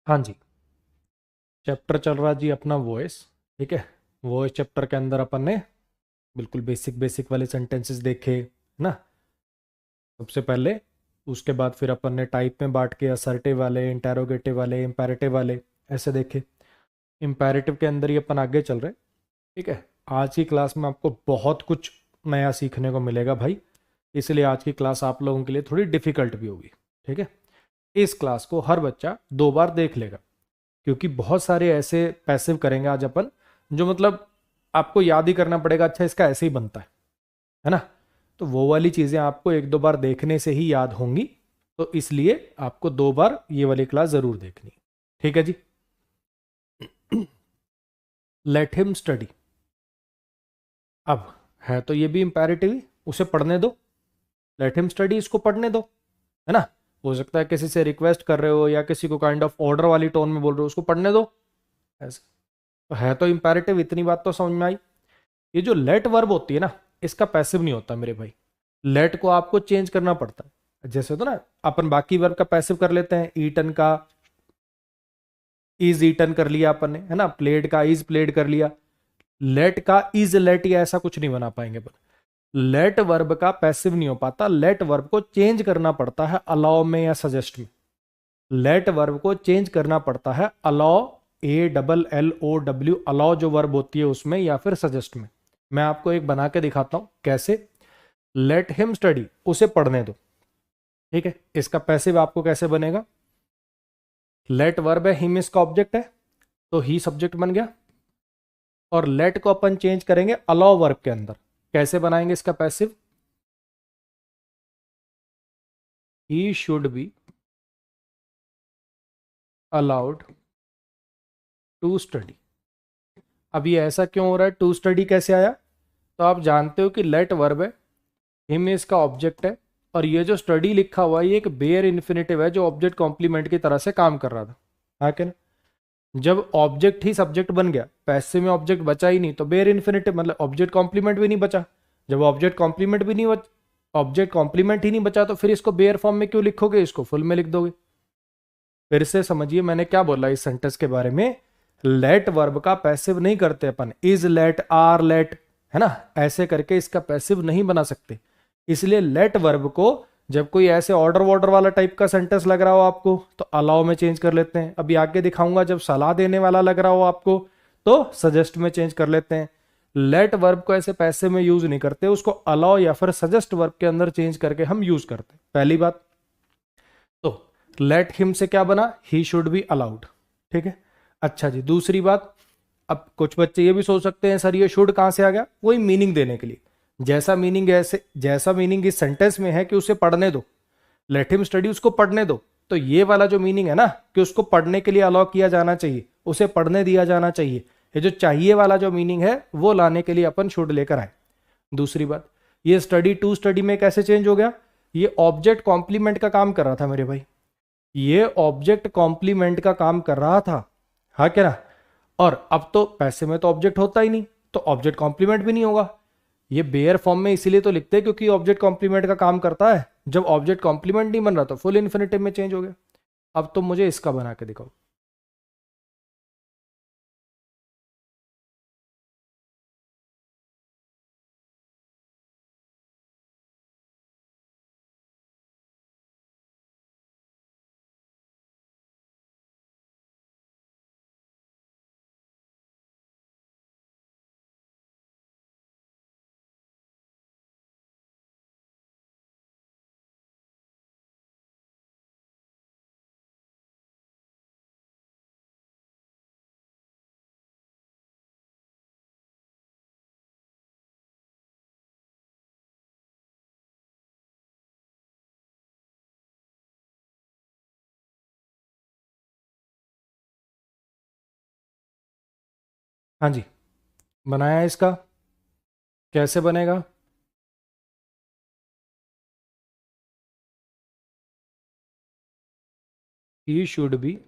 हाँ जी, चैप्टर चल रहा जी अपना वॉइस। ठीक है, वॉइस चैप्टर के अंदर अपन ने बिल्कुल बेसिक बेसिक वाले सेंटेंसेस देखे है ना सबसे पहले। उसके बाद फिर अपन ने टाइप में बांट के असर्टिव वाले, इंटेरोगेटिव वाले, इम्पेरेटिव वाले ऐसे देखे। इम्पेरेटिव के अंदर ही अपन आगे चल रहे। ठीक है, आज की क्लास में आपको बहुत कुछ नया सीखने को मिलेगा भाई, इसलिए आज की क्लास आप लोगों के लिए थोड़ी डिफिकल्ट भी होगी। ठीक है, इस क्लास को हर बच्चा 2 बार देख लेगा, क्योंकि बहुत सारे ऐसे पैसिव करेंगे आज अपन जो मतलब आपको याद ही करना पड़ेगा, अच्छा इसका ऐसे ही बनता है ना। तो वो वाली चीजें आपको 1-2 बार देखने से ही याद होंगी, तो इसलिए आपको 2 बार ये वाली क्लास जरूर देखनी। ठीक है जी। Let him study. अब है तो ये भी इंपैरेटिव ही, उसे पढ़ने दो। लेट हिम स्टडी, इसको पढ़ने दो, है ना। हो सकता है किसी से रिक्वेस्ट कर रहे हो या किसी को काइंड ऑफ ऑर्डर वाली टोन में बोल रहे हो, उसको पढ़ने दो ऐसे। तो है तो इंपैरेटिव, इतनी बात तो समझ में आई। ये जो लेट वर्ब होती है ना, इसका पैसिव नहीं होता मेरे भाई। लेट को आपको चेंज करना पड़ता है। जैसे तो ना अपन बाकी वर्ब का पैसिव कर लेते हैं, ईटन का इज ईटन कर लिया अपन ने, है ना, प्लेड का इज प्लेड कर लिया। लेट का इज लेट या ऐसा कुछ नहीं बना पाएंगे अपन। लेट वर्ब का पैसिव नहीं हो पाता, लेट वर्ब को चेंज करना पड़ता है अलाउ में या सजेस्ट में। लेट वर्ब को चेंज करना पड़ता है अलाउ, ALLOW, अलाउ जो वर्ब होती है उसमें, या फिर सजेस्ट में। मैं आपको एक बना के दिखाता हूं कैसे। लेट हिम स्टडी, उसे पढ़ने दो। ठीक है, इसका पैसिव आपको कैसे बनेगा। लेट वर्ब है, हिम इसका ऑब्जेक्ट है, तो ही सब्जेक्ट बन गया। और लेट को अपन चेंज करेंगे अलाउ वर्ब के अंदर। कैसे बनाएंगे इसका passive. He should be allowed to study. अब ये ऐसा क्यों हो रहा है, टू स्टडी कैसे आया। तो आप जानते हो कि लेट वर्ब है, हिम इसका ऑब्जेक्ट है, और ये जो स्टडी लिखा हुआ है ये एक बेयर इन्फिनेटिव है जो ऑब्जेक्ट कॉम्प्लीमेंट की तरह से काम कर रहा था। हाँ क्या ना? जब ऑब्जेक्ट ही सब्जेक्ट बन गया, पैसे में ऑब्जेक्ट बचा ही नहीं, तो बेयर इन्फिनेटिव मतलब ऑब्जेक्ट कॉम्प्लीमेंट भी नहीं बचा। जब ऑब्जेक्ट कॉम्प्लीमेंट भी नहीं ऑब्जेक्ट कॉम्प्लीमेंट ही नहीं बचा, तो फिर इसको बेयर फॉर्म में क्यों लिखोगे, इसको फुल में लिख दोगे। फिर से समझिए मैंने क्या बोला इस सेंटेंस के बारे में। लेट वर्ब का पैसिव नहीं करते अपन, इज लेट, आर लेट, है ना, ऐसे करके इसका पैसिव नहीं बना सकते। इसलिए लेट वर्ब को जब कोई ऐसे ऑर्डर वॉर्डर वाला टाइप का सेंटेंस लग रहा हो आपको, तो अलाउ में चेंज कर लेते हैं। अभी आगे दिखाऊंगा जब सलाह देने वाला लग रहा हो आपको, तो सजेस्ट में चेंज कर लेते हैं। लेट वर्ब को ऐसे पैसे में यूज नहीं करते, उसको अलाउ या फिर सजेस्ट वर्ब के अंदर चेंज करके हम यूज करते हैं, पहली बात। तो लेट हिम से क्या बना, ही शुड बी अलाउड। ठीक है, अच्छा जी, दूसरी बात। अब कुछ बच्चे ये भी सोच सकते हैं सर ये शुड कहां से आ गया, वही मीनिंग देने के लिए। जैसा मीनिंग ऐसे, जैसा मीनिंग इस सेंटेंस में है कि उसे पढ़ने दो, लेट हिम स्टडी, उसको पढ़ने दो, तो ये वाला जो मीनिंग है ना कि उसको पढ़ने के लिए अलाउ किया जाना चाहिए, उसे पढ़ने दिया जाना चाहिए, ये जो चाहिए वाला जो मीनिंग है वो लाने के लिए अपन शुड लेकर आए। दूसरी बात, ये स्टडी टू स्टडी में कैसे चेंज हो गया, ये ऑब्जेक्ट कॉम्प्लीमेंट का काम कर रहा था मेरे भाई, ये ऑब्जेक्ट कॉम्प्लीमेंट का काम कर रहा था। हाँ क्या ना। और अब तो पैसे में तो ऑब्जेक्ट होता ही नहीं, तो ऑब्जेक्ट कॉम्प्लीमेंट भी नहीं होगा। ये बेयर फॉर्म में इसीलिए तो लिखते हैं क्योंकि ऑब्जेक्ट कॉम्प्लीमेंट का काम करता है। जब ऑब्जेक्ट कॉम्प्लीमेंट नहीं बन रहा तो फुल इन्फिनेटिव में चेंज हो गया। अब तो मुझे इसका बना के दिखाओ। हाँ जी, बनाया है इसका। कैसे बनेगा। He should be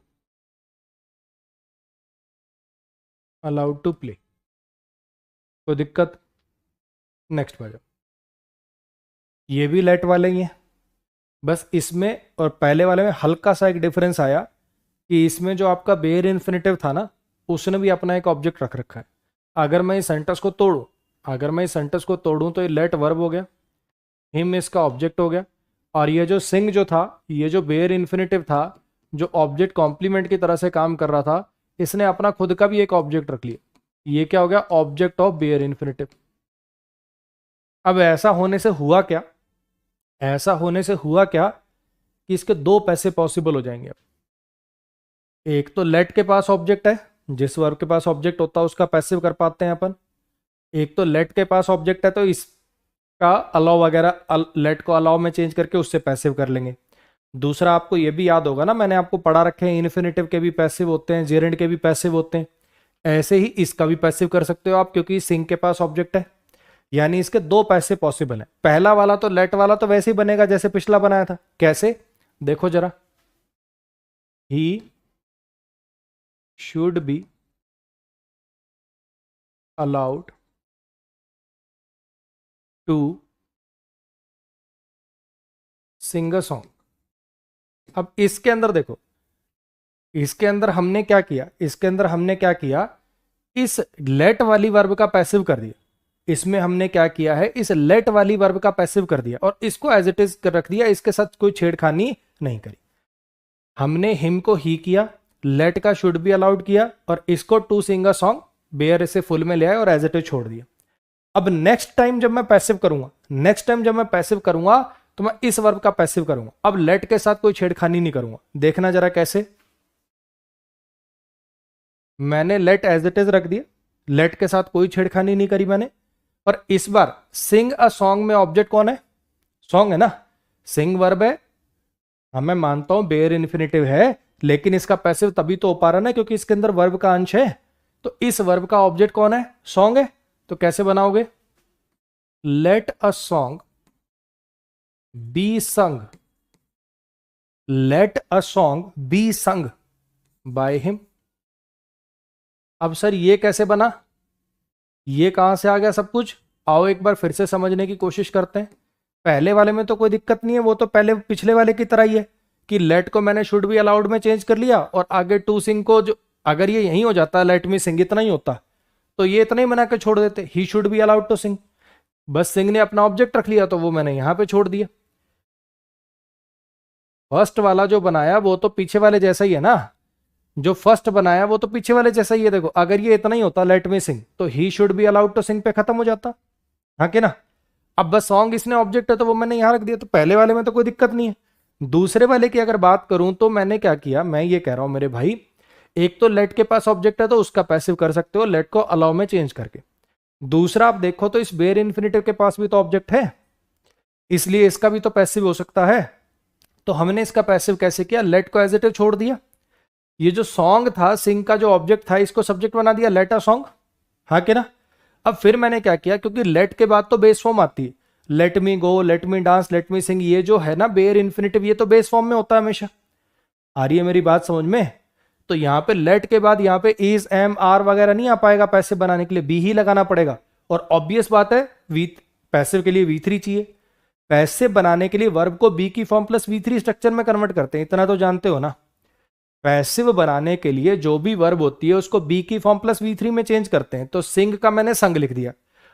allowed to play. कोई दिक्कत। नेक्स्ट पर जाओ। ये भी लेट वाले ही हैं, बस इसमें और पहले वाले में हल्का सा एक डिफरेंस आया कि इसमें जो आपका बेयर इन्फिनेटिव था ना, उसने भी अपना एक ऑब्जेक्ट रख रखा है। अगर मैं इस सेंटेंस को तोड़ूं, अगर मैं इस सेंटेंस को तोड़ूं तो ये लेट वर्ब हो गया, हिम इसका ऑब्जेक्ट हो गया, और ये जो सिंग जो था, ये जो बेयर इन्फिनेटिव था, जो ऑब्जेक्ट कॉम्प्लीमेंट की तरह से काम कर रहा था, इसने अपना खुद का भी एक ऑब्जेक्ट रख लिया। ये क्या हो गया? Object of bare infinitive. अब ऐसा होने से हुआ क्या, ऐसा होने से हुआ क्या कि इसके दो पैसे पॉसिबल हो जाएंगे। एक तो लेट के पास ऑब्जेक्ट है, जिस वर्ब के पास ऑब्जेक्ट होता है उसका पैसिव कर पाते हैं अपन। एक तो लेट के पास ऑब्जेक्ट है तो इसका अलाउ वगैरह, लेट को अलाउ में चेंज करके उससे पैसिव कर लेंगे। दूसरा, आपको ये भी याद होगा ना, मैंने आपको पढ़ा रखे हैं इन्फिनेटिव के भी पैसिव होते हैं, जेरेंड के भी पैसिव होते हैं। ऐसे ही इसका भी पैसिव कर सकते हो आप, क्योंकि सिंग के पास ऑब्जेक्ट है। यानी इसके दो पैसे पॉसिबल है। पहला वाला तो लेट वाला तो वैसे ही बनेगा जैसे पिछला बनाया था। कैसे? देखो जरा, he should be allowed to sing a song. अब इसके अंदर देखो, इसके अंदर हमने क्या किया, इसके अंदर हमने क्या किया, इस लेट वाली वर्ब का पैसिव कर दिया। इसमें हमने क्या किया है, इस लेट वाली वर्ब का पैसिव कर दिया और इसको एज इट इज रख दिया, इसके साथ कोई छेड़खानी नहीं करी। हमने हिम को ही किया, लेट का शुड बी अलाउड किया, और इसको to sing a song bare इसे फुल में ले आए और एज इट इज छोड़ दिया। अब नेक्स्ट टाइम जब मैं पैसिव करूंगा, नेक्स्ट टाइम जब मैं पैसिव करूंगा तो मैं इस वर्ब का पैसिव करूंगा। अब लेट के साथ कोई छेड़खानी नहीं करूंगा। देखना जरा कैसे, मैंने लेट एज इट इज रख दिया, लेट के साथ कोई छेड़खानी नहीं करी मैंने। और इस बार सिंग अ सॉन्ग में ऑब्जेक्ट कौन है? सॉन्ग है ना, सिंग वर्ब है। हाँ मैं मानता हूं बेयर इन्फिनेटिव है, लेकिन इसका पैसिव तभी तो हो पा रहा ना क्योंकि इसके अंदर वर्ब का अंश है। तो इस वर्ब का ऑब्जेक्ट कौन है? सॉन्ग है। तो कैसे बनाओगे? Let a song be sung, let a song be sung by him. अब सर ये कैसे बना, ये कहां से आ गया सब कुछ? आओ एक बार फिर से समझने की कोशिश करते हैं। पहले वाले में तो कोई दिक्कत नहीं है, वो तो पहले पिछले वाले की तरह ही है कि लेट को मैंने शुड बी अलाउड में चेंज कर लिया और आगे टू सिंग को, जो अगर ये यही हो जाता लेट मी सिंग इतना ही होता तो ये इतना ही बना के छोड़ देते, he should be allowed to sing. बस सिंग ने अपना ऑब्जेक्ट रख लिया तो वो मैंने यहां पे छोड़ दिया। फर्स्ट वाला जो बनाया वो तो पीछे वाले जैसा ही है ना, जो फर्स्ट बनाया वो तो पीछे वाले जैसा ही है। देखो अगर ये इतना ही होता लेट मी सिंग तो he should be allowed to sing पे खत्म हो जाता, हाँ कि ना। अब बस सॉन्ग इसने ऑब्जेक्ट है तो वो मैंने यहां रख दिया, तो पहले वाले में तो कोई दिक्कत नहीं है। दूसरे वाले की अगर बात करूं तो मैंने क्या किया, मैं ये कह रहा हूं मेरे भाई, एक तो लेट के पास ऑब्जेक्ट है तो उसका पैसिव कर सकते हो लेट को अलाउ में चेंज करके। दूसरा आप देखो तो इस बेयर इन्फिनेटिव के पास भी तो ऑब्जेक्ट है, इसलिए इसका भी तो पैसिव हो सकता है। तो हमने इसका पैसिव कैसे किया, लेट को एज इट इज छोड़ दिया। ये जो सॉन्ग था, सिंग का जो ऑब्जेक्ट था, इसको सब्जेक्ट बना दिया, लेट अ सॉन्ग, हाँ कि ना। अब फिर मैंने क्या किया, क्योंकि लेट के बाद तो बेस फॉर्म आती है, let me go, let me dance, let me sing, ये जो है ना बेयर इन्फिनेटिव, ये तो बेस फॉर्म में होता है हमेशा। आ रही है मेरी बात समझ में? तो यहां पे लेट के बाद यहां पे इज, एम, आर वगैरह नहीं आ पाएगा, पैसे बनाने के लिए बी ही लगाना पड़ेगा। और ऑब्वियस बात है वी, पैसिव के लिए V3 चाहिए। पैसिव बनाने के लिए वर्ब को बी की फॉर्म प्लस V3 स्ट्रक्चर में कन्वर्ट करते हैं, इतना तो जानते हो ना। पैसिव बनाने के लिए जो भी वर्ब होती है उसको बी की फॉर्म प्लस V3 में चेंज करते हैं। तो सिंग का मैंने संग लिख दिया।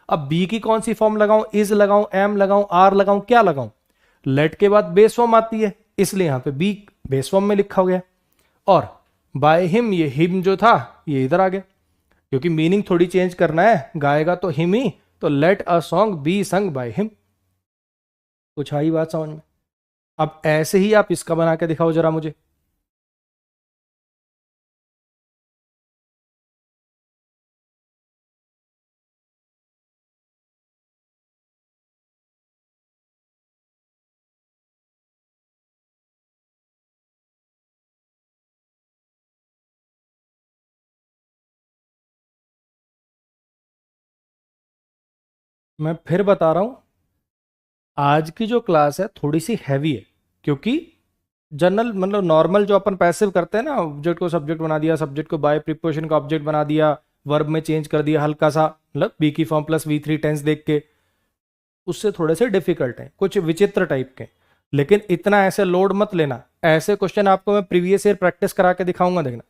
अब बी की कौन सी फॉर्म लगाऊं, इज लगाऊं, एम लगाऊं, आर लगाऊं, क्या लगाऊं? लेट के बाद बेस फॉर्म आती है, इसलिए यहां पे बी बेस फॉर्म में लिखा हो गया। और बाय हिम, ये हिम जो था ये इधर आ गया, क्योंकि मीनिंग थोड़ी चेंज करना है, गाएगा तो हिम ही, तो let a song be sung by him. कुछ आई बात समझ में? अब ऐसे ही आप इसका बना के दिखाओ जरा मुझे। मैं फिर बता रहा हूं, आज की जो क्लास है थोड़ी सी हैवी है, क्योंकि जनरल मतलब नॉर्मल जो अपन पैसिव करते हैं ना, ऑब्जेक्ट को सब्जेक्ट बना दिया, सब्जेक्ट को बाय प्रीपोजिशन का ऑब्जेक्ट बना दिया, वर्ब में चेंज कर दिया हल्का सा, मतलब बी की फॉर्म प्लस V3 टेंस देख के, उससे थोड़े से डिफिकल्ट हैं, कुछ विचित्र टाइप के। लेकिन इतना ऐसे लोड मत लेना। ऐसे क्वेश्चन आपको मैं प्रीवियस ईयर प्रैक्टिस करा के दिखाऊंगा, देखना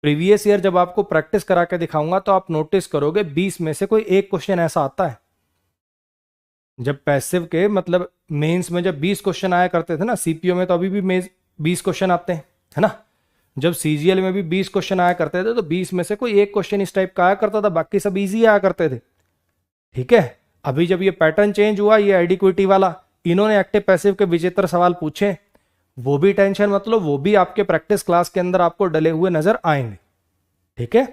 प्रीवियस ईयर जब आपको प्रैक्टिस करा के दिखाऊंगा तो आप नोटिस करोगे 20 में से कोई एक क्वेश्चन ऐसा आता है। जब पैसिव के मतलब मेंस में जब 20 क्वेश्चन आया करते थे ना, सीपीओ में तो अभी भी 20 क्वेश्चन आते हैं, है ना। जब सीजीएल में भी 20 क्वेश्चन आया करते थे तो 20 में से कोई एक क्वेश्चन इस टाइप का आया करता था, बाकी सब इजी आया करते थे। ठीक है, अभी जब ये पैटर्न चेंज हुआ, ये एडिक्विटी वाला, इन्होंने एक्टिव पैसिव के विचित्र सवाल पूछे, वो भी टेंशन मतलब वो भी आपके प्रैक्टिस क्लास के अंदर आपको डले हुए नजर आएंगे। ठीक है,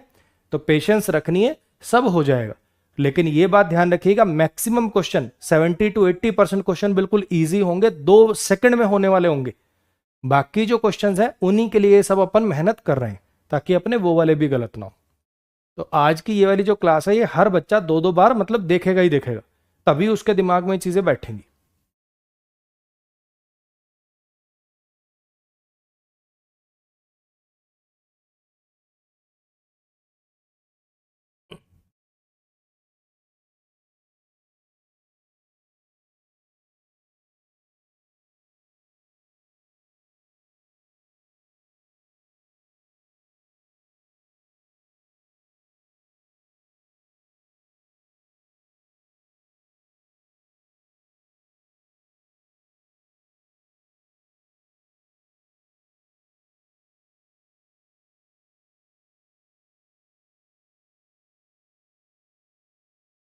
तो पेशेंस रखनी है, सब हो जाएगा। लेकिन ये बात ध्यान रखिएगा, मैक्सिमम क्वेश्चन 70 to 80% क्वेश्चन बिल्कुल इजी होंगे, 2 सेकंड में होने वाले होंगे। बाकी जो क्वेश्चंस हैं उन्हीं के लिए सब अपन मेहनत कर रहे हैं, ताकि अपने वो वाले भी गलत ना हो। तो आज की ये वाली जो क्लास है, ये हर बच्चा 2-2 बार मतलब देखेगा ही देखेगा, तभी उसके दिमाग में चीजें बैठेंगी।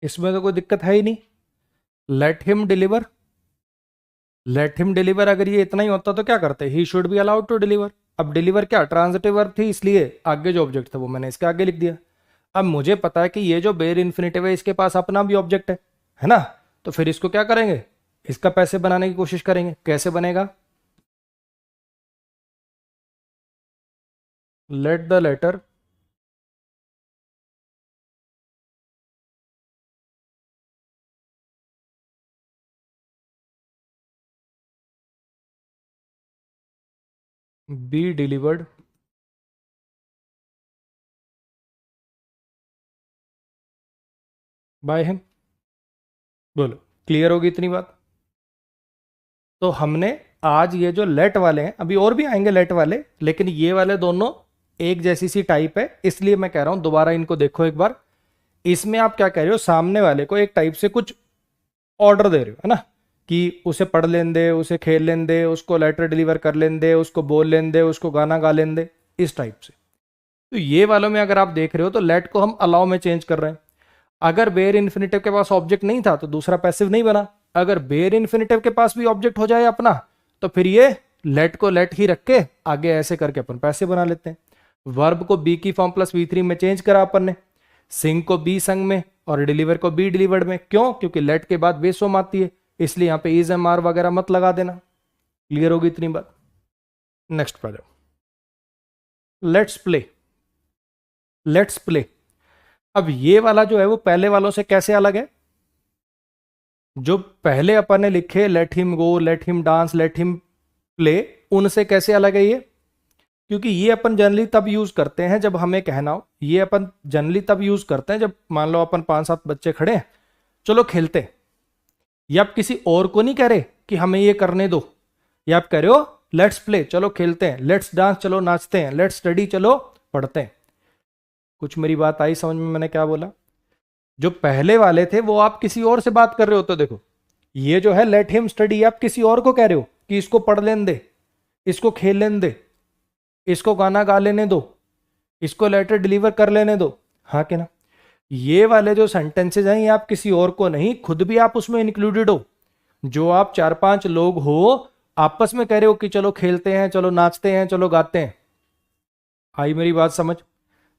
इसमें तो कोई दिक्कत है ही नहीं। Let him deliver, let him deliver, अगर ये इतना ही होता तो क्या करते, he should be allowed to deliver. अब डिलीवर क्या ट्रांजिटिव वर्ब थी, इसलिए आगे जो ऑब्जेक्ट था वो मैंने इसके आगे लिख दिया। अब मुझे पता है कि ये जो बेर इन्फिनेटिव है इसके पास अपना भी ऑब्जेक्ट है ना। तो फिर इसको क्या करेंगे, इसका पैसे बनाने की कोशिश करेंगे। कैसे बनेगा, let the letter be delivered by him. बोलो, क्लियर होगी इतनी बात। तो हमने आज ये जो लेट वाले हैं, अभी और भी आएंगे लेट वाले, लेकिन ये वाले दोनों एक जैसी सी टाइप है, इसलिए मैं कह रहा हूं दोबारा इनको देखो एक बार। इसमें आप क्या कह रहे हो, सामने वाले को एक टाइप से कुछ ऑर्डर दे रहे हो, है ना, कि उसे पढ़ लेने दे, उसे खेल लेने दे, उसको लेटर डिलीवर कर लेने दे, उसको बोल लेने दे, उसको गाना गा लेने दे, इस टाइप से। तो ये वालों में अगर आप देख रहे हो तो लेट को हम अलाउ में चेंज कर रहे हैं। अगर बेयर इन्फिनेटिव के पास ऑब्जेक्ट नहीं था तो दूसरा पैसिव नहीं बना। अगर बेयर इन्फिनेटिव के पास भी ऑब्जेक्ट हो जाए अपना, तो फिर ये लेट को लेट ही रख के आगे ऐसे करके अपन पैसिव बना लेते हैं। वर्ब को बी की फॉर्म प्लस V3 में चेंज करा अपन ने, सिंग को बी संग में और डिलीवर को बी डिलीवर्ड में। क्यों, क्योंकि लेट के बाद बेस फॉर्म आती है, इसलिए यहां पे इज एम आर वगैरह मत लगा देना। क्लियर होगी इतनी बात। नेक्स्ट पर जाओ, लेट्स प्ले। लेट्स प्ले, अब ये वाला जो है वो पहले वालों से कैसे अलग है। जो पहले अपन ने लिखे let him go, let him dance, let him play, उनसे कैसे अलग है ये, क्योंकि ये अपन जनरली तब यूज करते हैं जब हमें कहना हो। ये अपन जनरली तब यूज करते हैं जब मान लो अपन 5-7 बच्चे खड़े हैं, चलो खेलते हैं। ये आप किसी और को नहीं कह रहे कि हमें ये करने दो, ये आप कह रहे हो लेट्स प्ले, चलो खेलते हैं, लेट्स डांस, चलो नाचते हैं, लेट्स स्टडी, चलो पढ़ते हैं। कुछ मेरी बात आई समझ में, मैंने क्या बोला। जो पहले वाले थे वो आप किसी और से बात कर रहे हो, तो देखो ये जो है लेट हिम स्टडी, आप किसी और को कह रहे हो कि इसको पढ़ लेने दे, इसको खेल लेने दे, इसको गाना गा लेने दो, इसको लेटर डिलीवर कर लेने दो, हाँ कि ना। ये वाले जो सेंटेंसेज हैं ये आप किसी और को नहीं, खुद भी आप उसमें इंक्लूडेड हो। जो आप 4-5 लोग हो आपस में कह रहे हो कि चलो खेलते हैं, चलो नाचते हैं, चलो गाते हैं। आई मेरी बात समझ।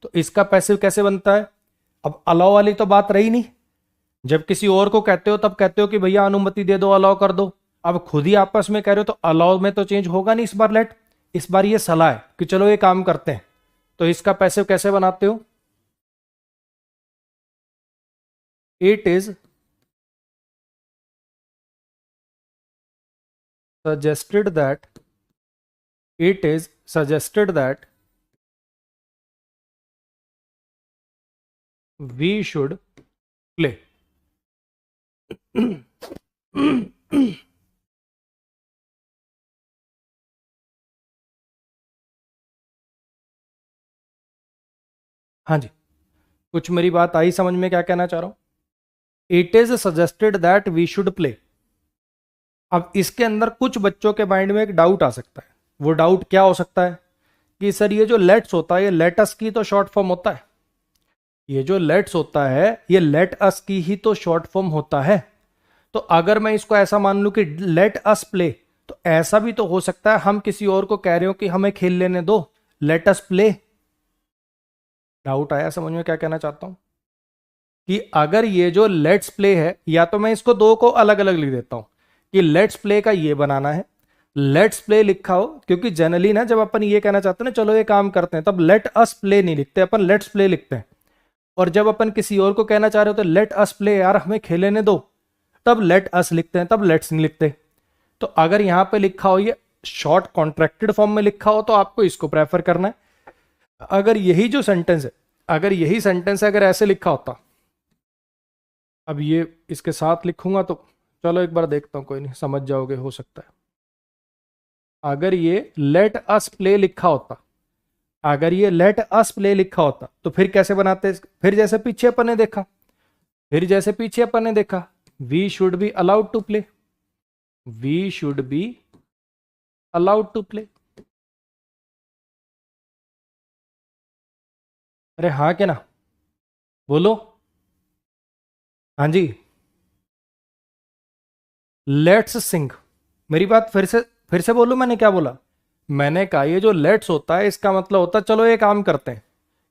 तो इसका पैसिव कैसे बनता है, अब अलाउ वाली तो बात रही नहीं। जब किसी और को कहते हो तब कहते हो कि भैया अनुमति दे दो, अलाउ कर दो। अब खुद ही आपस में कह रहे हो तो अलाउ में तो चेंज होगा नहीं इस बार लेट। इस बार ये सलाह है कि चलो ये काम करते हैं। तो इसका पैसिव कैसे बनाते हो, it is suggested that, it is suggested that we should play. हाँ जी, कुछ मेरी बात आई समझ में, क्या कहना चाह रहा हूं? It is suggested that we should play. अब इसके अंदर कुछ बच्चों के माइंड में एक डाउट आ सकता है। वो डाउट क्या हो सकता है कि सर ये जो लेट्स होता है, ये लेट अस की तो शॉर्ट फॉर्म होता है। ये जो लेट्स होता है ये लेट अस की ही तो शॉर्ट फॉर्म होता है। तो अगर मैं इसको ऐसा मान लूं कि लेट अस प्ले, तो ऐसा भी तो हो सकता है हम किसी और को कह रहे हो कि हमें खेल लेने दो, लेट अस प्ले। डाउट आया समझ में क्या कहना चाहता हूं? कि अगर ये जो लेट्स प्ले है, या तो मैं इसको दो को अलग अलग लिख देता हूं कि लेट्स प्ले का ये बनाना है, लेट्स प्ले लिखा हो, क्योंकि जनरली ना जब अपन ये कहना चाहते हैं ना चलो ये काम करते हैं, तब लेट अस प्ले नहीं लिखते, अपन लेट्स प्ले लिखते हैं। और जब अपन किसी और को कहना चाह रहे हो तो लेट अस प्ले, यार हमें खेलने दो, तब लेट अस लिखते हैं, तब लेट्स नहीं लिखते। तो अगर यहां पे लिखा हो ये शॉर्ट कॉन्ट्रैक्टेड फॉर्म में लिखा हो तो आपको इसको प्रेफर करना है। अगर यही जो सेंटेंस है, अगर यही सेंटेंस है अगर ऐसे लिखा होता, अब ये इसके साथ लिखूंगा तो चलो एक बार देखता हूं, कोई नहीं समझ जाओगे हो सकता है। अगर ये लेट अस प्ले लिखा होता, अगर ये लेट अस प्ले लिखा होता तो फिर कैसे बनाते? फिर जैसे पीछे अपन ने देखा, फिर जैसे पीछे अपन ने देखा, we should be allowed to play, we should be allowed to play. अरे हाँ क्या ना, बोलो। हाँ जी, लेट्स सिंग। मेरी बात फिर से बोलूं, मैंने क्या बोला? मैंने कहा ये जो लेट्स होता है इसका मतलब होता है चलो ये काम करते हैं।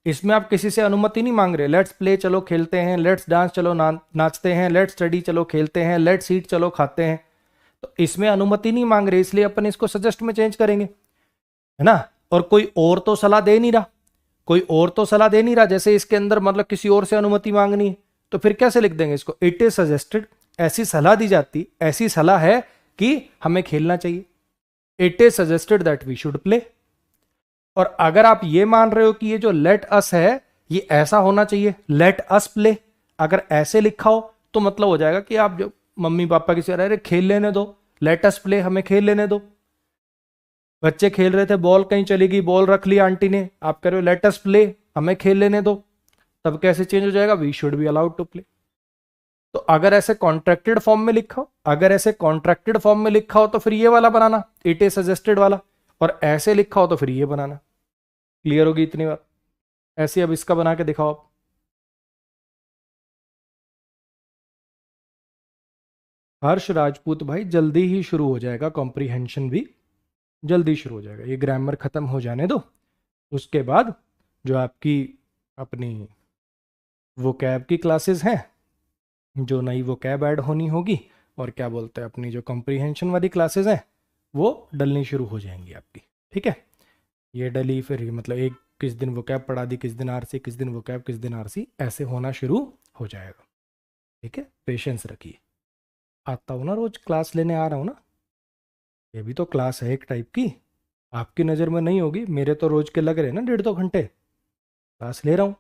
इसमें आप किसी से अनुमति नहीं मांग रहे, लेट्स प्ले चलो खेलते हैं, लेट्स डांस चलो नाचते हैं, लेट्स स्टडी चलो खेलते हैं, लेट्स ईट चलो खाते हैं। तो इसमें अनुमति नहीं मांग रहे, इसलिए अपन इसको सजेस्ट में चेंज करेंगे, है ना? और कोई और तो सलाह दे नहीं रहा, कोई और तो सलाह दे नहीं रहा, जैसे इसके अंदर मतलब किसी और से अनुमति मांगनी है, तो फिर कैसे लिख देंगे इसको? इट इज सजेस्टेड, ऐसी सलाह दी जाती, ऐसी सलाह है कि हमें खेलना चाहिए। It is suggested that we should play. और अगर आप ये मान रहे हो कि ये जो लेट अस है ये ऐसा होना चाहिए, लेट अस प्ले, अगर ऐसे लिखा हो तो मतलब हो जाएगा कि आप जो मम्मी पापा की अरे खेल लेने दो, लेट अस प्ले, हमें खेल लेने दो। बच्चे खेल रहे थे, बॉल कहीं चली गई, बॉल रख ली आंटी ने, आप कह रहे हो लेट अस प्ले, हमें खेल लेने दो, तब कैसे चेंज हो जाएगा? We should be allowed to play. तो अगर ऐसे कॉन्ट्रैक्टेड फॉर्म में लिखा हो, अगर ऐसे कॉन्ट्रैक्टेड फॉर्म में लिखा हो तो फिर ये वाला बनाना, इट इज सजेस्टेड वाला, और ऐसे लिखा हो तो फिर ये बनाना। क्लियर होगी इतनी बात? ऐसे अब इसका बना के दिखाओ आप। हर्ष राजपूत भाई, जल्दी ही शुरू हो जाएगा, कॉम्प्रीहेंशन भी जल्दी शुरू हो जाएगा, ये ग्रामर खत्म हो जाने दो, उसके बाद जो आपकी अपनी वो कैब की क्लासेस हैं, जो नई वो कैब ऐड होनी होगी, और क्या बोलते हैं अपनी जो कॉम्प्रीहेंशन वाली क्लासेस हैं वो डलनी शुरू हो जाएंगी आपकी। ठीक है, ये डली फिर मतलब एक किस दिन वो कैब पढ़ा दी, किस दिन आरसी, किस दिन वो कैब, किस दिन आरसी, ऐसे होना शुरू हो जाएगा। ठीक है, पेशेंस रखिए। आता हूँ ना, रोज क्लास लेने आ रहा हूँ ना, ये भी तो क्लास है एक टाइप की। आपकी नज़र में नहीं होगी, मेरे तो रोज के लग रहे हैं ना 1.5 घंटे, क्लास ले रहा हूँ।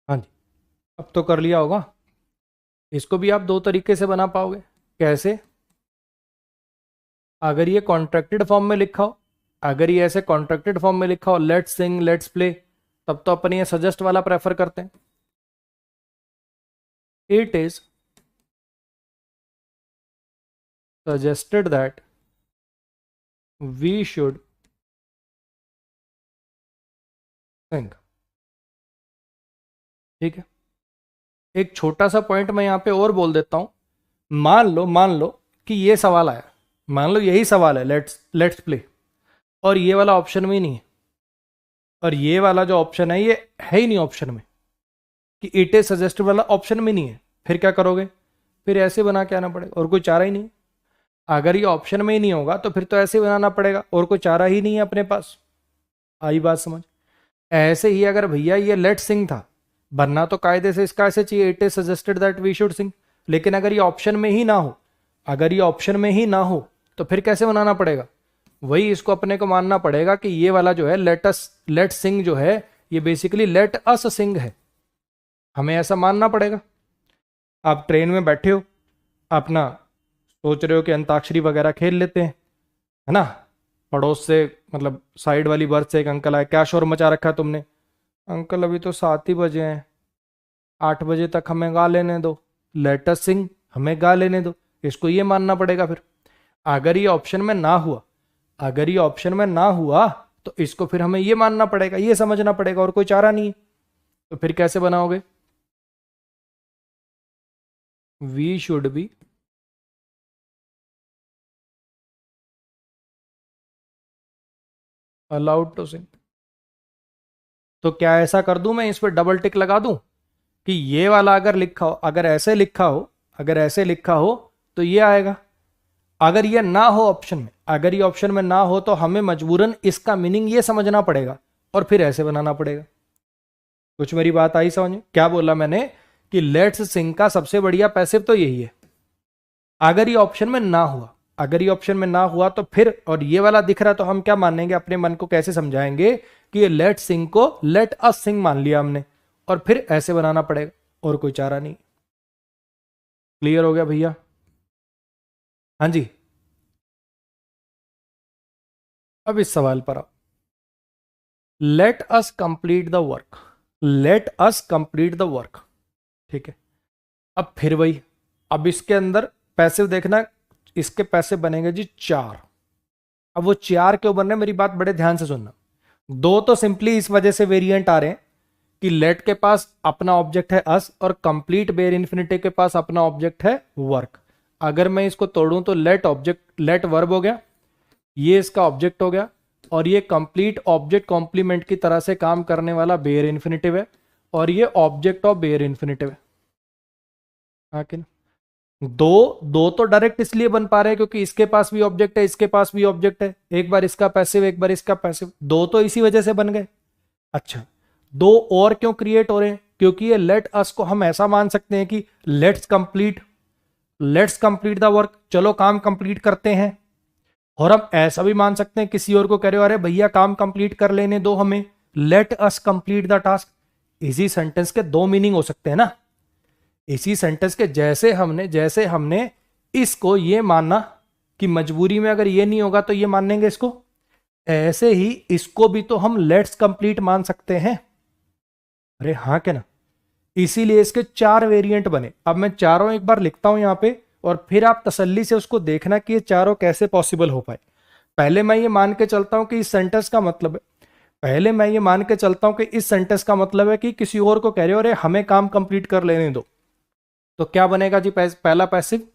हाँ जी, अब तो कर लिया होगा। इसको भी आप दो तरीके से बना पाओगे। कैसे? अगर ये कॉन्ट्रैक्टेड फॉर्म में लिखा हो, अगर ये ऐसे कॉन्ट्रैक्टेड फॉर्म में लिखा हो लेट्स सिंग लेट्स प्ले, तब तो अपन ये सजेस्ट वाला प्रेफर करते हैं। It is suggested that we should sing. ठीक है, एक छोटा सा पॉइंट मैं यहाँ पे और बोल देता हूँ। मान लो कि ये सवाल आया, मान लो यही सवाल है, लेट्स लेट्स प्ले, और ये वाला ऑप्शन में ही नहीं है, और ये वाला जो ऑप्शन है ये है ही नहीं ऑप्शन में, कि इट इज सजेस्टेड वाला ऑप्शन में नहीं है, फिर क्या करोगे? फिर ऐसे बना के आना पड़ेगा, और कोई चारा ही नहीं। अगर ये ऑप्शन में ही नहीं होगा तो फिर तो ऐसे बनाना पड़ेगा, और कोई चारा ही नहीं है अपने पास। आई बात समझ? ऐसे ही अगर भैया ये लेट सिंग था, बनना तो कायदे से इसका ऐसे चाहिए, it is suggested that we should sing. लेकिन अगर ये ऑप्शन में ही ना हो, अगर ये ऑप्शन में ही ना हो तो फिर कैसे बनाना पड़ेगा? वही इसको अपने को मानना पड़ेगा कि ये वाला जो है लेट सिंग जो है, ये बेसिकली लेट अस सिंग है, हमें ऐसा मानना पड़ेगा। आप ट्रेन में बैठे हो, अपना सोच रहे हो कि अंताक्षरी वगैरह खेल लेते हैं, है ना? पड़ोस से, मतलब साइड वाली बर्थ से एक अंकल आए, क्या शोर मचा रखा है तुमने? अंकल अभी तो 7 ही बजे हैं, 8 बजे तक हमें गा लेने दो, लेट अस सिंग, हमें गा लेने दो। इसको ये मानना पड़ेगा फिर। अगर ये ऑप्शन में ना हुआ, अगर ये ऑप्शन में ना हुआ तो इसको फिर हमें ये मानना पड़ेगा, ये समझना पड़ेगा, और कोई चारा नहीं है। तो फिर कैसे बनाओगे? We should be allowed to sing. तो क्या ऐसा कर दूं मैं, इस पर डबल टिक लगा दूं कि ये वाला अगर लिखा हो, अगर ऐसे लिखा हो, अगर ऐसे लिखा हो तो ये आएगा। अगर ये ना हो ऑप्शन में, अगर ये ऑप्शन में ना हो तो हमें मजबूरन इसका मीनिंग ये समझना पड़ेगा, और फिर ऐसे बनाना पड़ेगा। कुछ मेरी बात आई समझ में? क्या बोला मैंने? कि लेट्स सिंग का सबसे बढ़िया पैसिव तो यही है। अगर ये ऑप्शन में ना हुआ, अगर ये ऑप्शन में ना हुआ तो फिर, और ये वाला दिख रहा तो हम क्या मानेंगे, अपने मन को कैसे समझाएंगे कि ये लेट सिंग को लेट अस सिंग मान लिया हमने, और फिर ऐसे बनाना पड़ेगा, और कोई चारा नहीं। क्लियर हो गया भैया? हाँ जी। अब इस सवाल पर आओ। Let us complete the work, let us complete the work. ठीक है, अब फिर वही, अब इसके अंदर पैसिव देखना, इसके पैसे बनेंगे जी 4। अब वो 4 क्यों बन रहे हैं, मेरी बात बड़े ध्यान से सुनना। दो तो सिंपली इस वजह से वेरिएंट आ रहे हैं कि लेट के पास अपना ऑब्जेक्ट है अस, और कंप्लीट बेयर इन्फिनिटी के पास अपना ऑब्जेक्ट है वर्क। अगर मैं इसको तोड़ूं तो लेट ऑब्जेक्ट, लेट वर्ब हो गया, ये इसका ऑब्जेक्ट हो गया, और ये कंप्लीट ऑब्जेक्ट कॉम्प्लीमेंट की तरह से काम करने वाला बेयर इन्फिनिटिव है, और ये ऑब्जेक्ट ऑफ बेयर इन्फिनिटिव है। हाँ कि ना? दो दो तो डायरेक्ट इसलिए बन पा रहे हैं क्योंकि इसके पास भी ऑब्जेक्ट है, इसके पास भी ऑब्जेक्ट है, एक बार इसका पैसिव एक बार इसका पैसिव, दो तो इसी वजह से बन गए। अच्छा, दो और क्यों क्रिएट हो रहे हैं? क्योंकि ये लेट अस को हम ऐसा मान सकते हैं कि लेट्स कंप्लीट द वर्क, चलो काम कंप्लीट करते हैं। और हम ऐसा भी मान सकते हैं, किसी और को कह रहे हो अरे भैया काम कंप्लीट कर लेने दो हमें, let us complete the task. इसी सेंटेंस के दो मीनिंग हो सकते हैं ना। इसी सेंटेंस के जैसे हमने इसको ये माना कि मजबूरी में अगर ये नहीं होगा तो ये मानेंगे इसको, ऐसे ही इसको भी तो हम लेट्स कंप्लीट मान सकते हैं। अरे हाँ क्या ना? इसीलिए इसके 4 वेरिएंट बने। अब मैं चारों एक बार लिखता हूं यहां पे, और फिर आप तसल्ली से उसको देखना कि ये चारों कैसे पॉसिबल हो पाए। पहले मैं ये मान के चलता हूं कि इस सेंटेंस का मतलब है, पहले मैं ये मान के चलता हूं कि इस सेंटेंस का मतलब है कि किसी और को कह रहे हो अरे हमें काम कंप्लीट कर लेने दो। तो क्या बनेगा जी पहला पैसिव?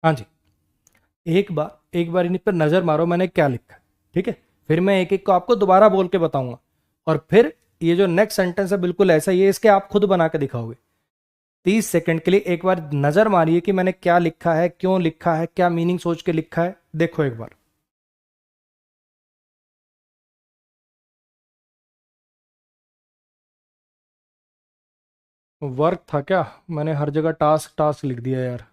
हाँ जी, एक बार इन पर नजर मारो मैंने क्या लिखा है, ठीक है। फिर मैं एक एक को आपको दोबारा बोल के बताऊंगा, और फिर ये जो नेक्स्ट सेंटेंस है बिल्कुल ऐसा ही है, इसके आप खुद बना के दिखाओगे। 30 सेकंड के लिए एक बार नजर मारिए कि मैंने क्या लिखा है, क्यों लिखा है, क्या मीनिंग सोच के लिखा है, देखो एक बार। वर्क था क्या? मैंने हर जगह टास्क टास्क लिख दिया यार।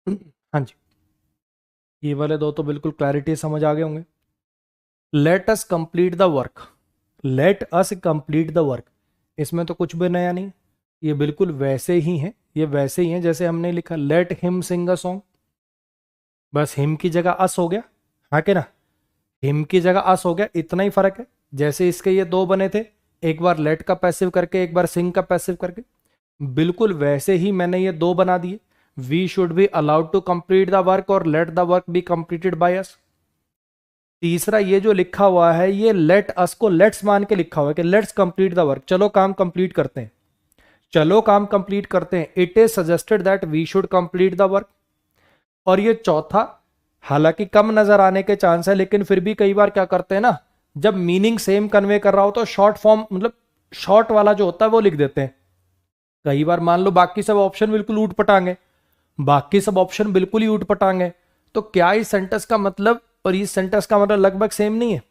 हाँ जी, ये वाले दो तो बिल्कुल क्लैरिटी समझ आ गए होंगे। Let us complete the work, let us complete the work, इसमें तो कुछ भी नया नहीं, ये बिल्कुल वैसे ही है, ये वैसे ही है जैसे हमने लिखा let him Singh a song, बस हिम की जगह अस हो गया। हाँ के ना, हिम की जगह अस हो गया, इतना ही फर्क है। जैसे इसके ये दो बने थे, एक बार लेट का पैसिव करके एक बार सिंग का पैसिव करके, बिल्कुल वैसे ही मैंने ये दो बना दिए। We should be allowed to complete the work और let the work be completed by us. तीसरा ये जो लिखा हुआ है ये लेट अस को लेट्स मान के लिखा हुआ है कि लेट्स कंप्लीट द वर्क, चलो काम कंप्लीट करते हैं, चलो काम कंप्लीट करते हैं। It is suggested that we should complete the work. और ये चौथा, हालांकि कम नजर आने के चांस है लेकिन फिर भी कई बार क्या करते हैं ना, जब मीनिंग सेम कन्वे कर रहा हो तो शॉर्ट फॉर्म मतलब शॉर्ट वाला जो होता है वो लिख देते हैं। कई बार मान लो बाकी सब ऑप्शन बिल्कुल ऊट पटांगे, बाकी सब ऑप्शन बिल्कुल ही ऊट पटांगे, तो क्या इस सेंटेंस का मतलब और इस सेंटेंस का मतलब लगभग सेम नहीं है।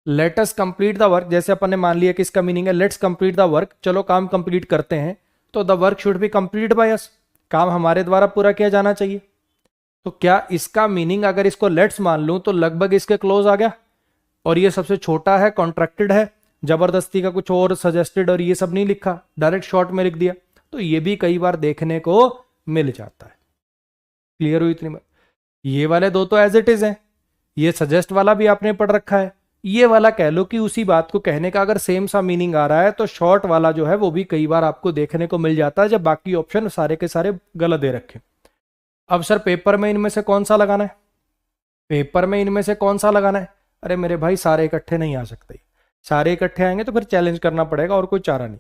Let us complete the work, जैसे अपन ने मान लिया कि इसका मीनिंग है लेट्स कंप्लीट द वर्क, चलो काम कंप्लीट करते हैं, तो the work should be complete by us, काम हमारे द्वारा पूरा किया जाना चाहिए। तो क्या इसका मीनिंग अगर इसको लेट्स मान लूं तो लगभग इसके क्लोज आ गया। और ये सबसे छोटा है, कॉन्ट्रैक्टेड है, जबरदस्ती का कुछ और सजेस्टेड और ये सब नहीं लिखा, डायरेक्ट शॉर्ट में लिख दिया, तो ये भी कई बार देखने को मिल जाता है। क्लियर हुई इतनी बात? ये वाले दो तो एज इट इज है, ये सजेस्ट वाला भी आपने पढ़ रखा है, ये वाला कह लो कि उसी बात को कहने का अगर सेम सा मीनिंग आ रहा है तो शॉर्ट वाला जो है वो भी कई बार आपको देखने को मिल जाता है जब बाकी ऑप्शन सारे के सारे गलत दे रखे। अब सर पेपर में इनमें से कौन सा लगाना है, पेपर में इनमें से कौन सा लगाना है? अरे मेरे भाई सारे इकट्ठे नहीं आ सकते, सारे इकट्ठे आएंगे तो फिर चैलेंज करना पड़ेगा और कोई चारा नहीं।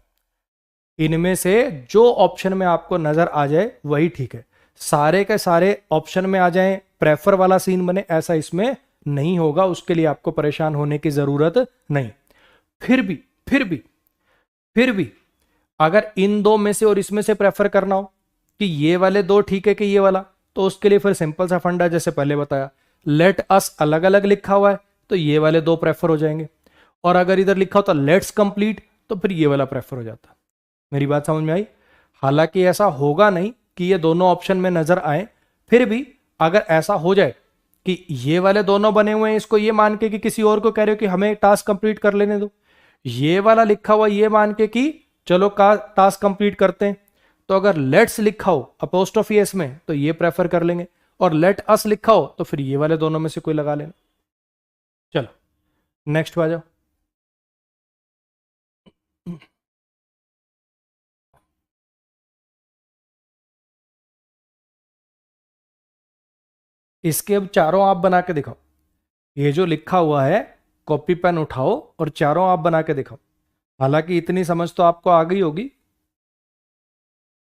इनमें से जो ऑप्शन में आपको नजर आ जाए वही ठीक है, सारे के सारे ऑप्शन में आ जाएं, प्रेफर वाला सीन बने ऐसा इसमें नहीं होगा, उसके लिए आपको परेशान होने की जरूरत नहीं। फिर भी फिर भी फिर भी अगर इन दो में से और इसमें से प्रेफर करना हो कि ये वाले दो ठीक है कि ये वाला, तो उसके लिए फिर सिंपल सा फंडा जैसे पहले बताया, लेट अस अलग अलग लिखा हुआ है तो ये वाले दो प्रेफर हो जाएंगे, और अगर इधर लिखा होता लेट्स कंप्लीट तो फिर ये वाला प्रेफर हो जाता। मेरी बात समझ में आई? हालांकि ऐसा होगा नहीं कि ये दोनों ऑप्शन में नजर आए, फिर भी अगर ऐसा हो जाए कि ये वाले दोनों बने हुए हैं, इसको ये मान के कि किसी और को कह रहे हो कि हमें टास्क कंप्लीट कर लेने दो, ये वाला लिखा हुआ ये मान के कि चलो का टास्क कंप्लीट करते हैं, तो अगर लेट्स लिखा हो अपोस्ट्रोफी एस में तो ये प्रेफर कर लेंगे, और लेट अस लिखा हो तो फिर ये वाले दोनों में से कोई लगा लेना। चलो नेक्स्ट पे आ जाओ। इसके अब चारों आप बना के दिखाओ। ये जो लिखा हुआ है, कॉपी पेन उठाओ और चारों आप बना के दिखाओ। हालांकि इतनी समझ तो आपको आ गई होगी,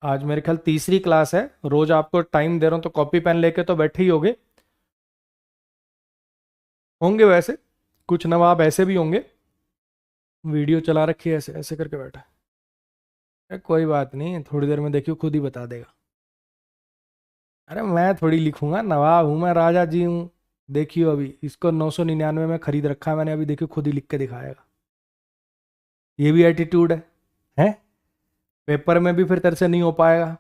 आज मेरे ख्याल तीसरी क्लास है, रोज आपको टाइम दे रहा हूं तो कॉपी पेन लेके तो बैठे ही होंगे वैसे। कुछ नवाब ऐसे भी होंगे, वीडियो चला रखी है, ऐसे ऐसे करके बैठा है। कोई बात नहीं, थोड़ी देर में देखियो खुद ही बता देगा। अरे मैं थोड़ी लिखूंगा, नवाब हूं मैं, राजा जी हूँ। देखियो अभी इसको 999 में खरीद रखा है मैंने, अभी देखियो खुद ही लिख के दिखाएगा। ये भी एटीट्यूड है? पेपर में भी फिर तेरे से नहीं हो पाएगा।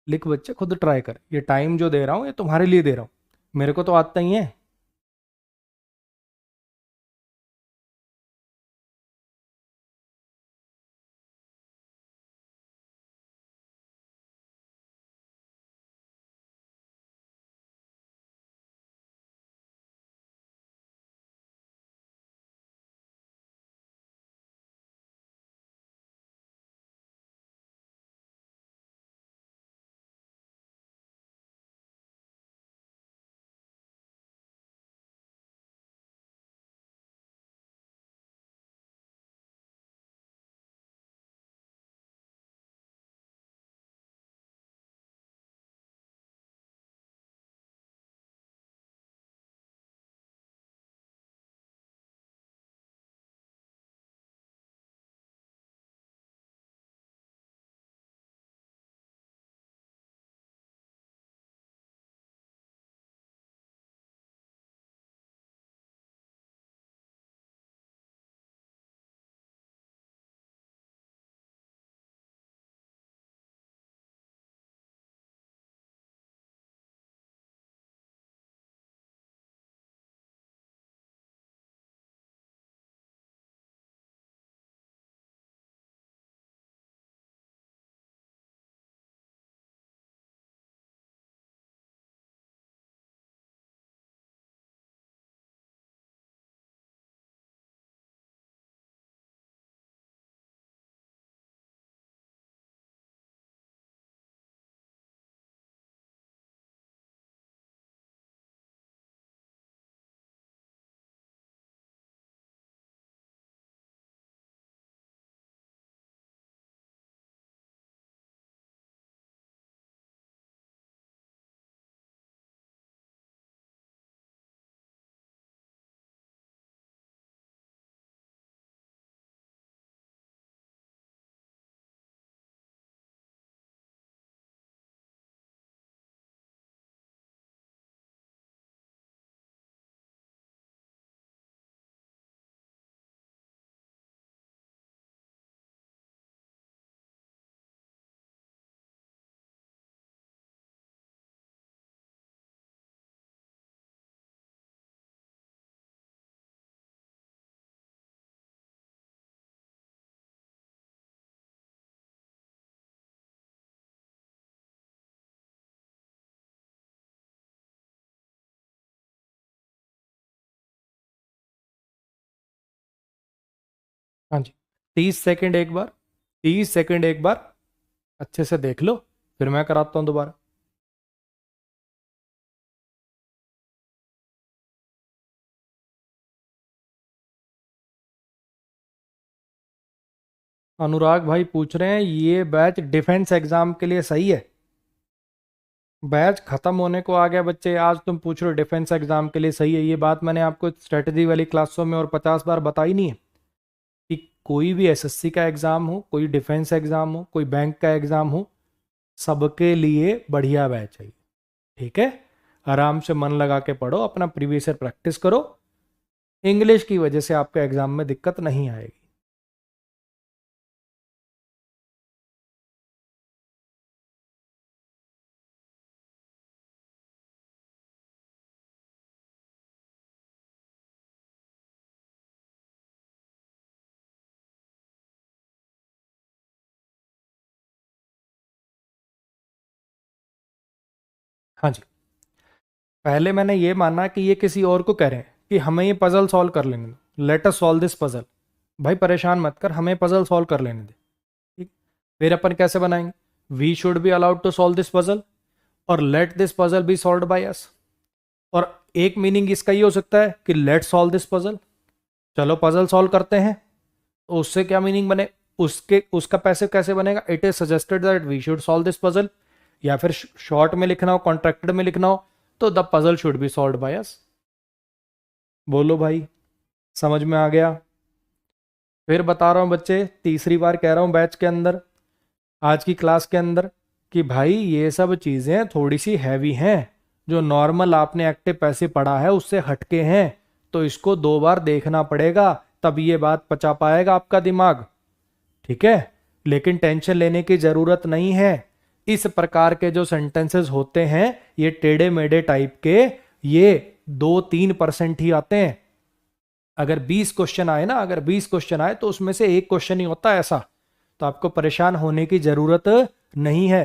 लिख बच्चे, खुद ट्राई कर। ये टाइम जो दे रहा हूँ ये तुम्हारे लिए दे रहा हूँ, मेरे को तो आता ही है। हाँ जी, 30 सेकंड एक बार, 30 सेकंड एक बार, अच्छे से देख लो, फिर मैं कराता हूँ दोबारा। अनुराग भाई पूछ रहे हैं ये बैच डिफेंस एग्जाम के लिए सही है? बैच खत्म होने को आ गया बच्चे, आज तुम पूछ रहे हो डिफेंस एग्जाम के लिए सही है? ये बात मैंने आपको स्ट्रेटजी वाली क्लासों में और 50 बार बताई नहीं है कि कोई भी एसएससी का एग्जाम हो, कोई डिफेंस एग्जाम हो, कोई बैंक का एग्जाम हो, सबके लिए बढ़िया बैच है। ठीक है, आराम से मन लगा के पढ़ो, अपना प्रीवियस ईयर प्रैक्टिस करो, इंग्लिश की वजह से आपके एग्जाम में दिक्कत नहीं आएगी। हाँ जी, पहले मैंने ये माना कि ये किसी और को कह रहे हैं कि हमें ये पजल सॉल्व कर लेने दो, let us solve this puzzle. भाई परेशान मत कर, हमें पजल सॉल्व कर लेने दे। ठीक, फिर अपन कैसे बनाएंगे? We should be allowed to solve this puzzle और let this puzzle be solve by us. और एक मीनिंग इसका ये हो सकता है कि लेट्स सॉल्व दिस पजल, चलो पजल सॉल्व करते हैं। तो उससे क्या मीनिंग बने, उसका पैसिव कैसे बनेगा, it is suggested that we should solve this puzzle. या फिर शॉर्ट में लिखना हो, कॉन्ट्रैक्टेड में लिखना हो, तो the puzzle should be solved by us. बोलो भाई, समझ में आ गया? फिर बता रहा हूं बच्चे, तीसरी बार कह रहा हूं बैच के अंदर, आज की क्लास के अंदर, कि भाई ये सब चीजें थोड़ी सी हैवी हैं, जो नॉर्मल आपने एक्टिव पैसिव पढ़ा है उससे हटके हैं, तो इसको 2 बार देखना पड़ेगा, तब ये बात पचा पाएगा आपका दिमाग। ठीक है, लेकिन टेंशन लेने की जरूरत नहीं है। इस प्रकार के जो सेंटेंसेस होते हैं ये टेढ़े मेढ़े टाइप के, ये 2-3% ही आते हैं। अगर 20 क्वेश्चन आए ना, अगर 20 क्वेश्चन आए तो उसमें से एक क्वेश्चन ही होता है ऐसा, तो आपको परेशान होने की जरूरत नहीं है।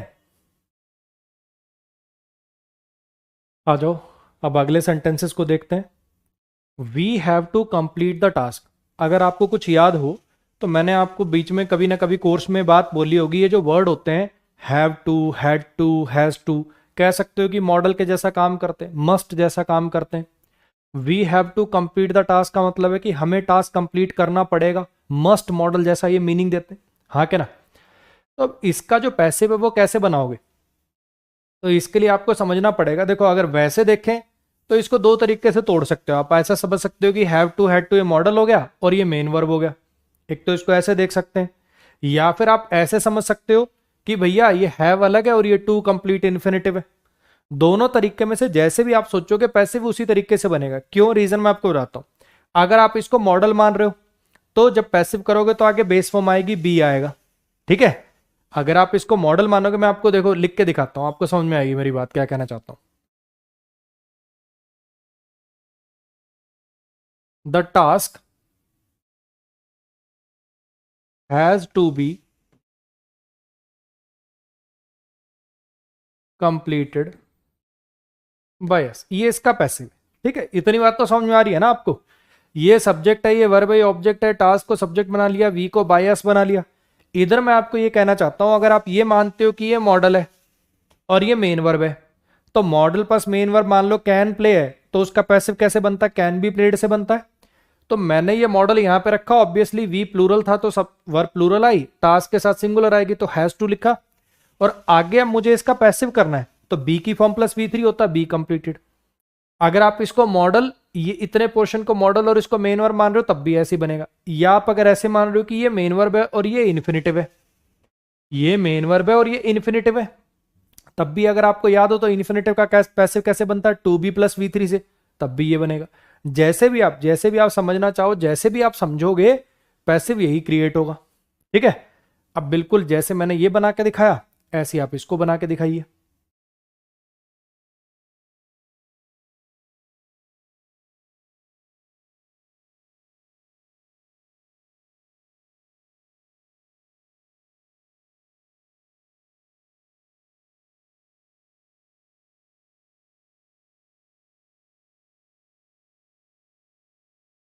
आ जाओ, अब अगले सेंटेंसेस को देखते हैं। We have to complete the task. अगर आपको कुछ याद हो तो मैंने आपको बीच में कभी ना कभी कोर्स में बात बोली होगी, ये जो वर्ड होते हैं have to, had to, has to, कह सकते हो कि मॉडल के जैसा काम करते हैं, मस्ट जैसा काम करते हैं। We have to complete the task का मतलब है कि हमें टास्क कंप्लीट करना पड़ेगा, मस्ट मॉडल जैसा ये मीनिंग देते हैं, हाँ क्या ना। तो अब इसका जो पैसिव है वो कैसे बनाओगे, तो इसके लिए आपको समझना पड़ेगा। देखो अगर वैसे देखें तो इसको 2 तरीके से तोड़ सकते हो आप। ऐसा समझ सकते हो कि हैव टू, हैड टू ये मॉडल हो गया और ये मेन वर्ब हो गया, एक तो इसको ऐसे देख सकते हैं। या फिर आप ऐसे समझ सकते हो कि भैया ये हैव अलग है और ये टू कंप्लीट इन्फिनेटिव है। दोनों तरीके में से जैसे भी आप सोचोगे पैसिव उसी तरीके से बनेगा। क्यों, रीजन मैं आपको बताता हूं। अगर आप इसको मॉडल मान रहे हो तो जब पैसिव करोगे तो आगे बेस फॉर्म आएगी, बी आएगा। ठीक है, अगर आप इसको मॉडल मानोगे, मैं आपको देखो लिख के दिखाता हूं, आपको समझ में आएगी मेरी बात क्या कहना चाहता हूं। The task has to be completed by us, ये इसका पैसिव। ठीक है, इतनी बात तो समझ में आ रही है ना आपको। ये सब्जेक्ट है, ये वर्ब है, ये ऑब्जेक्ट है, टास्क को सब्जेक्ट बना लिया, वी को बाय अस बना लिया। इधर मैं आपको ये कहना चाहता हूं, अगर आप ये मानते हो कि ये मॉडल है और ये मेन वर्ब है, तो मॉडल प्लस मेन वर्ब मान लो कैन प्ले है, तो उसका पैसिव कैसे बनता है, कैन बी प्लेड से बनता है। तो मैंने ये मॉडल यहां पे रखा, ऑब्वियसली वी प्लूरल था तो सब वर्ब प्लूरल आई, टास्क के साथ सिंगुलर आएगी तो हैज टू लिखा। और आगे अब मुझे इसका पैसिव करना है, तो बी की फॉर्म प्लस वी 3 होता है, बी कंप्लीटेड। अगर आप इसको मॉडल, ये इतने पोर्शन को मॉडल और इसको मेन वर्ब मान रहे हो तब भी ऐसे ही बनेगा। या आप अगर ऐसे मान रहे हो कि ये मेन वर्ब है और ये इन्फिनेटिव है, ये मेन वर्ब है और ये इन्फिनेटिव है, तब भी अगर आपको याद हो तो इन्फिनेटिव का पैसिव कैसे बनता है, टू बी प्लस वी 3 से, तब भी ये बनेगा। जैसे भी आप समझना चाहो, जैसे भी आप समझोगे पैसिव यही क्रिएट होगा। ठीक है, अब बिल्कुल जैसे मैंने ये बना के दिखाया ऐसे आप इसको बना के दिखाइए।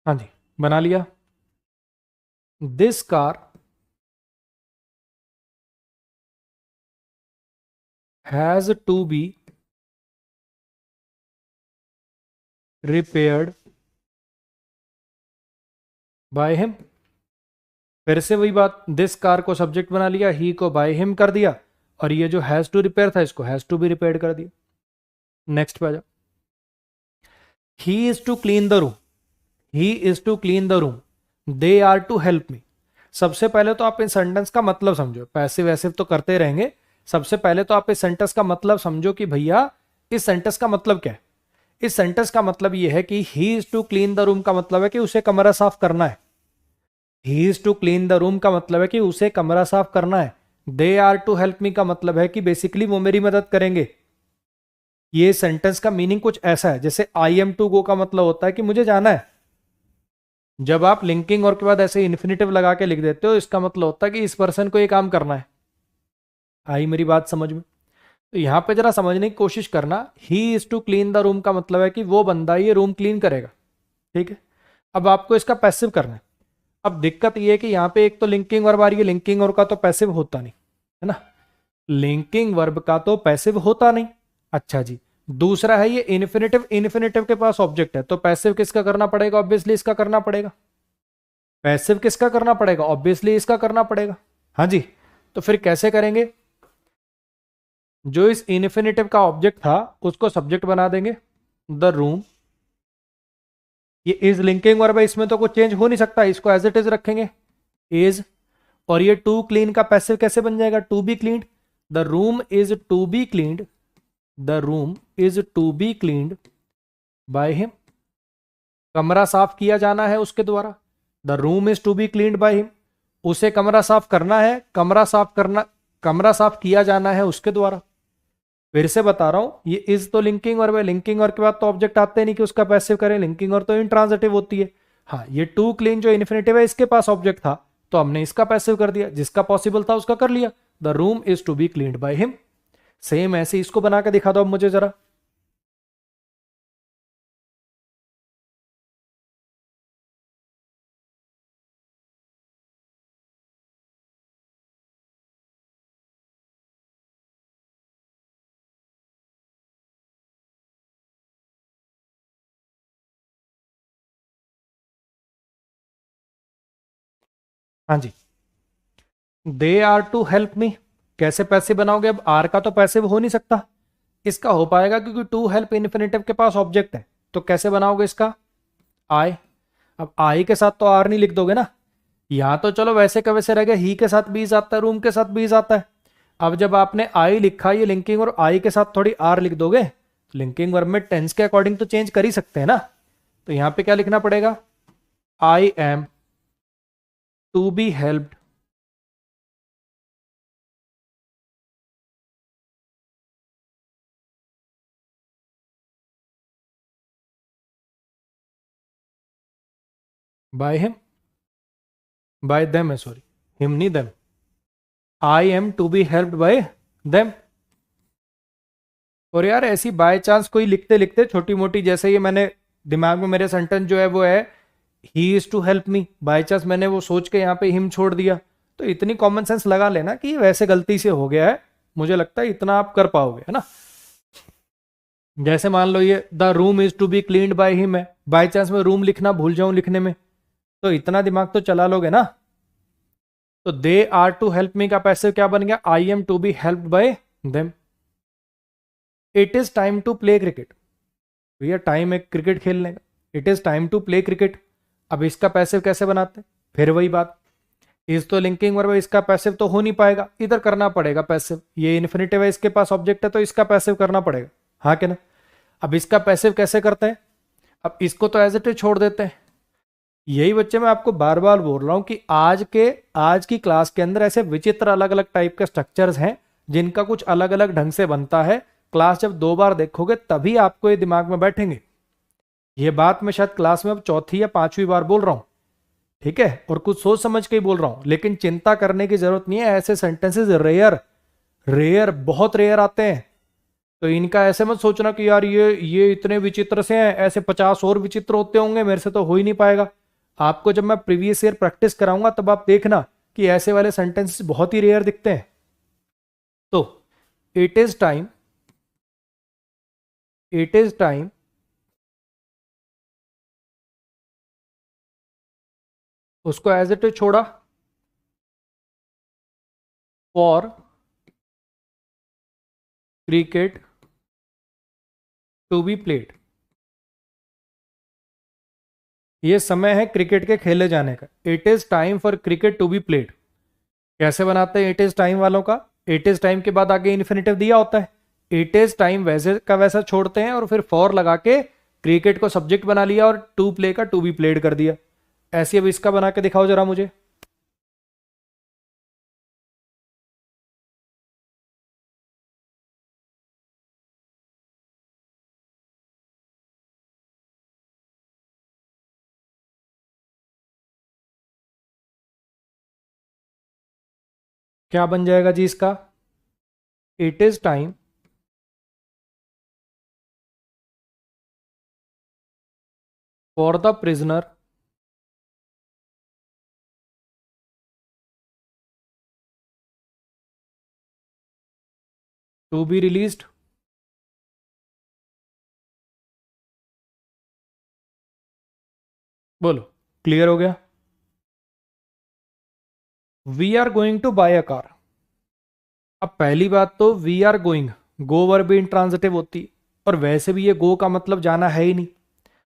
हाँ जी, बना लिया। This car has to be repaired by him. फिर से वही बात, दिस कार को सब्जेक्ट बना लिया, ही को बाय हिम कर दिया, और ये जो हैज टू रिपेयर था इसको हैज टू बी रिपेयर्ड कर दिया। नेक्स्ट पे आ जाओ। He is to clean the room, he is to clean the room, they are to help me. सबसे पहले तो आप इस सेंटेंस का मतलब समझो, पैसिव वैसिव तो करते रहेंगे। सबसे पहले तो आप इस सेंटेंस का मतलब समझो कि भैया इस सेंटेंस का मतलब क्या है। इस सेंटेंस का मतलब यह है कि he is to clean the room का मतलब है कि उसे कमरा साफ करना है। He is to clean the room का मतलब है कि उसे कमरा साफ करना है। They are to help me का मतलब है कि बेसिकली वो मेरी मदद करेंगे। ये सेंटेंस का मीनिंग कुछ ऐसा है, जैसे आई एम टू गो का मतलब होता है कि मुझे जाना है। जब आप लिंकिंग और के बाद ऐसे इन्फिनेटिव लगा के लिख देते हो, इसका मतलब होता है कि इस पर्सन को ये काम करना है। आई मेरी बात समझ में? तो यहां पे जरा समझने की कोशिश करना, he is to clean the room का मतलब है कि वो बंदा ये रूम क्लीन करेगा। ठीक है, अब आपको इसका पैसिव करना है। अब दिक्कत ये है कि यहाँ पे एक तो लिंकिंग वर्ब आ रही है, लिंकिंग वर्ब का तो पैसिव होता नहीं है ना, लिंकिंग वर्ब का तो पैसिव होता नहीं। अच्छा जी, दूसरा है ये इन्फिनेटिव, इन्फिनेटिव के पास ऑब्जेक्ट है, तो पैसिव किसका करना पड़ेगा? ऑब्वियसली इसका करना पड़ेगा। पैसिव किसका करना पड़ेगा? ऑब्वियसली इसका करना पड़ेगा। हाँ जी, तो फिर कैसे करेंगे? जो इस इन्फिनेटिव का ऑब्जेक्ट था उसको सब्जेक्ट बना देंगे, द रूम। ये इज लिंकिंग वर्ब है, इसमें तो कुछ चेंज हो नहीं सकता, इसको एज इट इज रखेंगे, इज। और ये टू क्लीन का पैसिव कैसे बन जाएगा? To be cleaned. The room is to be cleaned, the room is to be cleaned by him. कमरा साफ किया जाना है उसके द्वारा, the room is to be cleaned by him. उसे कमरा साफ करना है, कमरा साफ किया जाना है उसके द्वारा। फिर से बता रहा हूं, ये इज तो लिंकिंग वर्ब है, लिंकिंग वर्ब के बाद तो ऑब्जेक्ट आते नहीं कि उसका पैसिव करें, लिंकिंग वर्ब तो इंट्रांजिटिव होती है। हाँ, ये टू क्लीन जो इन्फिनेटिव है इसके पास ऑब्जेक्ट था, तो हमने इसका पैसिव कर दिया, जिसका पॉसिबल था उसका कर लिया, the room is to be cleaned by him. Same ऐसे इसको बना के दिखा दो अब मुझे जरा। हाँ जी, they are to help me, कैसे पैसिव बनाओगे? अब आर का तो पैसिव हो नहीं सकता, इसका हो पाएगा क्योंकि टू हेल्प इन्फिनेटिव के पास ऑब्जेक्ट है, तो कैसे बनाओगे इसका? आई। अब आई के साथ तो आर नहीं लिख दोगे ना, यहां तो चलो वैसे का वैसे रह गया, ही के साथ बीज आता है, रूम के साथ बीज आता है। अब जब आपने आई लिखा, ये लिंकिंग और आई के साथ थोड़ी आर लिख दोगे, लिंकिंग वर्ब में टेंस के अकॉर्डिंग तो चेंज कर ही सकते हैं ना। तो यहां पे क्या लिखना पड़ेगा? I am to be helped by him, by them है, सॉरी, हिम नहीं them. I am to be helped by them. और यार ऐसी बाय चांस कोई लिखते लिखते छोटी मोटी, जैसे ये मैंने दिमाग में मेरे सेंटेंस जो है वो है he is to help me, by chance मैंने वो सोच के यहाँ पे हिम छोड़ दिया, तो इतनी कॉमन सेंस लगा लेना कि ये वैसे गलती से हो गया है, मुझे लगता है इतना आप कर पाओगे, है ना। जैसे मान लो ये the room is to be cleaned by him है, बाय चांस मैं रूम लिखना भूल जाऊं लिखने में, तो इतना दिमाग तो चला लोगे ना। तो they are to help me का पैसे क्या बन गया? I am to be helped by them. It is time to play cricket, भैया टाइम है क्रिकेट खेलने का, it is time to play cricket. अब इसका पैसिव कैसे बनाते हैं? फिर वही बात, इज तो लिंकिंग वर्ब है, इसका पैसिव तो हो नहीं पाएगा, इधर करना पड़ेगा पैसिव, ये इन्फिनिटिव है इसके पास ऑब्जेक्ट है तो इसका पैसिव करना पड़ेगा, हाँ कि ना। अब इसका पैसिव कैसे करते हैं? अब इसको तो एज इट इज छोड़ देते हैं। यही बच्चे मैं आपको बार बार बोल रहा हूं कि आज की क्लास के अंदर ऐसे विचित्र अलग अलग टाइप के स्ट्रक्चर्स हैं जिनका कुछ अलग अलग ढंग से बनता है। क्लास जब दो बार देखोगे तभी आपको ये दिमाग में बैठेंगे। ये बात मैं शायद क्लास में अब चौथी या पांचवी बार बोल रहा हूं, ठीक है, और कुछ सोच समझ के ही बोल रहा हूं, लेकिन चिंता करने की जरूरत नहीं है, ऐसे सेंटेंसेस रेयर रेयर बहुत रेयर आते हैं। तो इनका ऐसे मत सोचना कि यार ये इतने विचित्र से हैं, ऐसे 50 और विचित्र होते होंगे, मेरे से तो हो ही नहीं पाएगा। आपको जब मैं प्रीवियस ईयर प्रैक्टिस कराऊंगा तब आप देखना कि ऐसे वाले सेंटेंसेस बहुत ही रेयर दिखते हैं। तो it is time, it is time उसको एज इट इज छोड़ा, for cricket to be played, ये समय है क्रिकेट के खेले जाने का, it is time for cricket to be played. कैसे बनाते हैं इट इज टाइम वालों का? इट इज टाइम के बाद आगे इन्फिनेटिव दिया होता है, इट इज टाइम वैसे का वैसा छोड़ते हैं और फिर फॉर लगा के क्रिकेट को सब्जेक्ट बना लिया और टू प्ले का टू बी प्लेड कर दिया। ऐसे अब इसका बना के दिखाओ जरा मुझे। क्या बन जाएगा जी इसका? It is time for the prisoner to be released बोलो, क्लियर हो गया? We are going to buy a car. अब पहली बात तो we are going, go verb भी इंट्रांजिटिव होती है, और वैसे भी ये गो का मतलब जाना है ही नहीं।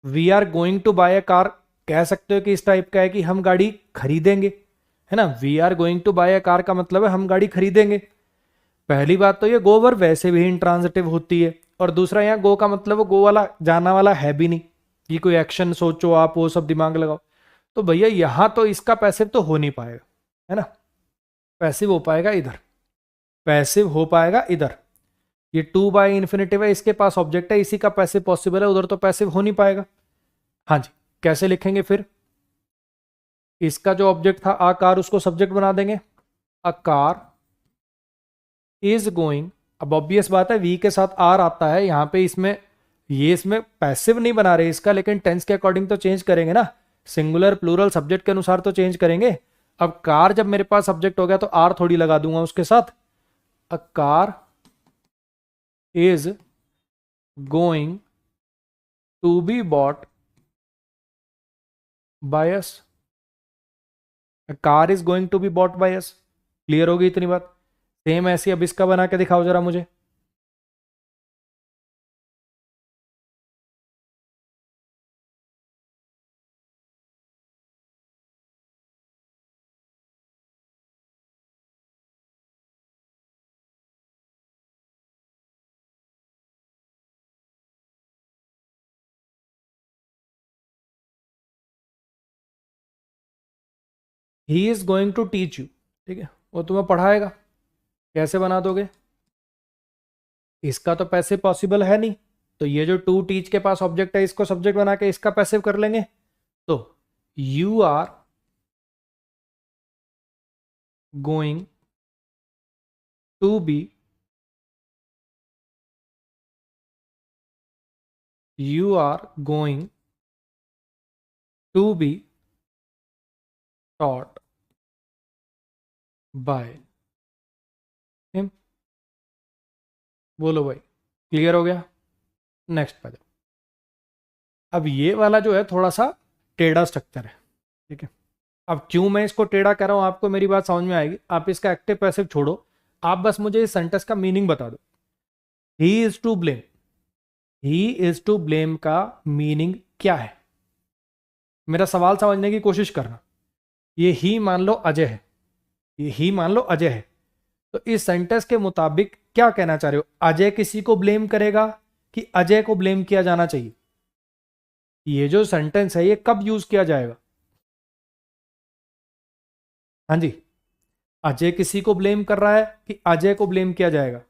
We are going to buy a car कह सकते हो कि इस टाइप का है कि हम गाड़ी खरीदेंगे, है ना। We are going to buy a car का मतलब है हम गाड़ी खरीदेंगे। पहली बात तो ये गो वर्ब वैसे भी इंट्रांजिटिव होती है, और दूसरा यहाँ गो का मतलब वो गो वाला जाना वाला है भी नहीं, ये कोई एक्शन सोचो आप, वो सब दिमाग लगाओ। तो भैया यहां तो इसका पैसिव तो हो नहीं पाएगा, है ना। पैसिव हो पाएगा इधर, पैसिव हो पाएगा इधर। ये टू बाय इन्फिनेटिव है, इसके पास ऑब्जेक्ट है, इसी का पैसिव पॉसिबल है, उधर तो पैसिव हो नहीं पाएगा। हाँ जी, कैसे लिखेंगे फिर? इसका जो ऑब्जेक्ट था आ कार, उसको सब्जेक्ट बना देंगे। अ कार इज गोइंग। अब ऑब्वियस बात है वी के साथ आर आता है यहां पे, इसमें ये इसमें पैसिव नहीं बना रहे इसका, लेकिन टेंस के अकॉर्डिंग तो चेंज करेंगे ना, सिंगुलर प्लूरल सब्जेक्ट के अनुसार तो चेंज करेंगे। अब कार जब मेरे पास सब्जेक्ट हो गया तो आर थोड़ी लगा दूंगा उसके साथ। A car is going to be bought by us. Car is going to be bought by us. Clear होगी इतनी बात? सेम ऐसी अब इसका बना के दिखाओ जरा मुझे। He is going to teach you, ठीक है, वो तुम्हें पढ़ाएगा। कैसे बना दोगे? इसका तो पैसिव पॉसिबल है नहीं, तो ये जो टू टीच के पास ऑब्जेक्ट है इसको सब्जेक्ट बना के इसका पैसिव कर लेंगे। तो you are going to be, you are going to be taught by him. बोलो भाई, क्लियर हो गया? नेक्स्ट पे जाओ। अब ये वाला जो है थोड़ा सा टेढ़ा स्ट्रक्चर है, ठीक है। अब क्यों मैं इसको टेढ़ा कर रहा हूं आपको मेरी बात समझ में आएगी। आप इसका एक्टिव पैसिव छोड़ो, आप बस मुझे इस सेंटेंस का मीनिंग बता दो। He is to blame, he is to blame का मीनिंग क्या है? मेरा सवाल समझने की कोशिश करना। ये ही मान लो अजय है, ये ही मान लो अजय है, तो इस सेंटेंस के मुताबिक क्या कहना चाह रहे हो? अजय किसी को ब्लेम करेगा कि अजय को ब्लेम किया जाना चाहिए? ये जो सेंटेंस है ये कब यूज किया जाएगा? हाँ जी, अजय किसी को ब्लेम कर रहा है कि अजय को ब्लेम किया जाएगा?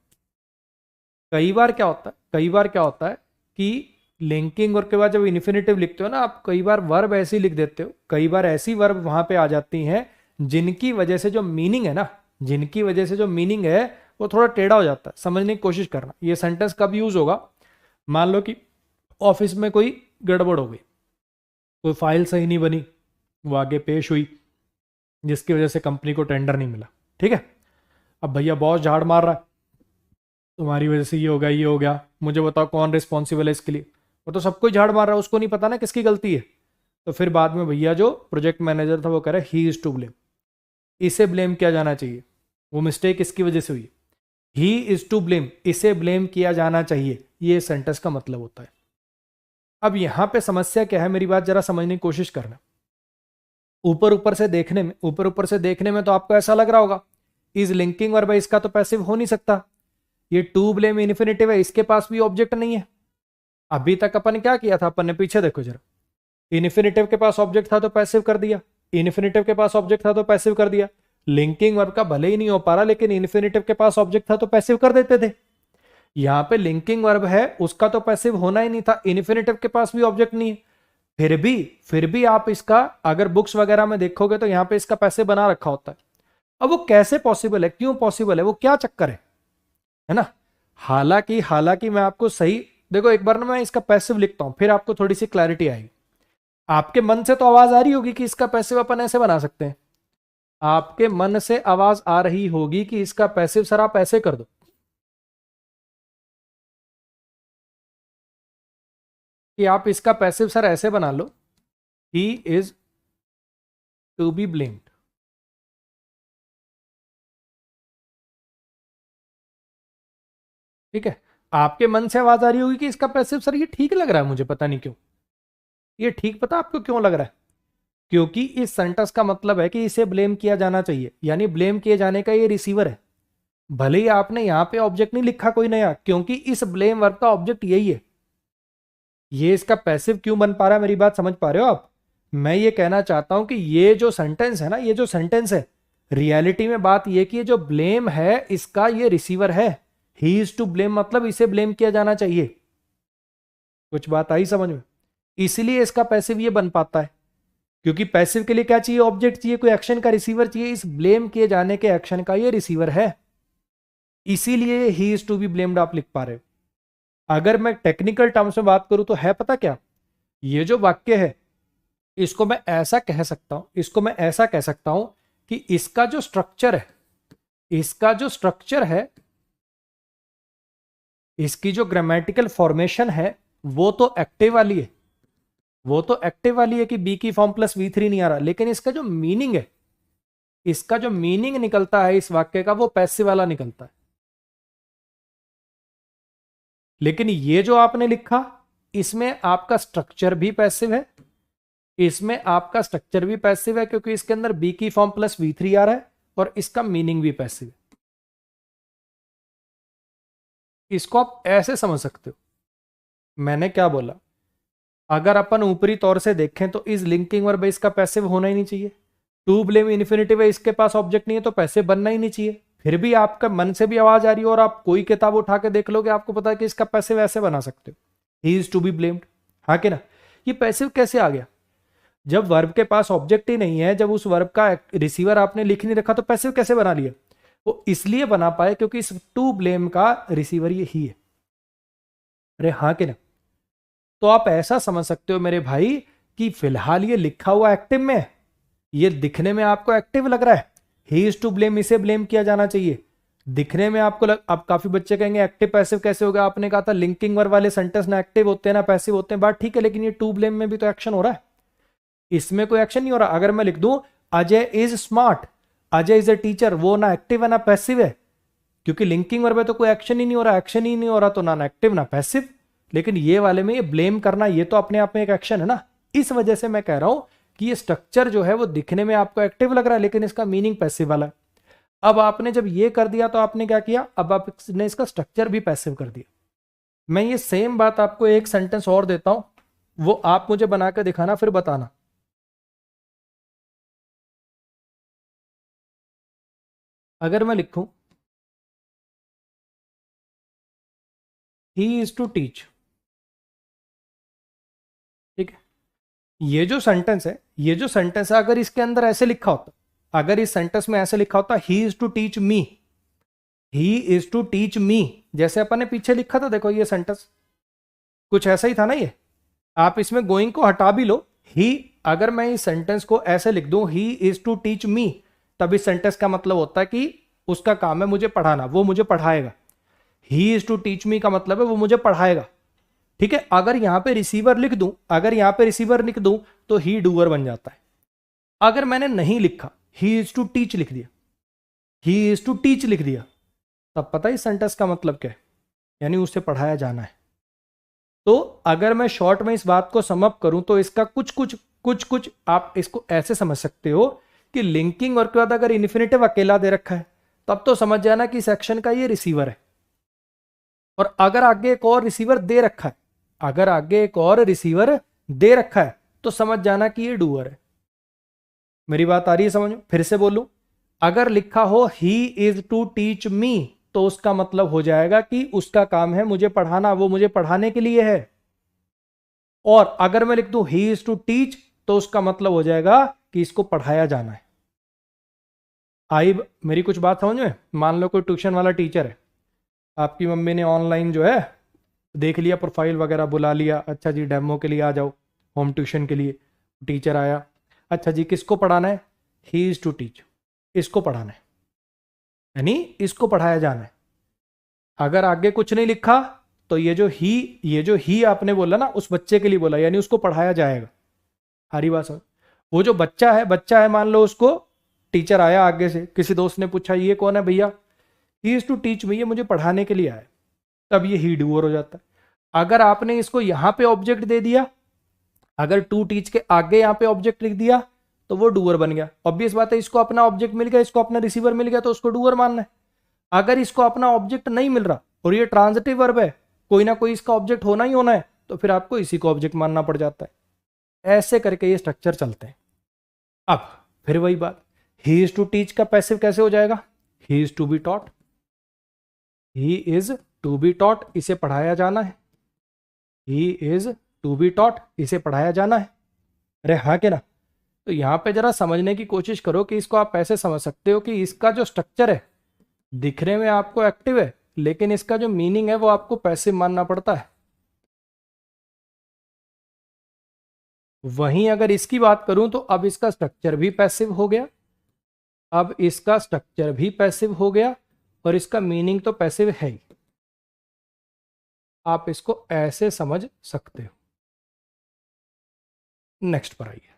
कई बार क्या होता है, कई बार क्या होता है कि लिंकिंग और के बाद जब इन्फिनेटिव लिखते हो ना आप, कई बार वर्ब ऐसी लिख देते हो, कई बार ऐसी वर्ब वहां पे आ जाती हैं जिनकी वजह से जो मीनिंग है ना, जिनकी वजह से जो मीनिंग है वो थोड़ा टेढ़ा हो जाता है। समझने की कोशिश करना, ये सेंटेंस कब यूज होगा? मान लो कि ऑफिस में कोई गड़बड़ हो गई, कोई फाइल सही नहीं बनी, वो आगे पेश हुई, जिसकी वजह से कंपनी को टेंडर नहीं मिला, ठीक है। अब भैया बॉस झाड़ मार रहा है, तुम्हारी वजह से ये हो गया, ये हो गया, मुझे बताओ कौन रिस्पॉन्सिबल है इसके लिए? वो तो सबको ही झाड़ मार रहा है, उसको नहीं पता ना किसकी गलती है। तो फिर बाद में भैया जो प्रोजेक्ट मैनेजर था वो कह रहा है ही इज टू ब्लेम, इसे ब्लेम किया जाना चाहिए, वो मिस्टेक इसकी वजह से हुई, ही इज टू ब्लेम, इसे ब्लेम किया जाना चाहिए, ये सेंटेंस का मतलब होता है। अब यहां पे समस्या क्या है, मेरी बात जरा समझने की कोशिश करना। ऊपर ऊपर से देखने में, ऊपर ऊपर से देखने में तो आपको ऐसा लग रहा होगा इज लिंकिंग वर्ब है, इसका तो पैसिव हो नहीं सकता, ये टू ब्लेम इन्फिनेटिव है, इसके पास भी ऑब्जेक्ट नहीं है। अभी तक अपन ने क्या किया था, अपन ने पीछे देखो जरा, इन्फिनेटिव के पास ऑब्जेक्ट था तो पैसिव कर दिया, इन्फिनेटिव के पास ऑब्जेक्ट था तो पैसिव कर दिया। लिंकिंग वर्ब का भले ही नहीं हो पा रहा, लेकिन इन्फिनेटिव के पास ऑब्जेक्ट था तो पैसिव कर देते थे। यहां पे लिंकिंग वर्ब है, उसका तो पैसिव होना ही नहीं था, इन्फिनेटिव के पास भी ऑब्जेक्ट नहीं है। फिर भी आप इसका अगर बुक्स वगैरह में देखोगे तो यहां पे इसका पैसिव बना रखा होता है। अब वो कैसे पॉसिबल है, क्यों पॉसिबल है, वो क्या चक्कर है ना। हालांकि हालांकि मैं आपको सही, देखो एक बार ना मैं इसका पैसिव लिखता हूं, फिर आपको थोड़ी सी क्लैरिटी आएगी। आपके मन से तो आवाज आ रही होगी कि इसका पैसिव अपन ऐसे बना सकते हैं, आपके मन से आवाज आ रही होगी कि इसका पैसिव सर आप ऐसे कर दो, कि आप इसका पैसिव सर ऐसे बना लो he is to be blamed. ठीक है, आपके मन से आवाज आ रही होगी कि इसका पैसिव सर ये ठीक लग रहा है मुझे, पता नहीं क्यों ये ठीक, पता आपको क्यों लग रहा है? क्योंकि इस सेंटेंस का मतलब है कि इसे ब्लेम किया जाना चाहिए, यानी ब्लेम किए जाने का ये रिसीवर है। भले ही आपने यहां पे ऑब्जेक्ट नहीं लिखा कोई नया, क्योंकि इस ब्लेम वर्ब का ऑब्जेक्ट यही है। ये इसका पैसिव क्यों बन पा रहा है, मेरी बात समझ पा रहे हो आप? मैं ये कहना चाहता हूं कि ये जो सेंटेंस है ना, ये जो सेंटेंस है, रियलिटी में बात ये कि ये जो ब्लेम है इसका ये रिसीवर है। ही इज टू ब्लेम मतलब इसे ब्लेम किया जाना चाहिए। कुछ बात आई समझ में? इसलिए इसका पैसिव ये बन पाता है, क्योंकि पैसिव के लिए क्या चाहिए? ऑब्जेक्ट चाहिए, कोई एक्शन का रिसीवर चाहिए। इस ब्लेम किए जाने के एक्शन का ये रिसीवर है, इसीलिए he is to be blamed आप लिख पा रहे हो। अगर मैं टेक्निकल टर्म्स में बात करूं तो है पता क्या, ये जो वाक्य है इसको मैं ऐसा कह सकता हूं, इसको मैं ऐसा कह सकता हूं कि इसका जो स्ट्रक्चर है, इसका जो स्ट्रक्चर है, इसकी जो ग्रामेटिकल फॉर्मेशन है वो तो एक्टिव वाली है, वो तो एक्टिव वाली है कि बी की फॉर्म प्लस V3 नहीं आ रहा, लेकिन इसका जो मीनिंग है, इसका जो मीनिंग निकलता है इस वाक्य का वो पैसिव वाला निकलता है। लेकिन ये जो आपने लिखा इसमें आपका स्ट्रक्चर भी पैसिव है, इसमें आपका स्ट्रक्चर भी पैसिव है क्योंकि इसके अंदर बी की फॉर्म प्लस V3 आ रहा है और इसका मीनिंग भी पैसिव है। इसको आप ऐसे समझ सकते हो। मैंने क्या बोला, अगर अपन ऊपरी तौर से देखें तो इस लिंकिंग वर्ब इसका पैसिव होना ही नहीं चाहिए। टू ब्लेम इन्फिनिटिव है, इसके पास ऑब्जेक्ट नहीं है तो पैसिव बनना ही नहीं चाहिए। फिर भी आपका मन से भी आवाज आ रही है और आप कोई किताब उठा के देख लोगे, आपको पता है कि इसका पैसिव ऐसे बना सकते हो, he is to be blamed. हाँ कि ना? ये पैसिव कैसे आ गया? जब वर्ब के पास ऑब्जेक्ट ही नहीं है, जब उस वर्ब का रिसीवर आपने लिख नहीं रखा, तो पैसिव कैसे बना लिया? वो इसलिए बना पाए क्योंकि इस टू ब्लेम का रिसीवर ये ही है। अरे हाँ कि ना? तो आप ऐसा समझ सकते हो मेरे भाई कि फिलहाल ये लिखा हुआ एक्टिव में है, ये दिखने में आपको एक्टिव लग रहा है, ही इज टू ब्लेम, इसे ब्लेम किया जाना चाहिए। दिखने में आपको अब काफी बच्चे कहेंगे एक्टिव पैसिव कैसे होगा? आपने कहा था लिंकिंग वर्ब वाले सेंटेंस ना एक्टिव होते हैं ना पैसिव होते हैं, बात ठीक है, लेकिन ये टू ब्लेम में भी तो एक्शन हो रहा है, इसमें कोई एक्शन नहीं हो रहा। अगर मैं लिख दूं Ajay is smart, Ajay is a teacher, वो ना एक्टिव है ना पैसिव है, क्योंकि लिंकिंग वर्ब है तो कोई एक्शन ही नहीं हो रहा, एक्शन ही नहीं हो रहा तो ना एक्टिव ना पैसिव। लेकिन ये वाले में ये ब्लेम करना ये तो अपने आप में एक एक्शन है ना। इस वजह से मैं कह रहा हूं कि ये स्ट्रक्चर जो है वो दिखने में आपको एक्टिव लग रहा है लेकिन इसका मीनिंग पैसिव वाला है। अब आपने जब ये कर दिया तो आपने क्या किया, अब आपने इसका स्ट्रक्चर भी पैसिव कर दिया। मैं ये सेम बात आपको एक सेंटेंस और देता हूं, वो आप मुझे बनाकर दिखाना फिर बताना। अगर मैं लिखूं ही इज टू टीच, ठीक है, ये जो सेंटेंस है, ये जो सेंटेंस है, अगर इसके अंदर ऐसे लिखा होता, अगर इस सेंटेंस में ऐसे लिखा होता he is to teach me, he is to teach me, जैसे अपन ने पीछे लिखा था, देखो ये सेंटेंस कुछ ऐसा ही था ना। ये आप इसमें गोइंग को हटा भी लो, ही, अगर मैं इस सेंटेंस को ऐसे लिख दूं he is to teach me, तब इस सेंटेंस का मतलब होता है कि उसका काम है मुझे पढ़ाना, वो मुझे पढ़ाएगा। He is to teach me का मतलब है वो मुझे पढ़ाएगा, ठीक है। अगर यहां पे रिसीवर लिख दूं, अगर यहां पे रिसीवर लिख दूं तो ही डूअर बन जाता है। अगर मैंने नहीं लिखा, ही इज टू टीच लिख दिया, ही इज टू टीच लिख दिया, तब पता है इस सेंटेंस का मतलब क्या है, यानी उसे पढ़ाया जाना है। तो अगर मैं शॉर्ट में इस बात को समअप करूं तो इसका कुछ आप इसको ऐसे समझ सकते हो कि लिंकिंग और के बाद अगर इन्फिनेटिव अकेला दे रखा है तब तो समझ जाना कि सेक्शन का ये रिसीवर है, और अगर आगे एक और रिसीवर दे रखा है, अगर आगे एक और रिसीवर दे रखा है तो समझ जाना कि ये डूअर है। मेरी बात आ रही है समझ में? फिर से बोलूं, अगर लिखा हो he is to teach me तो उसका मतलब हो जाएगा कि उसका काम है मुझे पढ़ाना, वो मुझे पढ़ाने के लिए है। और अगर मैं लिख दूं ही इज टू टीच तो उसका मतलब हो जाएगा कि इसको पढ़ाया जाना है। आई मेरी कुछ बात समझ में? मान लो कोई ट्यूशन वाला टीचर है, आपकी मम्मी ने ऑनलाइन जो है देख लिया, प्रोफाइल वगैरह बुला लिया, अच्छा जी डेमो के लिए आ जाओ, होम ट्यूशन के लिए। टीचर आया, अच्छा जी किसको पढ़ाना है? ही इज टू टीच, इसको पढ़ाना है, यानी इसको पढ़ाया जाना है। अगर आगे कुछ नहीं लिखा तो ये जो ही आपने बोला ना उस बच्चे के लिए बोला, यानी उसको पढ़ाया जाएगा। हरी बात समझ। वो जो बच्चा है मान लो, उसको टीचर आया आगे से, किसी दोस्त ने पूछा ये कौन है भैया, he is to teach me, ये मुझे पढ़ाने के लिए आया है, तब ये ही डूअर हो जाता है। अगर आपने इसको यहां पे ऑब्जेक्ट दे दिया, अगर टू टीच के आगे यहां पे ऑब्जेक्ट लिख दिया, तो वो डूअर बन गया। ऑब्वियस बात है, इसको अपना ऑब्जेक्ट मिल गया, इसको अपना रिसीवर मिल गया, तो उसको डूअर मानना है। अगर इसको अपना ऑब्जेक्ट नहीं मिल रहा और ये ट्रांजिटिव वर्ब है, कोई ना कोई इसका ऑब्जेक्ट होना ही होना है, तो फिर आपको इसी को ऑब्जेक्ट मानना पड़ जाता है। ऐसे करके ये स्ट्रक्चर चलते हैं। अब फिर वही बात, ही इज टू टीच का पैसिव कैसे हो जाएगा, he is to be taught, he is to be taught, इसे पढ़ाया जाना है, he is to be taught, इसे पढ़ाया जाना है। अरे हाँ के ना। तो यहां पे जरा समझने की कोशिश करो कि इसको आप ऐसे समझ सकते हो कि इसका जो स्ट्रक्चर है दिखने में आपको एक्टिव है, लेकिन इसका जो मीनिंग है वो आपको पैसिव मानना पड़ता है। वहीं अगर इसकी बात करूं तो अब इसका स्ट्रक्चर भी पैसिव हो गया, अब इसका स्ट्रक्चर भी पैसिव हो गया और इसका मीनिंग तो पैसिव है ही। आप इसको ऐसे समझ सकते हो। नेक्स्ट पर आइए।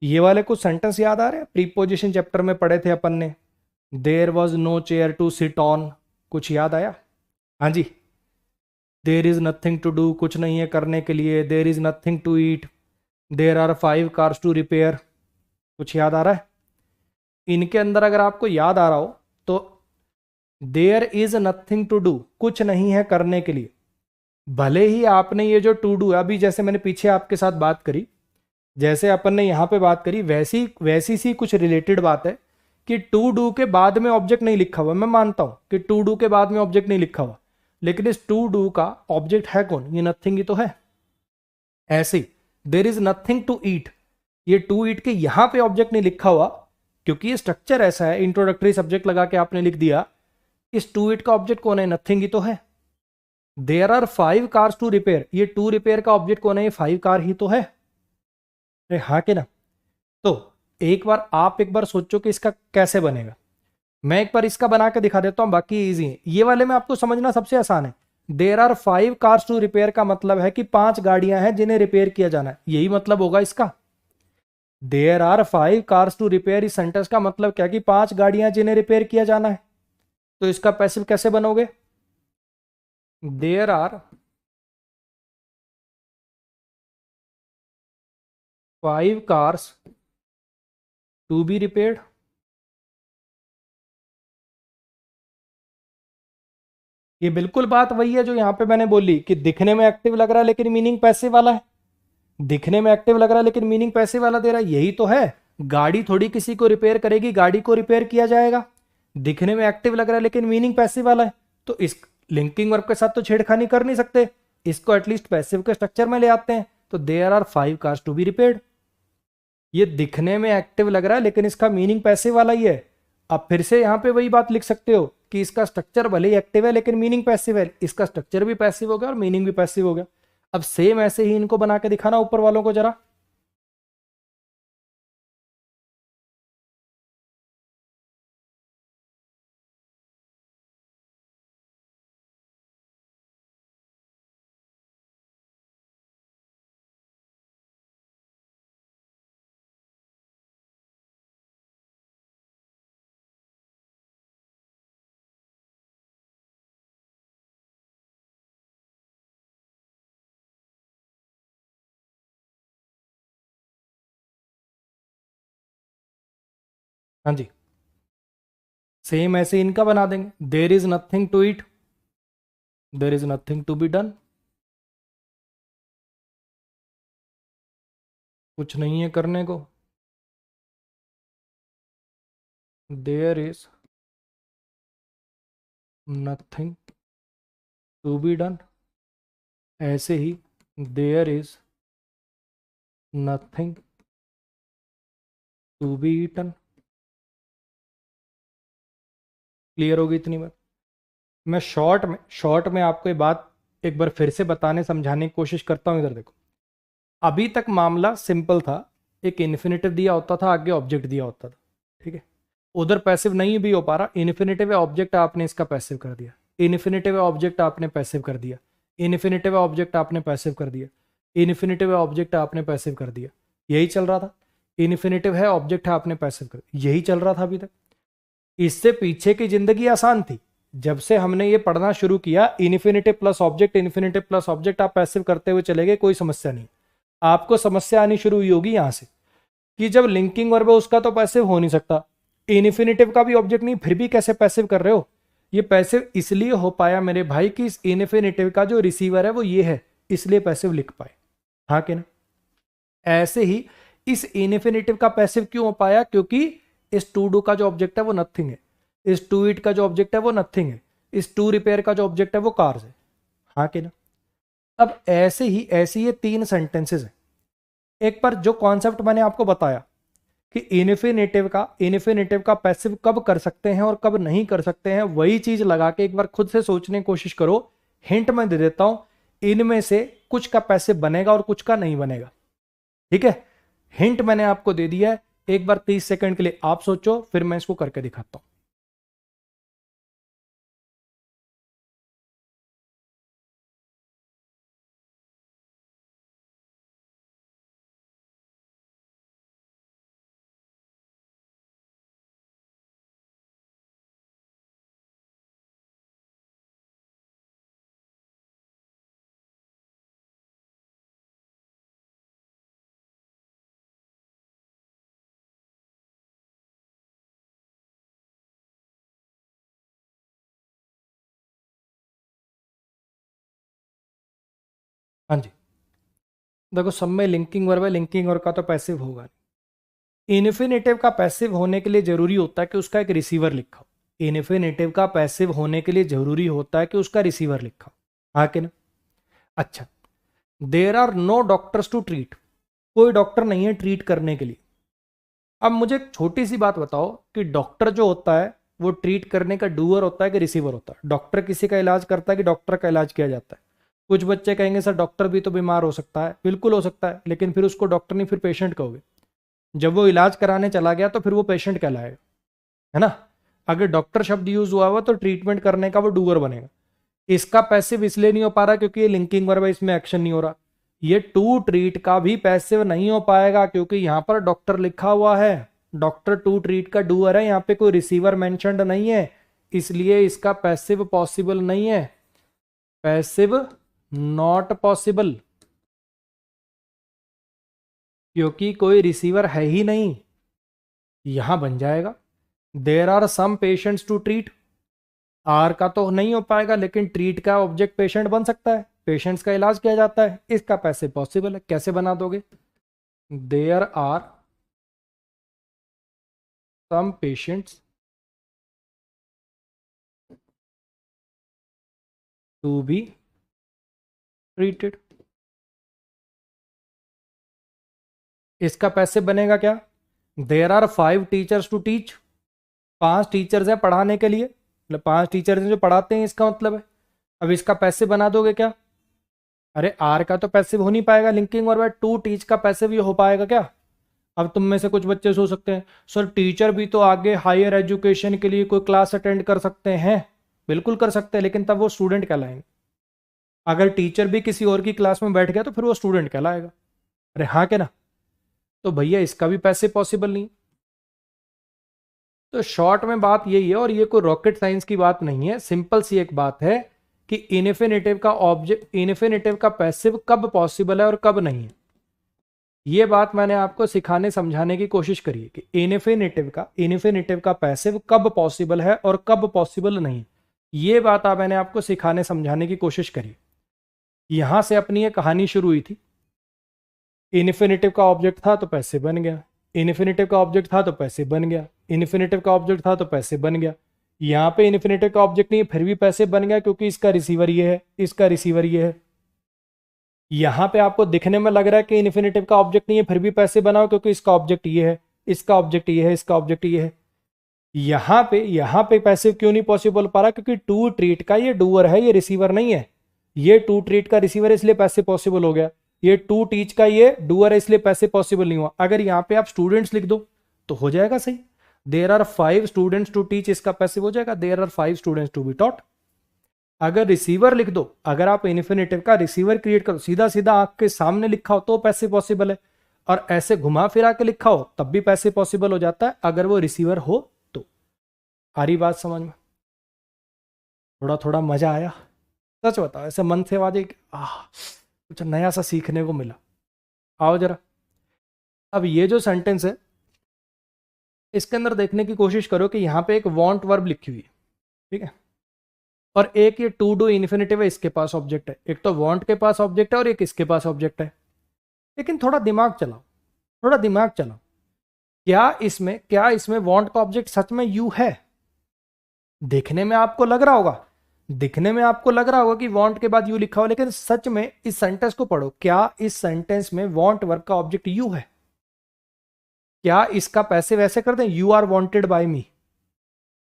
ये वाले कुछ सेंटेंस याद आ रहे हैं, प्रीपोजिशन चैप्टर में पढ़े थे अपन ने। There was no chair to sit on, कुछ याद आया? हाँ जी। There is nothing to do, कुछ नहीं है करने के लिए। There is nothing to eat. There are 5 cars to repair, कुछ याद आ रहा है? इनके अंदर अगर आपको याद आ रहा हो तो there is nothing to do, कुछ नहीं है करने के लिए। भले ही आपने ये जो टू डू, अभी जैसे मैंने पीछे आपके साथ बात करी, जैसे अपन ने यहां पे बात करी, वैसी वैसी सी कुछ रिलेटेड बात है कि टू डू के बाद में ऑब्जेक्ट नहीं लिखा हुआ। मैं मानता हूं कि टू डू के बाद में ऑब्जेक्ट नहीं लिखा हुआ, लेकिन इस टू डू का ऑब्जेक्ट है कौन? ये नथिंग ही तो है। ऐसे there is nothing to eat, ये टू ईट के यहां पे ऑब्जेक्ट नहीं लिखा हुआ क्योंकि ये स्ट्रक्चर ऐसा है, इंट्रोडक्टरी सब्जेक्ट लगा के आपने लिख दिया। इस टू ईट का ऑब्जेक्ट कौन है? नथिंग ही तो है। There are 5 cars to repair, ये टू रिपेयर का ऑब्जेक्ट कौन है? ये 5 कार ही तो है। अरे हाँ के ना। तो एक बार सोचो कि इसका कैसे बनेगा। मैं एक बार इसका बना के दिखा देता हूं, बाकी इजी है। ये वाले में आपको समझना सबसे आसान है। There are 5 cars to repair का मतलब है कि 5 गाड़ियां हैं जिन्हें रिपेयर किया जाना है, यही मतलब होगा इसका। There are 5 cars to repair, इस सेंटेंस का मतलब क्या कि 5 गाड़ियां जिन्हें रिपेयर किया जाना है। तो इसका पैसिव कैसे बनोगे? There are 5 cars to be repaired. ये बिल्कुल बात वही है जो यहां पे मैंने बोली कि दिखने में एक्टिव लग रहा है लेकिन मीनिंग पैसिव वाला है। दिखने में एक्टिव लग रहा है लेकिन मीनिंग पैसिव वाला दे रहा है, यही तो है। गाड़ी थोड़ी किसी को रिपेयर करेगी, गाड़ी को रिपेयर किया जाएगा। दिखने में एक्टिव लग रहा है लेकिन मीनिंग पैसिव वाला है, तो इस लिंकिंग वर्ब के साथ तो छेड़खानी कर नहीं सकते, इसको एटलीस्ट पैसिव के स्ट्रक्चर में ले आते हैं। तो there are 5 cars to be repaired, ये दिखने में एक्टिव लग रहा है लेकिन इसका मीनिंग पैसिव वाला ही है। अब फिर से यहां पे वही बात लिख सकते हो कि इसका स्ट्रक्चर भले ही एक्टिव है लेकिन मीनिंग पैसिव है, इसका स्ट्रक्चर भी पैसिव हो गया और मीनिंग भी पैसिव हो गया। अब सेम ऐसे ही इनको बना के दिखाना ऊपर वालों को जरा। हाँ जी, सेम ऐसे इनका बना देंगे। There is nothing to eat, there is nothing to be done, कुछ नहीं है करने को। There is nothing to be done, ऐसे ही there is nothing to be eaten. Clear होगी इतनी बात? मैं शॉर्ट में आपको ये बात एक बार फिर से बताने समझाने की कोशिश करता हूं। इधर देखो, अभी तक मामला सिंपल था, एक इन्फिनेटिव दिया होता था, आगे ऑब्जेक्ट दिया होता था, ठीक है। उधर पैसिव नहीं भी हो पा रहा, इन्फिनेटिव ऑब्जेक्ट आपने इसका पैसिव कर दिया, इन्फिनेटिव ऑब्जेक्ट आपने पैसिव कर दिया, इन्फिनेटिव ऑब्जेक्ट आपने पैसिव कर दिया। इन्फिनेटिव है ऑब्जेक्ट है आपने पैसिव कर दिया, यही चल रहा था। इन्फिनेटिव है ऑब्जेक्ट है आपने पैसिव कर दिया, यही चल रहा था अभी तक। इससे पीछे की जिंदगी आसान थी। जब से हमने ये पढ़ना शुरू किया infinitive plus object, infinitive plus object, आप पैसिव करते हुए चले गए, कोई समस्या नहीं। आपको समस्या आनी शुरू हुई होगी यहां से कि जब लिंकिंग वर्ब है उसका तो पैसिव हो नहीं सकता, इन्फिनेटिव का भी ऑब्जेक्ट नहीं, फिर भी कैसे पैसिव कर रहे हो। ये पैसिव इसलिए हो पाया मेरे भाई कि इस इन्फिनेटिव का जो रिसीवर है वो ये है, इसलिए पैसिव लिख पाए। हाँ कि ना। ऐसे ही इस इन्फिनेटिव का पैसिव क्यों हो पाया, क्योंकि इस टू डू का जो ऑब्जेक्ट है वो नथिंग है, इस टू इट का जो ऑब्जेक्ट है वो नथिंग है, इस टू रिपेयर का जो ऑब्जेक्ट है वो कार्स है। हाँ कि ना। अब ऐसे ही ये 3 सेंटेंसेस हैं। एक पर जो कॉन्सेप्ट मैंने आपको बताया कि इन्फिनेटिव का पैसिव कब कर सकते हैं और कब नहीं कर सकते हैं, वही चीज लगा के एक बार खुद से सोचने की कोशिश करो। हिंट मैं दे देता हूं, इनमें से कुछ का पैसिव बनेगा और कुछ का नहीं बनेगा। ठीक है, हिंट मैंने आपको दे दिया है। एक बार 30 सेकंड के लिए आप सोचो, फिर मैं इसको करके दिखाता हूं। हाँ जी, देखो सब में लिंकिंग वर्ब है, लिंकिंग वर्ब का तो पैसिव होगा। इन्फिनेटिव का पैसिव होने के लिए जरूरी होता है कि उसका एक रिसीवर लिखा हो। इन्फिनेटिव का पैसिव होने के लिए जरूरी होता है कि उसका रिसीवर लिखा हो। हाँ कि ना। अच्छा, there are no doctors to treat, कोई डॉक्टर नहीं है ट्रीट करने के लिए। अब मुझे एक छोटी सी बात बताओ कि डॉक्टर जो होता है वो ट्रीट करने का डूअर होता है कि रिसीवर होता है। डॉक्टर किसी का इलाज करता है कि डॉक्टर का इलाज किया जाता है। कुछ बच्चे कहेंगे सर डॉक्टर भी तो बीमार हो सकता है, बिल्कुल हो सकता है, लेकिन फिर उसको डॉक्टर नहीं फिर पेशेंट कहोगे। जब वो इलाज कराने चला गया तो फिर वो पेशेंट कहलाएगा, है ना। अगर डॉक्टर शब्द यूज हुआ हुआ तो ट्रीटमेंट करने का वो डूअर बनेगा। इसका पैसिव इसलिए नहीं हो पा रहा क्योंकि ये लिंकिंग वर्ब है, इसमें एक्शन नहीं हो रहा। ये टू ट्रीट का भी पैसिव नहीं हो पाएगा क्योंकि यहां पर डॉक्टर लिखा हुआ है। डॉक्टर टू ट्रीट का डूअर है, यहां पे कोई रिसीवर मेंशन्ड नहीं है, इसलिए इसका पैसिव पॉसिबल नहीं है। पैसिव नॉट पॉसिबल, क्योंकि कोई रिसीवर है ही नहीं। यहां बन जाएगा there are some patients to treat. Are का तो नहीं हो पाएगा, लेकिन ट्रीट का ऑब्जेक्ट पेशेंट बन सकता है, पेशेंट्स का इलाज किया जाता है, इसका पैसे पॉसिबल है। कैसे बना दोगे, there are some patients to be treated, इसका पैसे बनेगा क्या, there are 5 teachers to teach, 5 teachers हैं पढ़ाने के लिए, मतलब 5 टीचर्स हैं जो पढ़ाते हैं, इसका मतलब है। अब इसका पैसे बना दोगे क्या, अरे आर का तो पैसिव हो नहीं पाएगा, लिंकिंग वर्ब है, टू टीच का पैसिव ये हो पाएगा क्या। अब तुम में से कुछ बच्चे सोच सकते हैं सर टीचर भी तो आगे हायर एजुकेशन के लिए कोई क्लास अटेंड कर सकते हैं। बिल्कुल कर सकते हैं, लेकिन तब वो स्टूडेंट कहलाएंगे। अगर टीचर भी किसी और की क्लास में बैठ गया तो फिर वो स्टूडेंट कहलाएगा। अरे हाँ क्या ना। तो भैया इसका भी पैसे पॉसिबल नहीं। तो शॉर्ट में बात यही है, और ये कोई रॉकेट साइंस की बात नहीं है, सिंपल सी एक बात है कि इन्फिनेटिव का ऑब्जेक्ट, इन्फिनेटिव का पैसिव कब पॉसिबल है और कब नहीं है। ये बात मैंने आपको सिखाने समझाने की कोशिश करी है कि इन्फिनेटिव का पैसिव कब पॉसिबल है और कब पॉसिबल नहीं। ये बात मैंने आपको सिखाने समझाने की कोशिश करी। यहां से अपनी ये कहानी शुरू हुई थी। इन्फिनेटिव का ऑब्जेक्ट था तो पैसिव बन गया, इन्फिनेटिव का ऑब्जेक्ट था तो पैसिव बन गया, इन्फिनेटिव का ऑब्जेक्ट था तो पैसिव बन गया। यहाँ पे इन्फिनेटिव का ऑब्जेक्ट नहीं है फिर भी पैसिव बन गया क्योंकि इसका रिसीवर ये है, इसका रिसीवर ये है। यहां पे आपको दिखने में लग रहा है कि इन्फिनेटिव का ऑब्जेक्ट नहीं है फिर भी पैसे बनाओ क्योंकि इसका ऑब्जेक्ट ये है, इसका ऑब्जेक्ट ये है, इसका ऑब्जेक्ट ये है। यहां पे पैसिव क्यों नहीं पॉसिबल पा रहा, क्योंकि टू ट्रीट का ये डूअर है, ये रिसीवर नहीं है। ये टू ट्रीट का रिसीवर है इसलिए पैसे पॉसिबल हो गया। ये टू टीच का ये डूअर है इसलिए पैसे पॉसिबल नहीं हुआ। अगर यहां पे आप स्टूडेंट्स लिख दो तो हो जाएगा सही। There are 5 students to teach, इसका पैसिव हो जाएगा there are 5 students to be taught. अगर रिसीवर लिख दो, अगर आप इन्फिनेटिव का रिसीवर क्रिएट करो, सीधा सीधा आंख के सामने लिखा हो तो पैसे पॉसिबल है, और ऐसे घुमा फिरा के लिखा हो तब भी पैसे पॉसिबल हो जाता है, अगर वो रिसीवर हो तो। आ रही बात समझ में? थोड़ा थोड़ा मजा आया? सच बताओ, ऐसे मन से आवाज कुछ नया सा सीखने को मिला। आओ जरा, अब ये जो सेंटेंस है इसके अंदर देखने की कोशिश करो कि यहाँ पे एक वांट वर्ब लिखी हुई है, ठीक है, और एक ये टू डू इन्फिनेटिव है, इसके पास ऑब्जेक्ट है। एक तो वांट के पास ऑब्जेक्ट है और एक इसके पास ऑब्जेक्ट है। लेकिन थोड़ा दिमाग चलाओ, थोड़ा दिमाग चलाओ, क्या इसमें वांट का ऑब्जेक्ट सच में यू है? देखने में आपको लग रहा होगा, दिखने में आपको लग रहा होगा कि वांट के बाद यू लिखा हो, लेकिन सच में इस सेंटेंस को पढ़ो, क्या इस सेंटेंस में वांट वर्ब का ऑब्जेक्ट यू है? क्या इसका पैसे वैसे कर दें, you are wanted by me,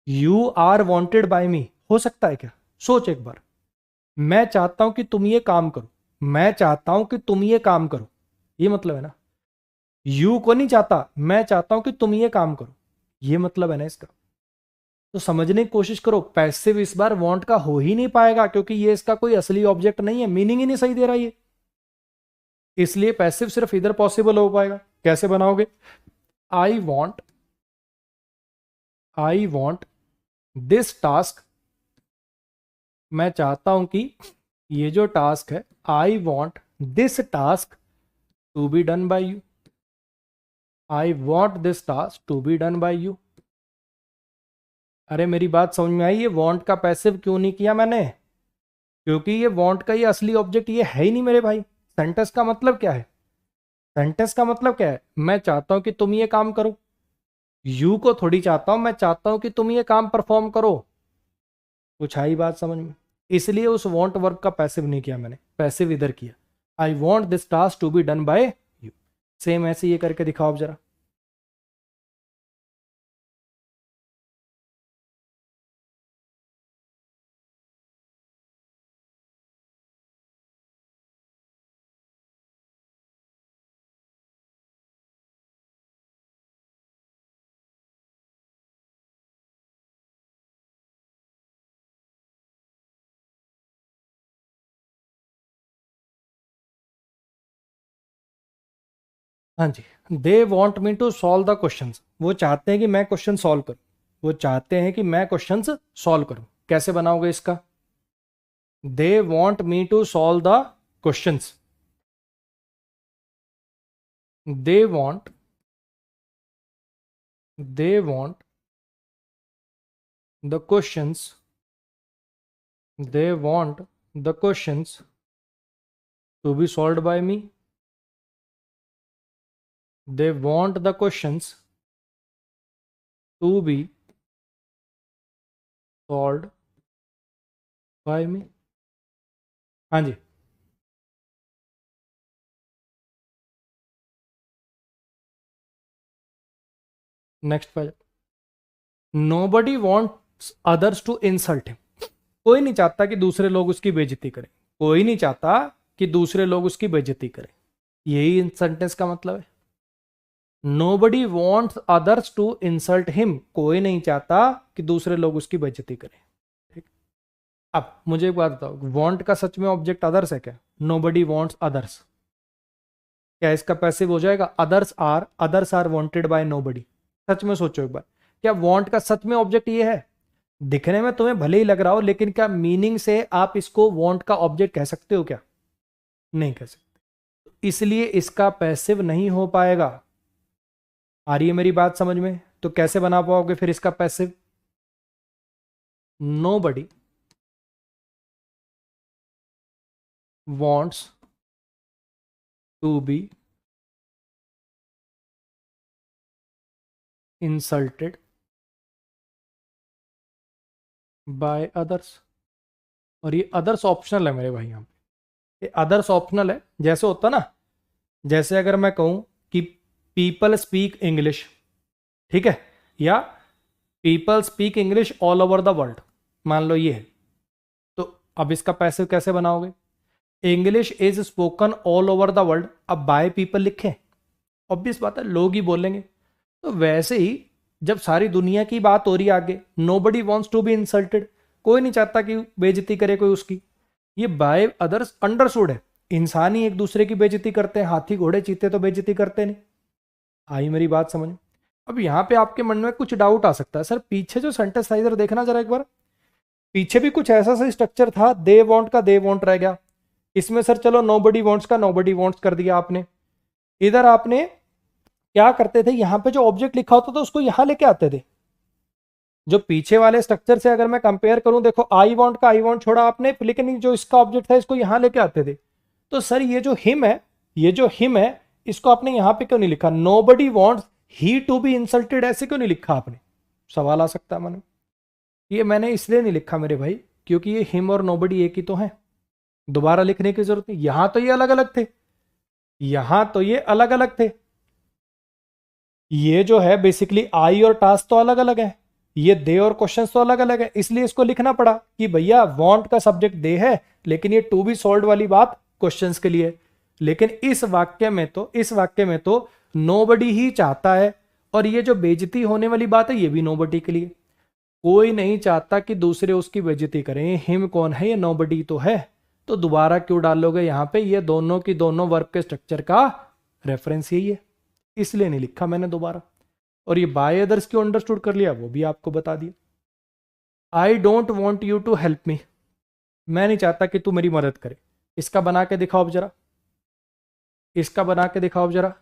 you are wanted by me, हो सकता है क्या? सोच एक बार, मैं चाहता हूं कि तुम ये काम करो, मैं चाहता हूं कि तुम ये काम करो, ये मतलब है ना। यू को नहीं चाहता, मैं चाहता हूं कि तुम ये काम करो, ये मतलब है ना इसका। तो समझने की कोशिश करो, पैसिव इस बार वांट का हो ही नहीं पाएगा, क्योंकि ये इसका कोई असली ऑब्जेक्ट नहीं है, मीनिंग ही नहीं सही दे रहा ये, इसलिए पैसिव सिर्फ इधर पॉसिबल हो पाएगा। कैसे बनाओगे? आई वॉन्ट दिस टास्क, मैं चाहता हूं कि ये जो टास्क है, I want this task to be done by you, I want this task to be done by you. अरे मेरी बात समझ में आई? ये वांट का पैसिव क्यों नहीं किया मैंने? क्योंकि ये वांट का ये असली ऑब्जेक्ट ये है ही नहीं मेरे भाई। सेंटेंस का मतलब क्या है? सेंटेंस का मतलब क्या है? मैं चाहता हूं कि तुम ये काम करो, यू को थोड़ी चाहता हूं, मैं चाहता हूं कि तुम ये काम परफॉर्म करो। कुछ आई बात समझ में? इसलिए उस वांट वर्ब का पैसिव नहीं किया मैंने, पैसिव इधर किया, I want this task to be done by you. Same ऐसे ये करके दिखाओ आप जरा। हाँ जी, they want me to solve the question, वो चाहते हैं कि मैं क्वेश्चन सॉल्व करूं, वो चाहते हैं कि मैं क्वेश्चन सॉल्व करूं। कैसे बनाओगे इसका? They want me to solve the questions, they want they want the questions, they want the questions to be solve by me, they want the questions to be solve by me. हाँ जी, next page. Nobody wants others to insult him, कोई नहीं चाहता कि दूसरे लोग उसकी बेइज्जती करें, कोई नहीं चाहता कि दूसरे लोग उसकी बेइज्जती करें, यही इन सेंटेंस का मतलब है। Nobody wants others to insult him, कोई नहीं चाहता कि दूसरे लोग उसकी बेइज्जती करें। ठीक, अब मुझे एक बात बताओ, वॉन्ट का सच में ऑब्जेक्ट अदर्स है क्या? नोबडी वॉन्ट्स अदर्स, क्या इसका पैसिव हो जाएगा? Others are wanted by nobody. सच में सोचो एक बार, क्या वांट का सच में ऑब्जेक्ट ये है? दिखने में तुम्हें भले ही लग रहा हो, लेकिन क्या मीनिंग से आप इसको वांट का ऑब्जेक्ट कह सकते हो क्या? नहीं कह सकते, इसलिए इसका पैसिव नहीं हो पाएगा। आ रही है मेरी बात समझ में? तो कैसे बना पाओगे फिर इसका passive? Nobody wants to be insulted by others, और ये अदर्स ऑप्शनल है मेरे भाई, यहाँ पे ये अदर्स ऑप्शनल है। जैसे होता ना, जैसे अगर मैं कहूं कि पीपल स्पीक इंग्लिश, ठीक है, या people speak English all over the world, मान लो ये है, तो अब इसका पैसिव कैसे बनाओगे? English is spoken all over the world, अब बाय पीपल लिखें, ऑब्वियस बात है लोग ही बोलेंगे। तो वैसे ही जब सारी दुनिया की बात हो रही है आगे, nobody wants to be insulted, कोई नहीं चाहता कि बेइज्जती करे कोई उसकी। ये बाय अदर्स अंडरस्टूड है, इंसान ही एक दूसरे की बेइज्जती करते हैं, हाथी घोड़े चीते तो बेइज्जती करते नहीं। आई मेरी बात समझ। अब यहाँ पे आपके मन में कुछ डाउट आ सकता है, सर पीछे जो सेंटेंस था इधर देखना जरा एक बार, पीछे भी कुछ ऐसा सा स्ट्रक्चर था, दे वांट का दे वांट रह गया, इसमें सर चलो नोबडी वांट्स का नोबडी वांट्स कर दिया आपने। इधर आपने क्या करते थे, यहाँ पे जो ऑब्जेक्ट लिखा होता था उसको यहाँ लेके आते थे। जो पीछे वाले स्ट्रक्चर से अगर मैं कंपेयर करूं, देखो आई वांट का आई वांट छोड़ा आपने, लेकिन जो इसका ऑब्जेक्ट था इसको यहाँ लेके आते थे। तो सर ये जो हिम है, ये जो हिम है, इसको आपने यहाँ पे क्यों नहीं लिखा, nobody wants he to be insulted, ऐसे क्यों नहीं लिखा आपने? सवाल आ सकता है मन में। ये मैंने इसलिए नहीं लिखा मेरे भाई, क्योंकि ये हिम और नोबडी एक ही तो है, दोबारा लिखने की जरूरत नहीं। यहां तो ये अलग अलग थे, यहां तो ये अलग अलग थे। ये जो है बेसिकली आई और टास्क तो अलग अलग है, ये दे और क्वेश्चंस तो अलग अलग है, इसलिए इसको लिखना पड़ा कि भैया वांट का सब्जेक्ट दे है, लेकिन ये टू बी सॉल्व वाली बात क्वेश्चंस के लिए। लेकिन इस वाक्य में तो नोबडी ही चाहता है, और ये जो बेइज्जती होने वाली बात है ये भी नोबडी के लिए। कोई नहीं चाहता कि दूसरे उसकी बेइज्जती करें। हिम कौन है, ये नोबडी तो है, तो दोबारा क्यों डालोगे यहां पे? ये दोनों की दोनों वर्ब के स्ट्रक्चर का रेफरेंस यही है, इसलिए नहीं लिखा मैंने दोबारा। और ये बाय अदर्स क्यों अंडरस्टूड कर लिया वो भी आपको बता दिया। I don't want you to help me, मैं नहीं चाहता कि तू मेरी मदद करे। इसका बना के दिखाओ जरा, इसका बना के दिखाओ जरा।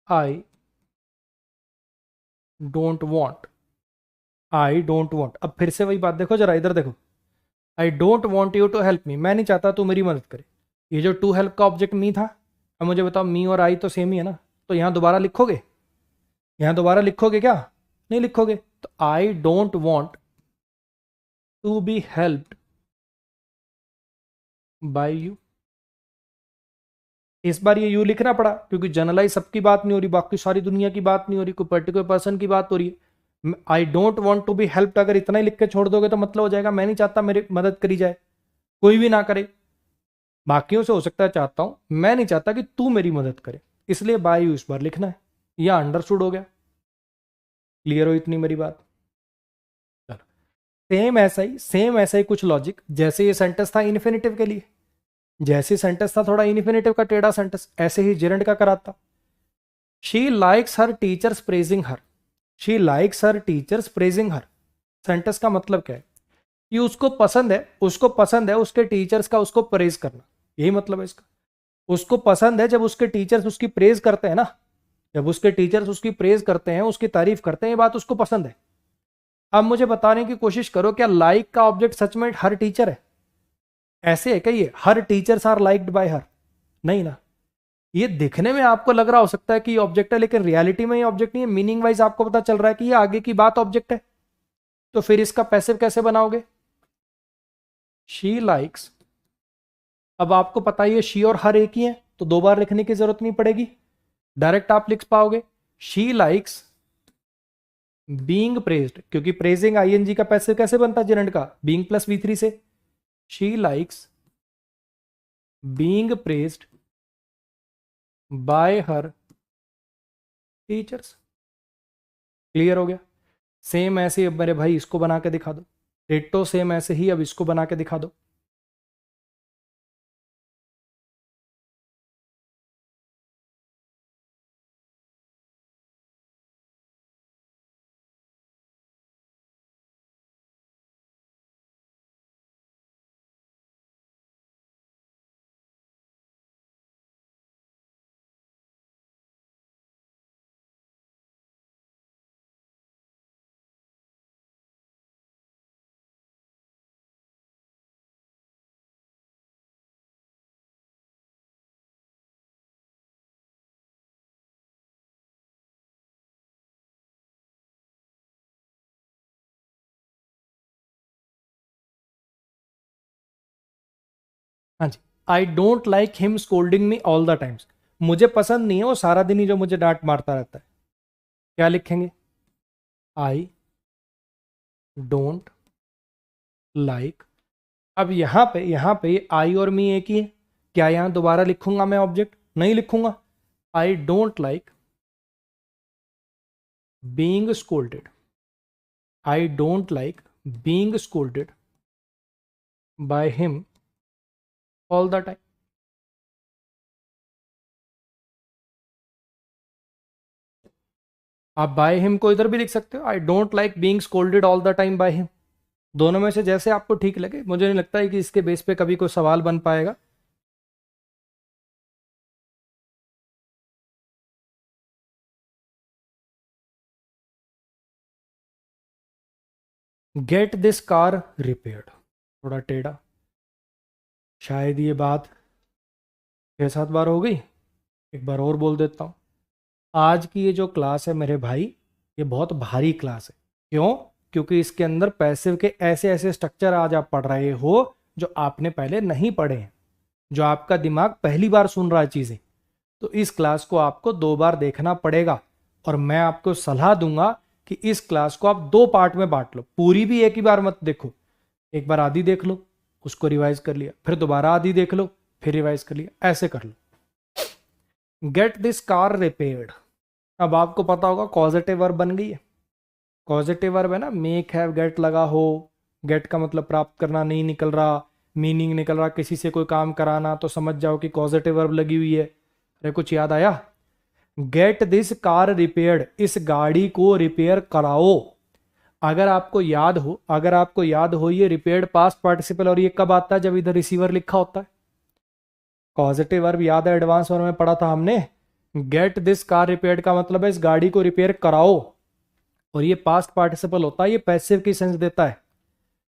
I don't want, I don't want. अब फिर से वही बात, देखो जरा इधर देखो, I don't want you to help me, मैं नहीं चाहता तू मेरी मदद करे। ये जो टू हेल्प का ऑब्जेक्ट मी था, अब मुझे बताओ मी और आई तो सेम ही है ना, तो यहां दोबारा लिखोगे, यहां दोबारा लिखोगे क्या? नहीं लिखोगे। तो I don't want to be helped by you. इस बार ये यू लिखना पड़ा क्योंकि जनरलाइज सबकी बात नहीं हो रही, बाकी सारी दुनिया की बात नहीं हो रही, कोई पर्टिकुलर पर्सन की बात हो रही है। I don't want to be helped अगर इतना ही लिख के छोड़ दोगे तो मतलब हो जाएगा मैं नहीं चाहता मेरी मदद करी जाए, कोई भी ना करे। बाकियों से हो सकता है चाहता हूं, मैं नहीं चाहता कि तू मेरी मदद करे, इसलिए बाय यू इस बार लिखना है। यह अंडरस्टूड हो गया, क्लियर हो इतनी मेरी बात? चलो, सेम ऐसा ही कुछ लॉजिक, जैसे ये सेंटेंस था इन्फिनेटिव के लिए, जैसे सेंटेंस था थोड़ा इन्फिनेटिव का टेढ़ा सेंटेंस, ऐसे ही जेरेंड का कराता। She likes her teachers praising her, she likes her teachers praising her. Sentence का मतलब क्या है कि उसको पसंद है, उसको पसंद है उसके टीचर्स का उसको प्रेज करना, यही मतलब है इसका। उसको पसंद है जब उसके टीचर्स उसकी प्रेज करते हैं ना, जब उसके टीचर्स उसकी प्रेज करते हैं, उसकी तारीफ करते हैं, ये बात उसको पसंद है। अब मुझे बताने की कोशिश करो, क्या लाइक का ऑब्जेक्ट सच में हर टीचर है? ऐसे है क्या ये her teachers are liked by her? नहीं ना। ये दिखने में आपको लग रहा हो सकता है कि ये ऑब्जेक्ट है, लेकिन रियलिटी में ये ऑब्जेक्ट नहीं है। मीनिंग वाइज आपको पता चल रहा है कि ये आगे की बात ऑब्जेक्ट है, तो फिर इसका पैसिव कैसे बनाओगे? शी लाइक्स, अब आपको पता ही है शी और हर एक ही है, तो दो बार लिखने की जरूरत नहीं पड़ेगी, डायरेक्ट आप लिख पाओगे। शी लाइक्स बीइंग प्रेज्ड, क्योंकि प्रेजिंग आईएनजी का पैसिव कैसे बनता है जेरेंड का? बीइंग प्लस V3 से। She likes being praised bye her teachers. Clear हो गया? सेम ऐसे ही अब मेरे भाई इसको बना के दिखा दो, डिट्टो सेम ऐसे ही अब इसको बना के दिखा दो। हाँ जी, I don't like him scolding me all the times, मुझे पसंद नहीं है वो सारा दिन ही जो मुझे डांट मारता रहता है। क्या लिखेंगे? आई डोंट लाइक। अब यहाँ पे आई और मी एक ही है, क्या यहाँ दोबारा लिखूंगा मैं ऑब्जेक्ट? नहीं लिखूंगा। आई don't like being scolded, I don't like being scolded by him all the time. आप बाय हिम को इधर भी लिख सकते हो, आई don't like being scolded all the time by him. दोनों में से जैसे आपको ठीक लगे, मुझे नहीं लगता है कि इसके बेस पे कभी कोई सवाल बन पाएगा। गेट दिस कार रिपेयर्ड, थोड़ा टेढ़ा, शायद ये बात 6-7 बार हो गई। एक बार और बोल देता हूँ। आज की ये जो क्लास है मेरे भाई, ये बहुत भारी क्लास है। क्यों? क्योंकि इसके अंदर पैसिव के ऐसे ऐसे स्ट्रक्चर आज आप पढ़ रहे हो जो आपने पहले नहीं पढ़े हैं, जो आपका दिमाग पहली बार सुन रहा है चीज़ें। तो इस क्लास को आपको 2 बार देखना पड़ेगा, और मैं आपको सलाह दूंगा कि इस क्लास को आप 2 पार्ट में बांट लो। पूरी भी एक ही बार मत देखो, एक बार आधी देख लो, उसको रिवाइज कर लिया, फिर दोबारा आधी देख लो, फिर रिवाइज कर लिया, ऐसे कर लो। गेट दिस कार रिपेयर्ड, अब आपको पता होगा कॉजेटिव वर्ब बन गई है। कॉजेटिव वर्ब है ना, मेक हैव गेट लगा हो, गेट का मतलब प्राप्त करना नहीं निकल रहा, मीनिंग निकल रहा किसी से कोई काम कराना, तो समझ जाओ कि कॉजेटिव वर्ब लगी हुई है। अरे कुछ याद आया? गेट दिस कार रिपेयर्ड, इस गाड़ी को रिपेयर कराओ। अगर आपको याद हो, ये रिपेयर्ड पास्ट पार्टिसिपल, और ये कब आता है? जब इधर रिसीवर लिखा होता है। पॉजिटिव वर्ब याद है, एडवांस वर्ब में पढ़ा था हमने। गेट दिस कार रिपेयर्ड का मतलब है इस गाड़ी को रिपेयर कराओ, और ये पास्ट पार्टिसिपल होता है, ये पैसिव की सेंस देता है।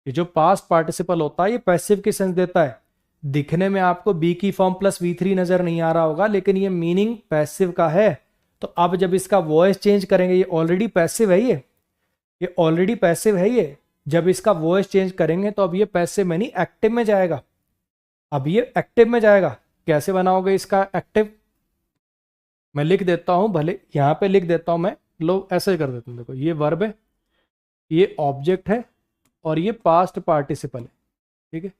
ये जो पास्ट पार्टिसिपल होता है ये पैसिव की सेंस देता है। दिखने में आपको बी की फॉर्म प्लस V3 नजर नहीं आ रहा होगा, लेकिन ये मीनिंग पैसिव का है। तो अब जब इसका वॉइस चेंज करेंगे, ये ऑलरेडी पैसिव है, ये ऑलरेडी पैसिव है ये। जब इसका वॉइस चेंज करेंगे तो अब ये पैसिव में नहीं एक्टिव में जाएगा। अब ये एक्टिव में जाएगा। कैसे बनाओगे इसका एक्टिव? मैं लिख देता हूं, भले यहां पे लिख देता हूं मैं, लो ऐसे ही कर देता हूं। देखो ये वर्ब है, ये ऑब्जेक्ट है, और ये पास्ट पार्टिसिपल है। ठीक है,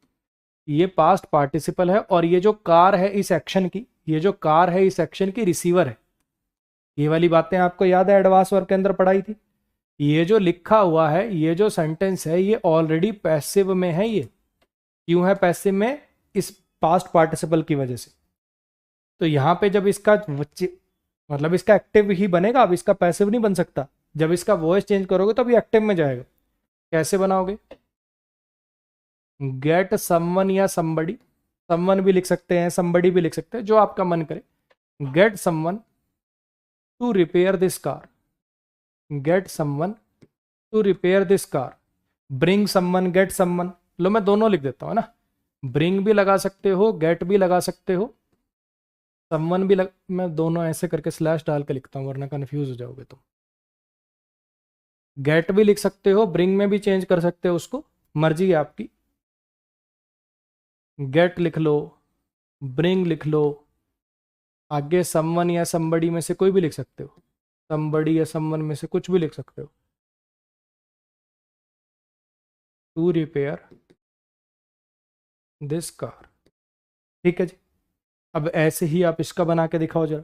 ये पास्ट पार्टिसिपल है, और ये जो कार है इस एक्शन की, ये जो कार है इस एक्शन की रिसीवर है। ये वाली बातें आपको याद है, एडवांस वर्क के अंदर पढ़ाई थी। ये जो लिखा हुआ है, ये जो सेंटेंस है, ये ऑलरेडी पैसिव में है। ये क्यों है पैसिव में? इस पास्ट पार्टिसिपल की वजह से। तो यहां पे जब इसका मतलब इसका एक्टिव ही बनेगा, अब इसका पैसिव नहीं बन सकता। जब इसका वॉइस चेंज करोगे तो अभी एक्टिव में जाएगा। कैसे बनाओगे? गेट समवन या समबडी, समवन भी लिख सकते हैं, समबडी भी लिख सकते हैं, जो आपका मन करे। Get someone to repair this car, get someone to repair this car, bring someone, get someone. लो मैं दोनों लिख देता हूँ ना, ब्रिंग भी लगा सकते हो, गेट भी लगा सकते हो, समवन भी मैं दोनों ऐसे करके स्लैश डाल के लिखता हूँ, वरना कंफ्यूज हो जाओगे तुम। गेट भी लिख सकते हो, ब्रिंग में भी चेंज कर सकते हो उसको, मर्जी है आपकी। गेट लिख लो, ब्रिंग लिख लो, आगे समवन या समबडी में से कोई भी लिख सकते हो, समबडी या समवन में से कुछ भी लिख सकते हो। To repair this car. ठीक है जी, अब ऐसे ही आप इसका बना के दिखाओ जरा।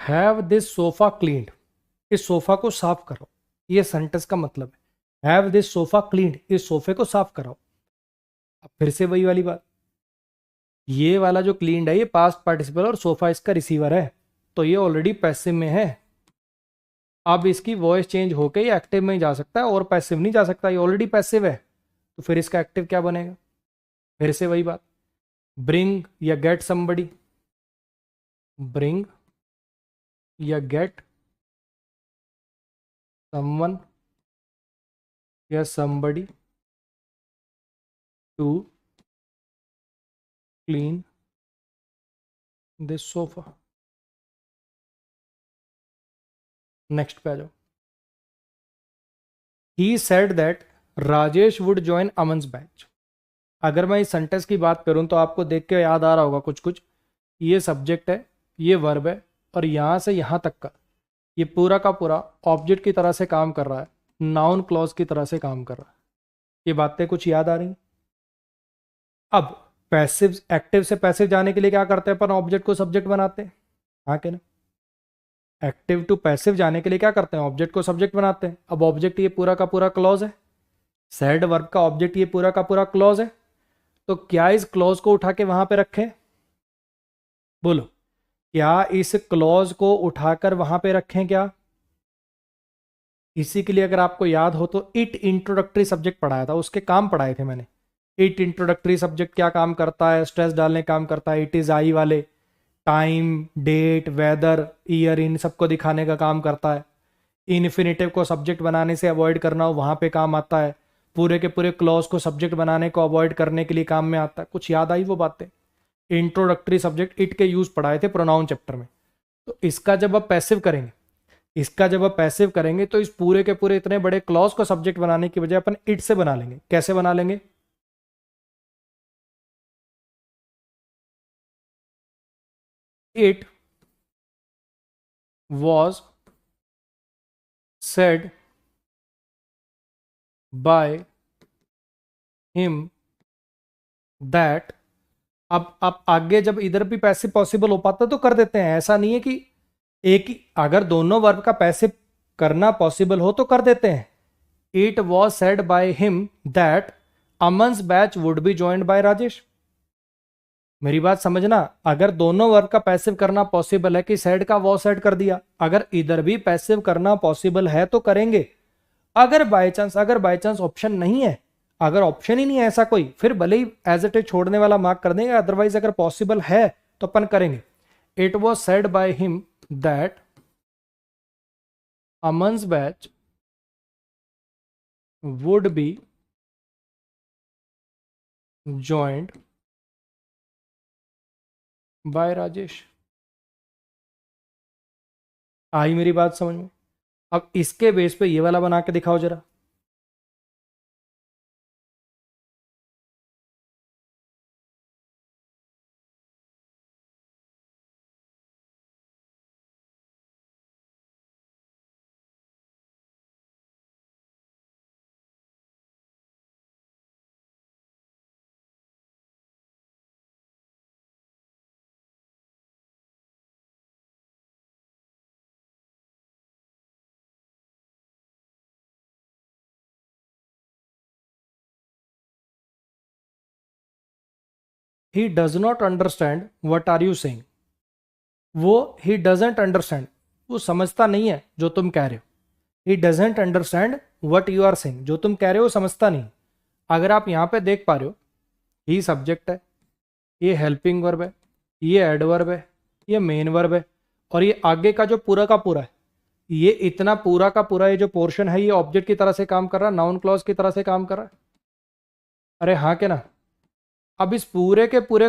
हैव दिस सोफा क्लीन्ड, इस सोफा को साफ करो, ये सेंटेंस का मतलब है। हैव दिस सोफा क्लीन्ड, इस सोफे को साफ कराओ। अब फिर से वही वाली बात, ये वाला जो क्लीन्ड है ये पास्ट पार्टिसिपल, और सोफा इसका रिसीवर है, तो ये ऑलरेडी पैसिव में है। अब इसकी वॉइस चेंज होके ये एक्टिव में ही जा सकता है, और पैसिव नहीं जा सकता, ये ऑलरेडी पैसिव है। तो फिर इसका एक्टिव क्या बनेगा? फिर से वही बात, ब्रिंग या गेट समबडी, ब्रिंग या गेट समवन या somebody to clean this sofa. Next पे आ जाओ। He said that Rajesh would join Aman's batch. अगर मैं इस सेंटेंस की बात करूं तो आपको देख के याद आ रहा होगा कुछ कुछ। ये सब्जेक्ट है, ये वर्ब है, और यहां से यहां तक का ये पूरा का पूरा ऑब्जेक्ट की तरह से काम कर रहा है, नाउन क्लॉज की तरह से काम कर रहा है। ये बातें कुछ याद आ रही हैं? अब पैसिव एक्टिव से पैसिव जाने के लिए क्या करते हैं अपन? ऑब्जेक्ट को सब्जेक्ट बनाते हैं। हाँ के ना? एक्टिव टू पैसिव जाने के लिए क्या करते हैं? ऑब्जेक्ट को सब्जेक्ट बनाते हैं। अब ऑब्जेक्ट ये पूरा का पूरा क्लॉज है, सेड वर्ब का ऑब्जेक्ट ये पूरा का पूरा क्लॉज है। तो क्या इस क्लॉज को उठा के वहां पे रखें? बोलो, क्या इस क्लॉज को उठाकर वहां पे रखें क्या? इसी के लिए अगर आपको याद हो तो इट इंट्रोडक्टरी सब्जेक्ट पढ़ाया था, उसके काम पढ़ाए थे मैंने। इट इंट्रोडक्टरी सब्जेक्ट क्या काम करता है? स्ट्रेस डालने काम करता है। इट इज आई वाले टाइम, डेट, वेदर, ईयर, इन सबको दिखाने का काम करता है। इन्फिनेटिव को सब्जेक्ट बनाने से अवॉइड करना हो वहां पे काम आता है। पूरे के पूरे क्लॉज को सब्जेक्ट बनाने को अवॉइड करने के लिए काम में आता है। कुछ याद आई वो बातें? इंट्रोडक्टरी सब्जेक्ट इट के यूज पढ़ाए थे प्रोनाउन चैप्टर में। तो इसका जब आप पैसिव करेंगे, तो इस पूरे के पूरे इतने बड़े क्लॉज को सब्जेक्ट बनाने की बजाय अपन इट से बना लेंगे। कैसे बना लेंगे? It was said by him that. अब आगे जब इधर भी पैसिव पॉसिबल हो पाता तो कर देते हैं। ऐसा नहीं है कि एक ही, अगर दोनों वर्ब का पैसिव करना पॉसिबल हो तो कर देते हैं। It was said by him that Aman's batch would be joined by Rajesh. मेरी बात समझना, अगर दोनों वर्ब का पैसिव करना पॉसिबल है कि सेड का वॉज सेड कर दिया, अगर इधर भी पैसिव करना पॉसिबल है तो करेंगे। अगर बाय चांस ऑप्शन नहीं है, अगर ऑप्शन ही नहीं है ऐसा कोई, फिर भले ही एज इट इज छोड़ने वाला मार्क कर देंगे। अदरवाइज अगर पॉसिबल है तो अपन करेंगे। It was said by him that Aman's batch would be joined by Rajesh. आई मेरी बात समझ में? अब इसके बेस पे ये वाला बना के दिखाओ जरा। He does not understand what are you saying. वो ही डजेंट अंडरस्टैंड, वो समझता नहीं है जो तुम कह रहे हो। He doesn't understand what you are saying, जो तुम कह रहे हो समझता नहीं। अगर आप यहां पे देख पा रहे हो, ही सब्जेक्ट है, ये हेल्पिंग वर्ब है, ये एडवर्ब है, ये मेन वर्ब है, और ये आगे का जो पूरा का पूरा है, ये इतना पूरा का पूरा ये जो पोर्शन है, ये ऑब्जेक्ट की तरह से काम कर रहा है, नाउन क्लॉज की तरह से काम कर रहा है। अरे हाँ के ना? अब इस पूरे के पूरे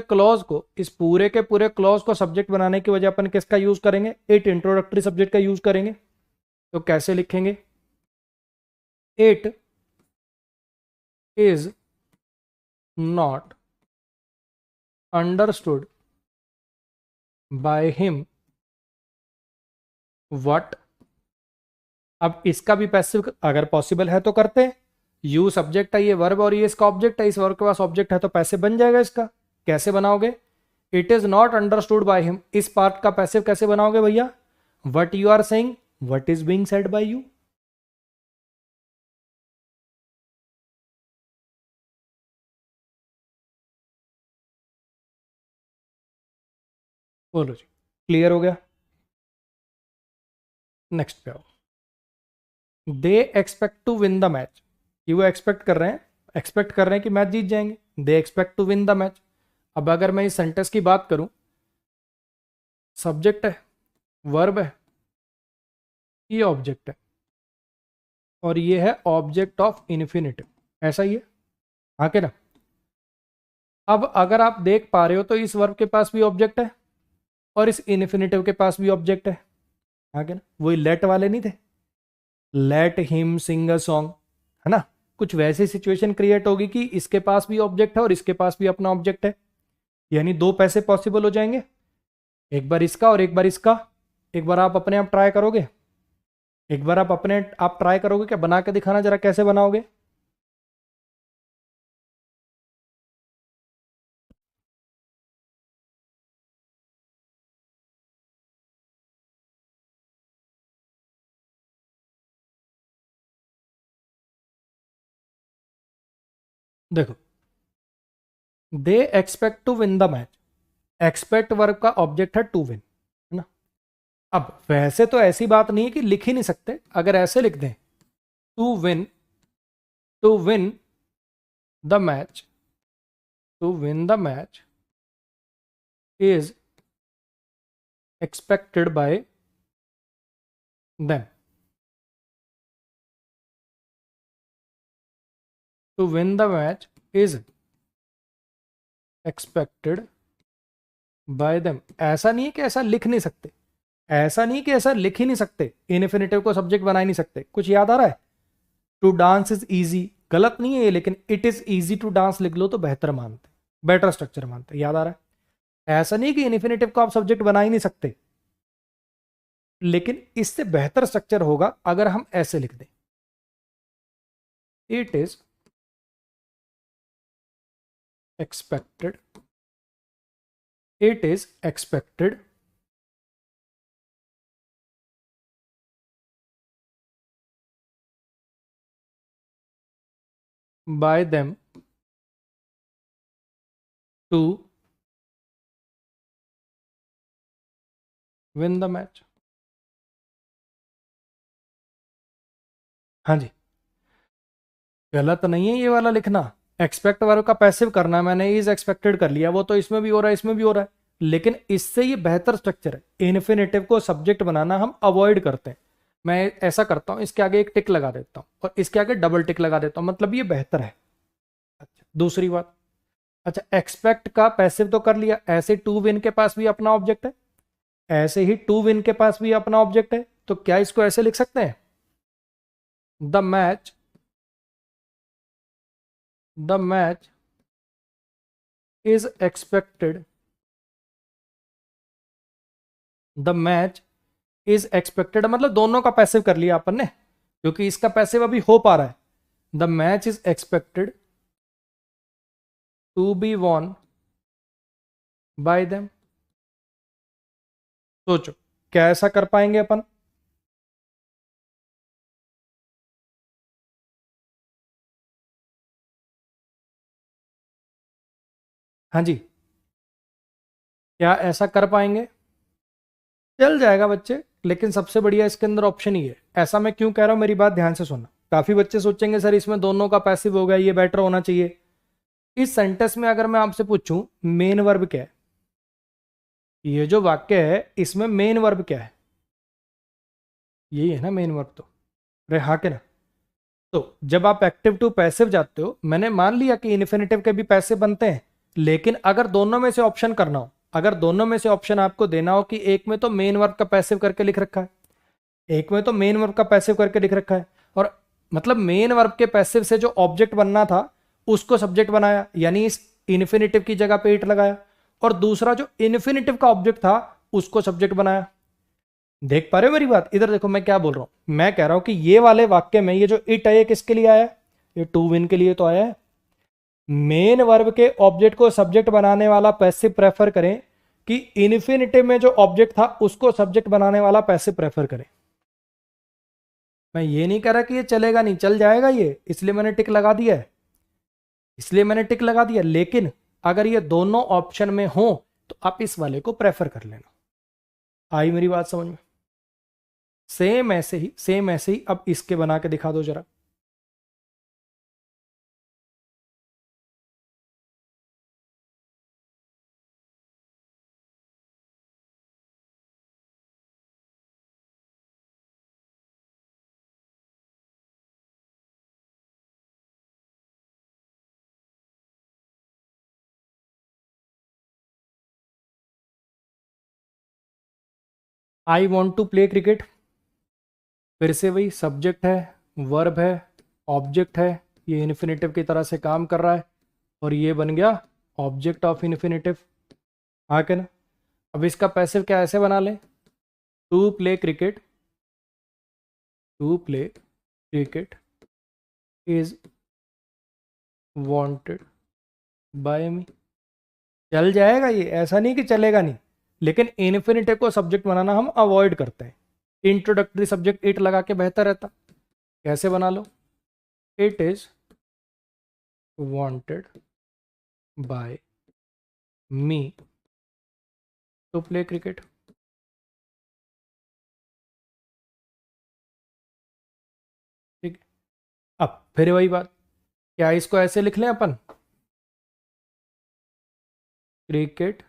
क्लॉज को सब्जेक्ट बनाने की वजह अपन किसका यूज करेंगे? इट इंट्रोडक्टरी सब्जेक्ट का यूज करेंगे। तो कैसे लिखेंगे? It is not understood by him what. अब इसका भी पैसिव अगर पॉसिबल है तो करते हैं। यू सब्जेक्ट है, ये वर्ब, और ये इसका ऑब्जेक्ट है। इस वर्ब के पास ऑब्जेक्ट है तो पैसिव बन जाएगा इसका। कैसे बनाओगे? It is not understood by him, इस पार्ट का पैसिव कैसे बनाओगे भैया? What you are saying, what is being said by you. बोलो जी, क्लियर हो गया? नेक्स्ट पे आओ। They expect to win the match. कि वो एक्सपेक्ट कर रहे हैं कि मैच जीत जाएंगे। They expect to win the match. अब अगर मैं इस सेंटेंस की बात करूं, सब्जेक्ट है, वर्ब है, ये ऑब्जेक्ट है, और ये है ऑब्जेक्ट ऑफ इन्फिनिटिव। ऐसा ही है, हाँ के ना? अब अगर आप देख पा रहे हो तो इस वर्ब के पास भी ऑब्जेक्ट है और इस इन्फिनिटिव के पास भी ऑब्जेक्ट है। आगे ना, वही लेट वाले नहीं थे, let him Singh a song, है ना। कुछ वैसी सिचुएशन क्रिएट होगी कि इसके पास भी ऑब्जेक्ट है और इसके पास भी अपना ऑब्जेक्ट है, यानी दो पैसे पॉसिबल हो जाएंगे, एक बार इसका और एक बार इसका। एक बार आप अपने आप ट्राई करोगे, एक बार आप अपने आप ट्राई करोगे क्या, बना के दिखाना जरा, कैसे बनाओगे। देखो, they expect to win the match, expect verb का ऑब्जेक्ट है टू विन, है ना। अब वैसे तो ऐसी बात नहीं है कि लिख ही नहीं सकते, अगर ऐसे लिख दें, to win, to win the match, to win the match is expected by them. To win the match is expected by them. ऐसा नहीं है कि ऐसा लिख नहीं सकते, ऐसा नहीं कि ऐसा लिख ही नहीं सकते, इन्फिनेटिव को सब्जेक्ट बना ही नहीं सकते। कुछ याद आ रहा है, टू डांस इज इजी, गलत नहीं है ये, लेकिन it is easy to dance लिख लो तो बेहतर मानते, बेटर स्ट्रक्चर मानते। याद आ रहा है, ऐसा नहीं कि इन्फिनेटिव को आप सब्जेक्ट बना ही नहीं सकते, लेकिन इससे बेहतर स्ट्रक्चर होगा अगर हम ऐसे लिख दें, it is expected, it is expected by them to win the match। हाँ जी, गलत नहीं है ये वाला लिखना, एक्सपेक्ट वर्ब का पैसिव करना, मैंने इज एक्सपेक्टेड कर लिया, वो तो इसमें भी हो रहा है, इसमें भी हो रहा है, लेकिन इससे ये बेहतर स्ट्रक्चर है। इन्फिनेटिव को सब्जेक्ट बनाना हम अवॉइड करते हैं, मैं ऐसा करता हूं, इसके आगे एक टिक लगा देता हूं और इसके आगे डबल टिक लगा देता हूं, मतलब ये बेहतर है। अच्छा, दूसरी बात, अच्छा एक्सपेक्ट का पैसिव तो कर लिया, ऐसे टू विन के पास भी अपना ऑब्जेक्ट है, ऐसे ही टू विन के पास भी अपना ऑब्जेक्ट है, तो क्या इसको ऐसे लिख सकते हैं, the match, the match is expected, the match is expected, मतलब दोनों का पैसिव कर लिया अपन ने, क्योंकि इसका पैसिव अभी हो पा रहा है। The match is expected to be won by them. सोचो क्या ऐसा कर पाएंगे अपन, हाँ जी, क्या ऐसा कर पाएंगे, चल जाएगा बच्चे, लेकिन सबसे बढ़िया इसके अंदर ऑप्शन ही है। ऐसा मैं क्यों कह रहा हूं, मेरी बात ध्यान से सुनना, काफी बच्चे सोचेंगे सर इसमें दोनों का पैसिव हो गया, ये बेटर होना चाहिए। इस सेंटेंस में अगर मैं आपसे पूछूं मेन वर्ब क्या है, ये जो वाक्य है इसमें मेन वर्ब क्या है, यही है ना मेन वर्ब तो, अरे हाँ के ना। तो जब आप एक्टिव टू पैसिव जाते हो, मैंने मान लिया कि इन्फिनेटिव के भी पैसिव बनते हैं, लेकिन अगर दोनों में से ऑप्शन करना हो, अगर दोनों में से ऑप्शन आपको देना हो कि एक में तो मेन वर्ब का पैसिव करके लिख रखा है, एक में तो मेन वर्ब का पैसिव करके लिख रखा है, और मतलब मेन वर्ब के पैसिव से जो ऑब्जेक्ट बनना था उसको सब्जेक्ट बनाया, यानी इस इन्फिनेटिव की जगह पे इट लगाया, और दूसरा जो इन्फिनेटिव का ऑब्जेक्ट था उसको सब्जेक्ट बनाया। देख पा रहे हो मेरी बात, इधर देखो मैं क्या बोल रहा हूं, मैं कह रहा हूं कि ये वाले वाक्य में ये जो इट है ये किसके लिए आया है, ये टू विन के लिए तो आया है। मेन वर्ब के ऑब्जेक्ट को सब्जेक्ट बनाने वाला पैसिव प्रेफर करें कि इन्फिनिटिव में जो ऑब्जेक्ट था उसको सब्जेक्ट बनाने वाला पैसिव प्रेफर करें। मैं ये नहीं कह रहा कि ये चलेगा नहीं, चल जाएगा ये, इसलिए मैंने टिक लगा दिया है, इसलिए मैंने टिक लगा दिया, लेकिन अगर ये दोनों ऑप्शन में हो तो आप इस वाले को प्रेफर कर लेना। आई मेरी बात समझ में, सेम ऐसे ही, सेम ऐसे ही अब इसके बना के दिखा दो जरा। I want to play cricket, फिर से वही सब्जेक्ट है, वर्ब है, ऑब्जेक्ट है, ये इन्फिनेटिव की तरह से काम कर रहा है और ये बन गया ऑब्जेक्ट ऑफ इन्फिनेटिव। हाँ क्या ना। अब इसका पैसिव क्या ऐसे बना ले, to play cricket, to play cricket is wanted by me. चल जाएगा ये, ऐसा नहीं कि चलेगा नहीं, लेकिन इन्फिनेटिव को सब्जेक्ट बनाना हम अवॉइड करते हैं। इंट्रोडक्टरी सब्जेक्ट इट लगा के बेहतर रहता। कैसे बना लो, it is wanted by me to play cricket. ठीक है, अब फिर वही बात, क्या इसको ऐसे लिख लें अपन, cricket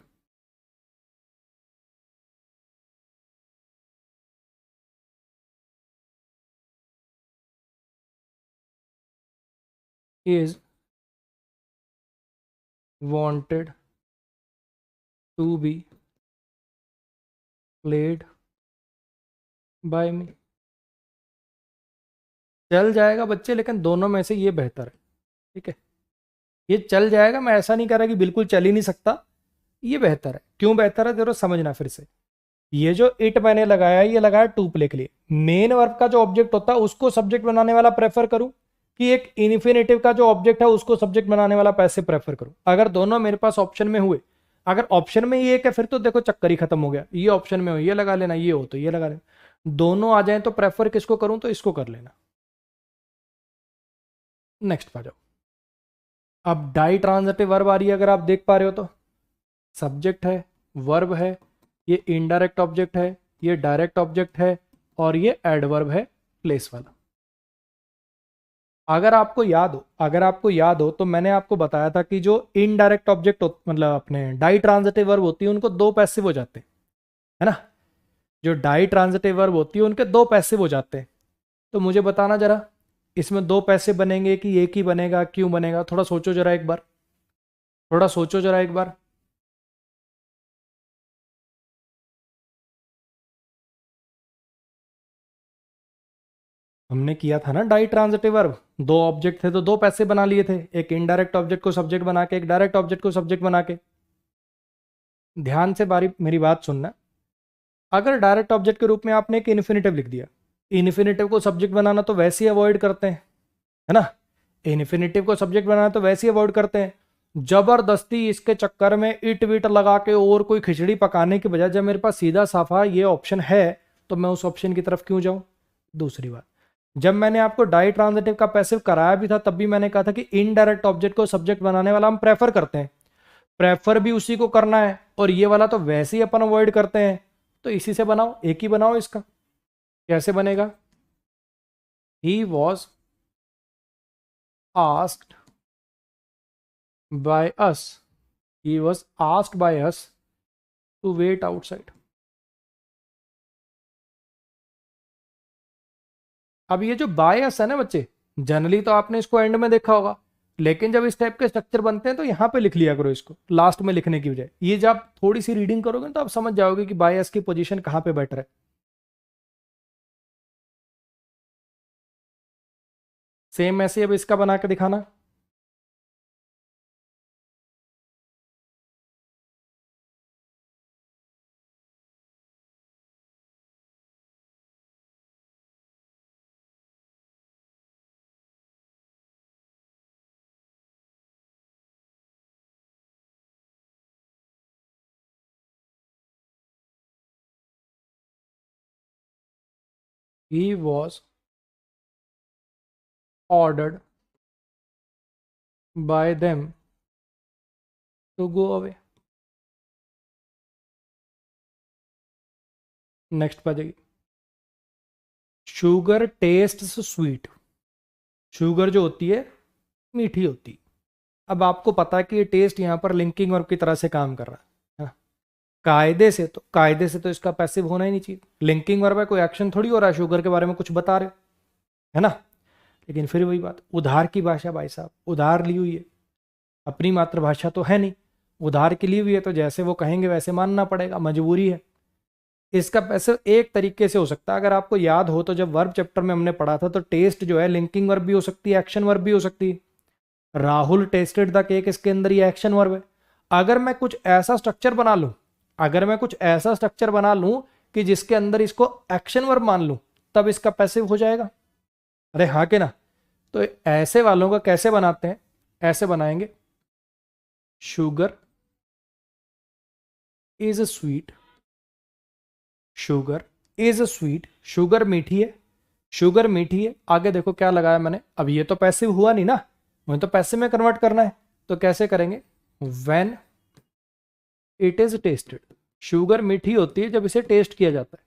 is wanted to be played by me। चल जाएगा बच्चे, लेकिन दोनों में से ये बेहतर है। ठीक है, ये चल जाएगा, मैं ऐसा नहीं कर रहा कि बिल्कुल चल ही नहीं सकता, ये बेहतर है। क्यों बेहतर है जरूर समझना फिर से। ये जो इट मैंने लगाया, ये लगाया टू प्ले के लिए। मेन वर्ब का जो ऑब्जेक्ट होता है उसको सब्जेक्ट बनाने वाला प्रेफर करूं, कि एक इन्फिनेटिव का जो ऑब्जेक्ट है उसको सब्जेक्ट बनाने वाला पैसे प्रेफर करूं। अगर दोनों मेरे पास ऑप्शन में हुए, अगर ऑप्शन में ये एक है फिर तो देखो चक्कर ही खत्म हो गया। ये ऑप्शन में हो ये लगा लेना, ये हो तो ये लगा लेना। दोनों आ जाए तो प्रेफर किसको करूं, तो इसको कर लेना। नेक्स्ट पा जाओ। अब डाई ट्रांजिटिव वर्ब आ रही है, अगर आप देख पा रहे हो तो सब्जेक्ट है, वर्ब है, ये इनडायरेक्ट ऑब्जेक्ट है, ये डायरेक्ट ऑब्जेक्ट है, और ये एडवर्ब है प्लेस वाला। अगर आपको याद हो तो मैंने आपको बताया था कि जो इनडायरेक्ट ऑब्जेक्ट मतलब अपने डाई ट्रांजिटिव वर्ब होती है उनको दो पैसिव हो जाते हैं, है ना। जो डाई ट्रांजिटिव वर्ब होती है उनके दो पैसिव हो जाते हैं। तो मुझे बताना जरा, इसमें दो पैसिव बनेंगे कि एक ही बनेगा, क्यों बनेगा, थोड़ा सोचो जरा एक बार, थोड़ा सोचो जरा एक बार। हमने किया था ना डाई ट्रांजिटिव वर्ब, दो ऑब्जेक्ट थे तो दो पैसे बना लिए थे, एक इनडायरेक्ट ऑब्जेक्ट को सब्जेक्ट बना के, एक डायरेक्ट ऑब्जेक्ट को सब्जेक्ट बना के। ध्यान से बारी मेरी बात सुनना। अगर डायरेक्ट ऑब्जेक्ट के रूप में आपने एक इन्फिनेटिव लिख दिया, इन्फिनेटिव को सब्जेक्ट बनाना तो वैसे ही अवॉइड करते हैं, है ना। इन्फिनेटिव को सब्जेक्ट बनाना तो वैसे ही अवॉइड करते हैं। जबरदस्ती इसके चक्कर में इट विट लगा के और कोई खिचड़ी पकाने की बजाय जब मेरे पास सीधा साफा ये ऑप्शन है तो मैं उस ऑप्शन की तरफ क्यों जाऊं। दूसरी बात, जब मैंने आपको डाई ट्रांजिटिव का पैसिव कराया भी था तब भी मैंने कहा था कि इनडायरेक्ट ऑब्जेक्ट को सब्जेक्ट बनाने वाला हम प्रेफर करते हैं, प्रेफर भी उसी को करना है, और ये वाला तो वैसे ही अपन अवॉइड करते हैं। तो इसी से बनाओ, एक ही बनाओ इसका। कैसे बनेगा, he was asked by us, he was asked by us to wait outside. अब ये जो बायस है ना बच्चे, जनरली तो आपने इसको एंड में देखा होगा, लेकिन जब इस टाइप के स्ट्रक्चर बनते हैं तो यहां पे लिख लिया करो इसको, लास्ट में लिखने की बजाय। ये जब थोड़ी सी रीडिंग करोगे तो आप समझ जाओगे कि बायस की पोजीशन कहां पे बेटर है। सेम ऐसे अब इसका बना के दिखाना। He was ordered by them to go away. Next पर जाइए। शुगर टेस्ट स्वीट, शुगर जो होती है मीठी होती। अब आपको पता है कि ये टेस्ट यहाँ पर लिंकिंग वर्ब की तरह से काम कर रहा है ना? कायदे से तो इसका पैसिव होना ही नहीं चाहिए। लिंकिंग वर्ब है, कोई एक्शन थोड़ी हो रहा है, शुगर के बारे में कुछ बता रहे हो, है ना। लेकिन फिर वही बात, उधार की भाषा भाई साहब, उधार ली हुई है, अपनी मातृभाषा तो है नहीं, उधार की ली हुई है, तो जैसे वो कहेंगे वैसे मानना पड़ेगा, मजबूरी है। इसका पैसिव एक तरीके से हो सकता है, अगर आपको याद हो तो जब वर्ब चैप्टर में हमने पढ़ा था तो टेस्ट जो है लिंकिंग वर्ब भी हो सकती है, एक्शन वर्ब भी हो सकती है। राहुल टेस्टेड द केक, इसके अंदर ये एक्शन वर्ब है। अगर मैं कुछ ऐसा स्ट्रक्चर बना लूं, अगर मैं कुछ ऐसा स्ट्रक्चर बना लूं कि जिसके अंदर इसको एक्शन वर्ब मान लूं, तब इसका पैसिव हो जाएगा। अरे हाँ के ना। तो ऐसे वालों का कैसे बनाते हैं, ऐसे बनाएंगे, sugar is sweet, sugar is sweet, sugar मीठी है, शुगर मीठी है। आगे देखो क्या लगाया मैंने, अब ये तो पैसिव हुआ नहीं ना, मुझे तो पैसिव में कन्वर्ट करना है। तो कैसे करेंगे, when it is tested, sugar मीठी होती है जब इसे टेस्ट किया जाता है,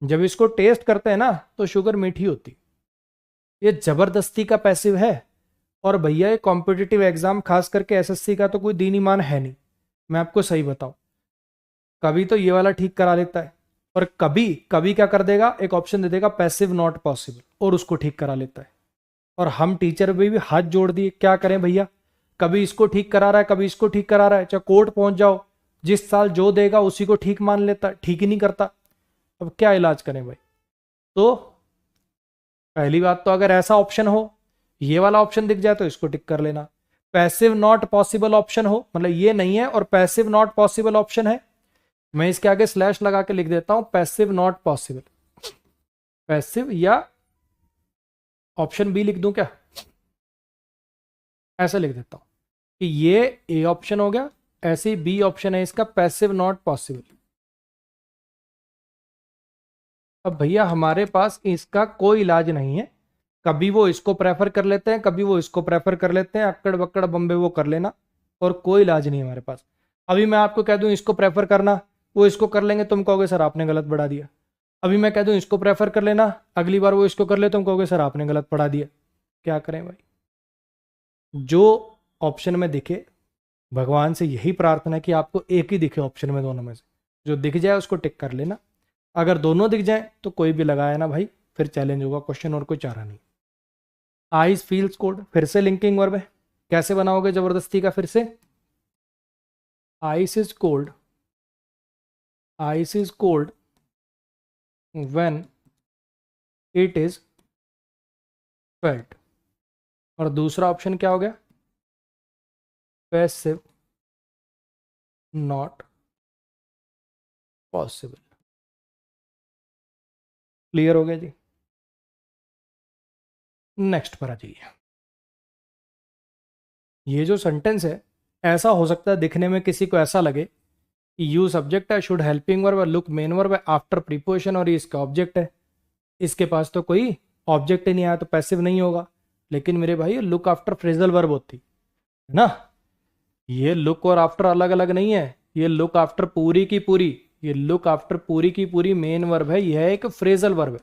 जब इसको टेस्ट करते हैं ना तो शुगर मीठी होती है। ये जबरदस्ती का पैसिव है। और भैया ये कॉम्पिटिटिव एग्जाम खास करके एसएससी का तो कोई दीन ईमान है नहीं, मैं आपको सही बताऊं। कभी तो ये वाला ठीक करा लेता है, और कभी कभी क्या कर देगा, एक ऑप्शन दे देगा पैसिव नॉट पॉसिबल, और उसको ठीक करा लेता है। और हम टीचर भी हाथ जोड़ दिए, क्या करें भैया, कभी इसको ठीक करा रहा है, कभी इसको ठीक करा रहा है, चाहे कोर्ट पहुंच जाओ, जिस साल जो देगा उसी को ठीक मान लेता है, ठीक ही नहीं करता। अब क्या इलाज करें भाई। तो पहली बात तो अगर ऐसा ऑप्शन हो, ये वाला ऑप्शन दिख जाए तो इसको टिक कर लेना। पैसिव नॉट पॉसिबल ऑप्शन हो, मतलब ये नहीं है और पैसिव नॉट पॉसिबल ऑप्शन है, मैं इसके आगे स्लैश लगा के लिख देता हूं पैसिव नॉट पॉसिबल, पैसिव, या ऑप्शन बी लिख दूं क्या, ऐसा लिख देता हूं कि ये ए ऑप्शन हो गया, ऐसे ही बी ऑप्शन है इसका पैसिव नॉट पॉसिबल। अब भैया हमारे पास इसका कोई इलाज नहीं है, कभी वो इसको प्रेफर कर लेते हैं, कभी वो इसको प्रेफर कर लेते हैं, अक्कड़ बक्कड़ बम्बे वो कर लेना, और कोई इलाज नहीं है हमारे पास। अभी मैं आपको कह दूं इसको प्रेफर करना, वो इसको कर लेंगे, तुम कहोगे सर आपने गलत बढ़ा दिया। अभी मैं कह दूं इसको प्रेफर कर लेना, अगली बार वो इसको कर ले, तुम कहोगे सर आपने गलत पढ़ा दिया। क्या करें भाई, जो ऑप्शन में दिखे, भगवान से यही प्रार्थना है कि आपको एक ही दिखे ऑप्शन में दोनों में से, जो दिख जाए उसको टिक कर लेना। अगर दोनों दिख जाए तो कोई भी लगाया ना भाई, फिर चैलेंज होगा क्वेश्चन, और कोई चारा नहीं। आइस फील्स कोल्ड, फिर से लिंकिंग वर्ब है, कैसे बनाओगे जबरदस्ती का, फिर से ice is cold, ice is cold when it is felt. और दूसरा ऑप्शन क्या हो गया, पैसिव नॉट पॉसिबल। क्लियर हो गया जी। नेक्स्ट पर आ जाइए। ये जो सेंटेंस है, ऐसा हो सकता है दिखने में किसी को ऐसा लगे कि यू सब्जेक्ट है, should helping verb, look main verb है, आफ्टर प्रीपोजिशन, और ये इसका ऑब्जेक्ट है। इसके पास तो कोई ऑब्जेक्ट ही नहीं आया तो पैसिव नहीं होगा। लेकिन मेरे भाई लुक आफ्टर फ्रेजल वर्ब होती है ना, ये लुक और आफ्टर अलग अलग नहीं है, ये लुक आफ्टर पूरी की पूरी, ये लुक आफ्टर पूरी की पूरी मेन वर्ब है, यह एक फ्रेजल वर्ब है।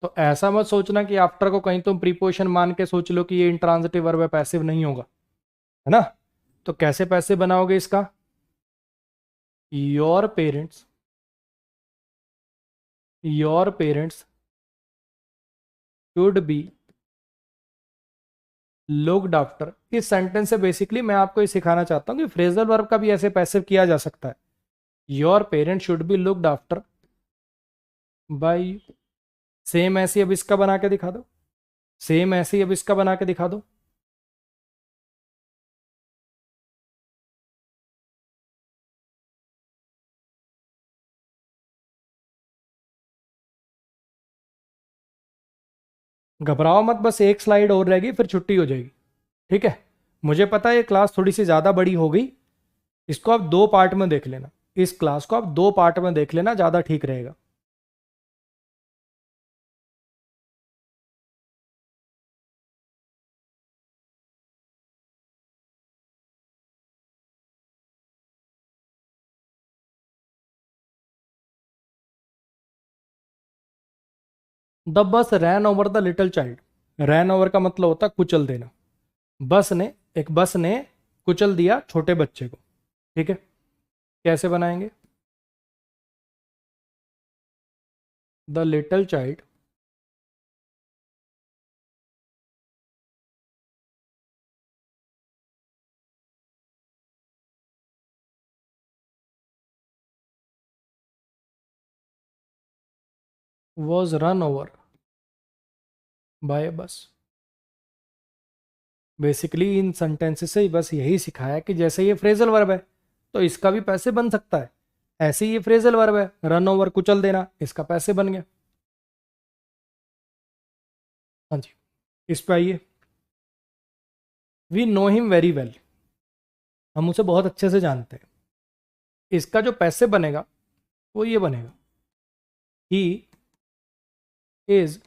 तो ऐसा मत सोचना कि आफ्टर को कहीं तुम प्रीपोजिशन मान के सोच लो कि ये इंट्रांजिटिव वर्ब है, पैसिव नहीं होगा, है ना। तो कैसे पैसिव बनाओगे इसका, your parents, your parents should be looked after. इस सेंटेंस से बेसिकली मैं आपको ये सिखाना चाहता हूं कि फ्रेजल वर्ब का भी ऐसे पैसिव किया जा सकता है। Your parents should be looked after bye, same ऐसी अब इसका बना के दिखा दो, सेम ऐसे ही अब इसका बना के दिखा दो। घबराओ मत, बस एक स्लाइड और रहेगी फिर छुट्टी हो जाएगी, ठीक है। मुझे पता है ये क्लास थोड़ी सी ज़्यादा बड़ी हो गई, इसको आप दो पार्ट में देख लेना, इस क्लास को आप दो पार्ट में देख लेना, ज़्यादा ठीक रहेगा। The bus rain over the little child, rain over का मतलब होता है कुचल देना। बस ने, एक बस ने कुचल दिया छोटे बच्चे को, ठीक है। कैसे बनाएंगे, the little child was run over by a bus। Basically in sentences से बस यही सिखाया कि जैसे ये फ्रेजल वर्ब है तो इसका भी पैसे बन सकता है, ऐसे ही ये फ्रेजल वर्ब है, रन ओवर कुचल देना, इसका पैसे बन गया। हाँ जी, इस पे आइए। We know him very well, हम उसे बहुत अच्छे से जानते हैं। इसका जो पैसे बनेगा वो ये बनेगा, he is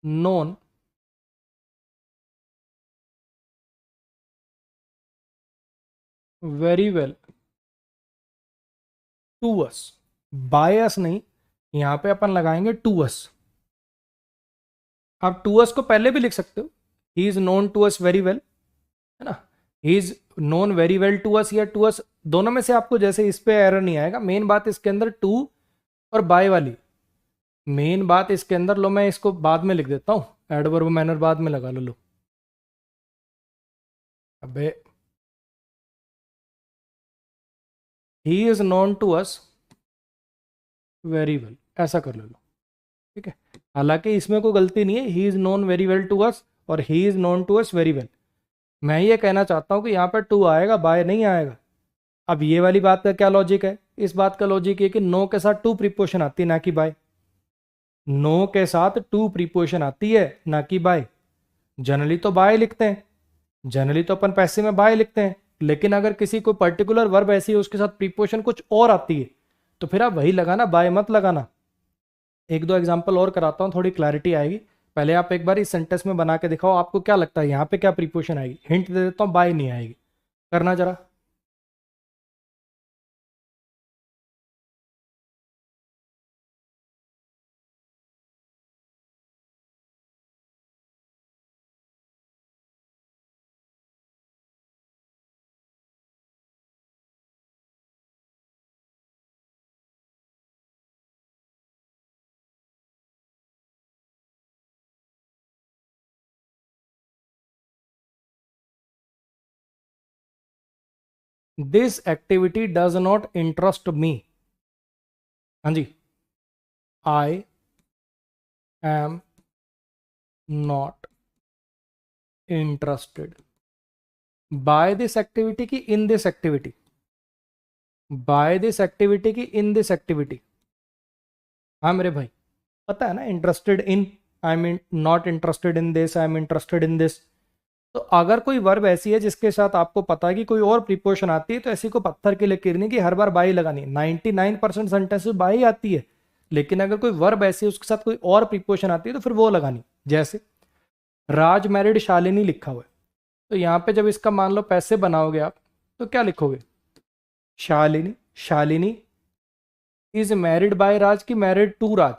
known very well to us. By us नहीं, यहां पे अपन लगाएंगे टू अस। आप टू अस को पहले भी लिख सकते हो, he is known to us very well, है ना। He is known very well to us या टू अस, दोनों में से आपको जैसे इस पे एरर नहीं आएगा। मेन बात इसके अंदर टू और बाय वाली, मेन बात इसके अंदर, लो मैं इसको बाद में लिख देता हूं, एडवर्ब मैनर बाद में लगा लो। अबे he is known to us very well, ऐसा कर लो, ठीक है। हालांकि इसमें कोई गलती नहीं है, he is known very well to us और he is known to us very well. मैं ये कहना चाहता हूं कि यहाँ पर टू आएगा, बाय नहीं आएगा। अब ये वाली बात का क्या लॉजिक है, इस बात का लॉजिक ये कि नो के साथ टू प्रीपोजिशन आती है ना कि बाय। नो के साथ टू प्रीपोजिशन आती है ना कि बाय। जनरली तो बाय लिखते हैं, जनरली तो अपन पैसे में बाय लिखते हैं, लेकिन अगर किसी को पर्टिकुलर वर्ब ऐसी है उसके साथ प्रीपोजिशन कुछ और आती है तो फिर आप वही लगाना, बाय मत लगाना। एक दो एग्जांपल और कराता हूं, थोड़ी क्लैरिटी आएगी। पहले आप एक बार इस सेंटेंस में बना के दिखाओ, आपको क्या लगता है यहाँ पे क्या प्रीपोजिशन आएगी। हिंट दे देता हूँ, बाय नहीं आएगी, करना जरा। This activity does not interest me. हाँ जी, I am not interested by this activity की in this activity, by this activity की इन दिस एक्टिविटी। हाँ मेरे भाई, पता है ना, interested in, I mean not interested in this, I am interested in this. तो अगर कोई वर्ब ऐसी है जिसके साथ आपको पता है कि कोई और प्रीपोजिशन आती है तो ऐसी को पत्थर के लिए गिरनी कि हर बार बाई लगानी। 99% सेंटेंस में बाई आती है, लेकिन अगर कोई वर्ब ऐसी है उसके साथ कोई और प्रीपोजिशन आती है तो फिर वो लगानी। जैसे राज मैरिड शालिनी लिखा हुआ है, तो यहाँ पे जब इसका मान लो पैसे बनाओगे आप तो क्या लिखोगे, Shalini, Shalini is married by Raj की married to Raj,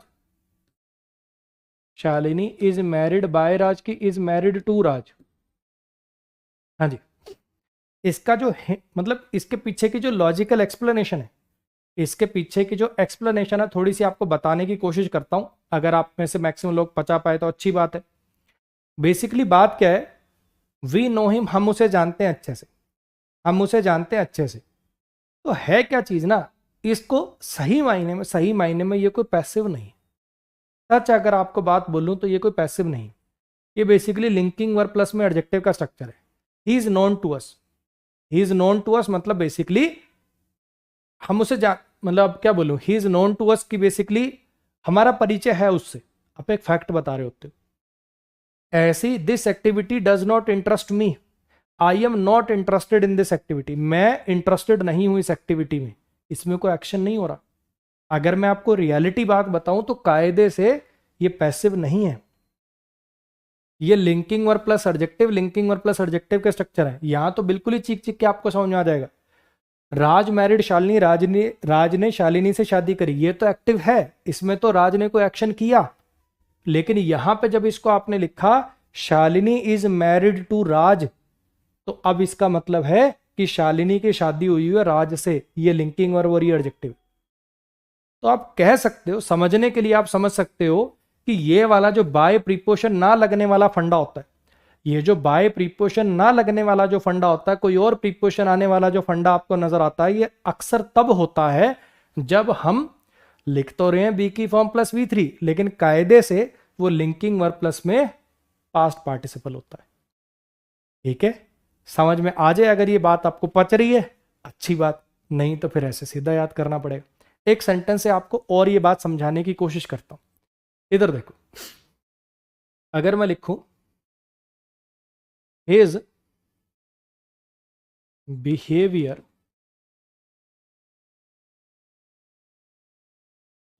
Shalini is married by Raj की इज मैरिड टू राज। हाँ जी, इसका जो मतलब इसके पीछे की जो लॉजिकल एक्सप्लेनेशन है, इसके पीछे की जो एक्सप्लेनेशन है थोड़ी सी आपको बताने की कोशिश करता हूं। अगर आप में से मैक्सिमम लोग बचा पाए तो अच्छी बात है। बेसिकली बात क्या है, वी नो हिम, हम उसे जानते हैं अच्छे से, हम उसे जानते हैं अच्छे से। तो है क्या चीज ना, इसको सही मायने में, सही मायने में ये कोई पैसिव नहीं, सच अगर आपको बात बोलूं तो ये कोई पैसिव नहीं, ये बेसिकली लिंकिंग वर्ब प्लस में एडजेक्टिव का स्ट्रक्चर है। He is known to us, he is known to us मतलब बेसिकली हम उसे जान, मतलब क्या बोलूं, he is known to us की बेसिकली हमारा परिचय है उससे। आप एक फैक्ट बता रहे होते हो। ऐसी this activity does not interest me, I am not interested in this activity, मैं इंटरेस्टेड नहीं हूं इस एक्टिविटी में, इसमें कोई एक्शन नहीं हो रहा। अगर मैं आपको रियलिटी बात बताऊं तो कायदे से ये पैसिव नहीं है, ये linking verb plus adjective, linking verb plus adjective के स्ट्रक्चर है। यहां तो बिल्कुल ही चीख चीख के आपको समझ में आ जाएगा। राज मैरिड शालिनी, राज ने शालिनी से शादी करी, ये तो एक्टिव है, इसमें तो राज ने कोई एक्शन किया। लेकिन यहां पे जब इसको आपने लिखा शालिनी इज मैरिड टू राज, तो अब इसका मतलब है कि शालिनी की शादी हुई है राज से, ये लिंकिंग वर्ब और ये एडजेक्टिव। तो आप कह सकते हो, समझने के लिए आप समझ सकते हो कि ये वाला जो बाय प्रीपोजिशन ना लगने वाला फंडा होता है, ये जो बाय प्रीपोजिशन ना लगने वाला जो फंडा होता है, कोई और प्रीपोजिशन आने वाला जो फंडा आपको नजर आता है, ये अक्सर तब होता है जब हम लिख तो रहे हैं बी की फॉर्म प्लस V3, लेकिन कायदे से वो लिंकिंग वर्ब प्लस में पास्ट पार्टिसिपल होता है। ठीक है, समझ में आ जाए अगर ये बात आपको पच रही है, अच्छी बात, नहीं तो फिर ऐसे सीधा याद करना पड़ेगा। एक सेंटेंस से आपको और ये बात समझाने की कोशिश करता हूं। इधर देखो, अगर मैं लिखूं हिज बिहेवियर,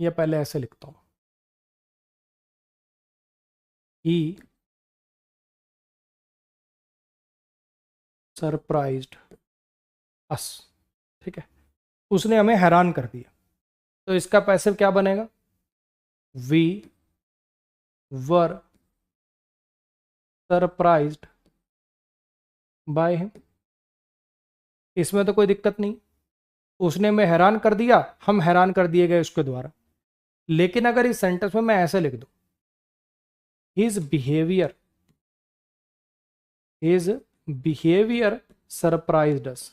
या पहले ऐसे लिखता हूं, ही सरप्राइज्ड अस। ठीक है, उसने हमें हैरान कर दिया, तो इसका पैसिव क्या बनेगा? We were surprised by him. इसमें तो कोई दिक्कत नहीं, उसने हमें हैरान कर दिया, हम हैरान कर दिए गए उसके द्वारा। लेकिन अगर इस सेंटेंस में मैं ऐसे लिख दूं, हिज बिहेवियर सरप्राइज्ड अस,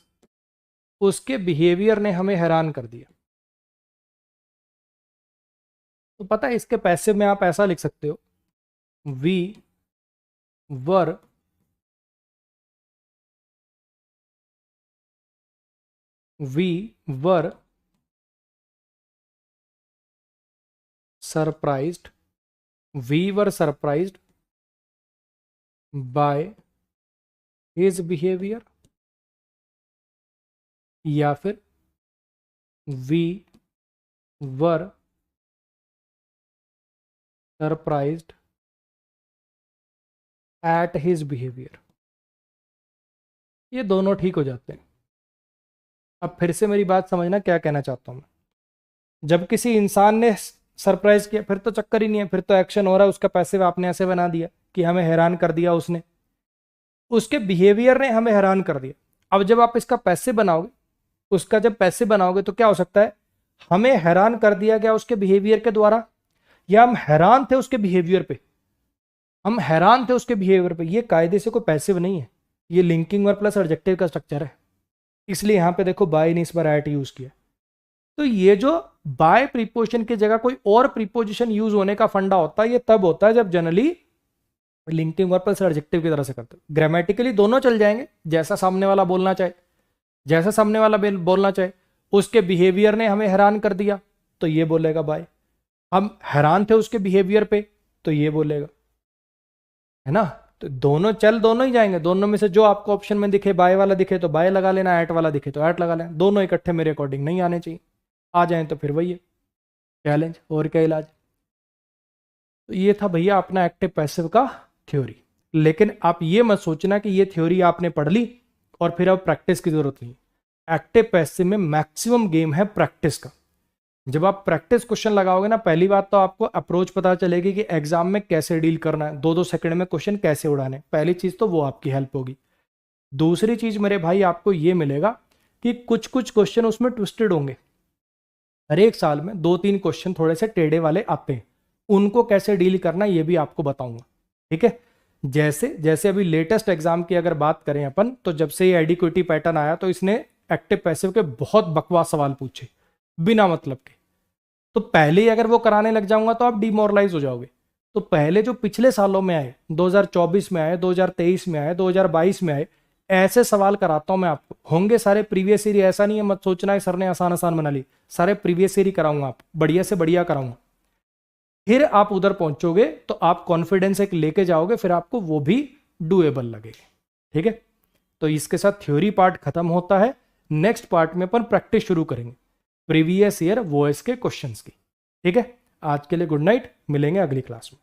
उसके बिहेवियर ने हमें हैरान कर दिया, तो पता है इसके पैसिव में आप ऐसा लिख सकते हो, we were surprised, we were surprised by his behaviour, या फिर we were surprised at his behaviour. ये दोनों ठीक हो जाते हैं। अब फिर से मेरी बात समझना, क्या कहना चाहता हूं मैं। जब किसी इंसान ने सरप्राइज किया, फिर तो चक्कर ही नहीं है, फिर तो एक्शन हो रहा है, उसका पैसिव आपने ऐसे बना दिया कि हमें हैरान कर दिया उसने, उसके बिहेवियर ने हमें हैरान कर दिया। अब जब आप इसका पैसिव बनाओगे, उसका जब पैसिव बनाओगे तो क्या हो सकता है, हमें हैरान कर दिया गया उसके बिहेवियर के द्वारा, या हम हैरान थे उसके बिहेवियर पे, हम हैरान थे उसके बिहेवियर पे। ये कायदे से कोई पैसिव नहीं है, ये लिंकिंग वर्ब प्लस एडजेक्टिव का स्ट्रक्चर है, इसलिए यहां पे देखो बाय ने इस बार एट यूज किया। तो ये जो बाय प्रीपोजिशन की जगह कोई और प्रीपोजिशन यूज होने का फंडा होता है, ये तब होता है जब generally linking verb plus adjective की तरह से करते हो। ग्रामेटिकली दोनों चल जाएंगे, जैसा सामने वाला बोलना चाहे, जैसा सामने वाला बोलना चाहे। उसके बिहेवियर ने हमें हैरान कर दिया, तो ये बोलेगा बाय। हम हैरान थे उसके बिहेवियर पे, तो ये बोलेगा, है ना। तो दोनों ही जाएंगे, दोनों में से जो आपको ऑप्शन में दिखे, बाय वाला दिखे तो बाय लगा लेना, ऐट वाला दिखे तो ऐट लगा लेना। दोनों इकट्ठे मेरे अकॉर्डिंग नहीं आने चाहिए, आ जाएं तो फिर वही है चैलेंज, और क्या इलाज। तो ये था भैया अपना एक्टिव पैसिव का थ्योरी। लेकिन आप ये मत सोचना कि ये थ्योरी आपने पढ़ ली और फिर अब प्रैक्टिस की जरूरत नहीं। एक्टिव पैसिव में मैक्सिमम गेम है प्रैक्टिस का। जब आप प्रैक्टिस क्वेश्चन लगाओगे ना, पहली बात तो आपको अप्रोच पता चलेगी कि एग्जाम में कैसे डील करना है, 2-2 सेकंड में क्वेश्चन कैसे उड़ाने। पहली चीज तो वो आपकी हेल्प होगी। दूसरी चीज मेरे भाई आपको ये मिलेगा कि कुछ कुछ क्वेश्चन उसमें ट्विस्टेड होंगे। हर एक साल में 2-3 क्वेश्चन थोड़े से टेढ़े वाले आते हैं, उनको कैसे डील करना ये भी आपको बताऊंगा। ठीक है, जैसे जैसे अभी लेटेस्ट एग्जाम की अगर बात करें अपन, तो जब से ये एडिक्विटी पैटर्न आया तो इसने एक्टिव पैसिव के बहुत बकवास सवाल पूछे बिना मतलब के। तो पहले ही अगर वो कराने लग जाऊंगा तो आप डिमोरलाइज हो जाओगे। तो पहले जो पिछले सालों में आए, 2024 में आए, 2023 में आए, 2022 में आए, ऐसे सवाल कराता हूं मैं आपको। होंगे सारे प्रीवियस ईयर, ऐसा नहीं है मत सोचना है सर ने आसान आसान बना ली, सारे प्रीवियस ईयर ही कराऊंगा, आप बढ़िया से बढ़िया कराऊंगा। फिर आप उधर पहुंचोगे तो आप कॉन्फिडेंस एक लेके जाओगे, फिर आपको वो भी डूएबल लगेगा। ठीक है, तो इसके साथ थ्योरी पार्ट खत्म होता है। नेक्स्ट पार्ट में अपन प्रैक्टिस शुरू करेंगे प्रीवियस ईयर वॉइस के क्वेश्चंस की। ठीक है, आज के लिए गुड नाइट, मिलेंगे अगली क्लास में।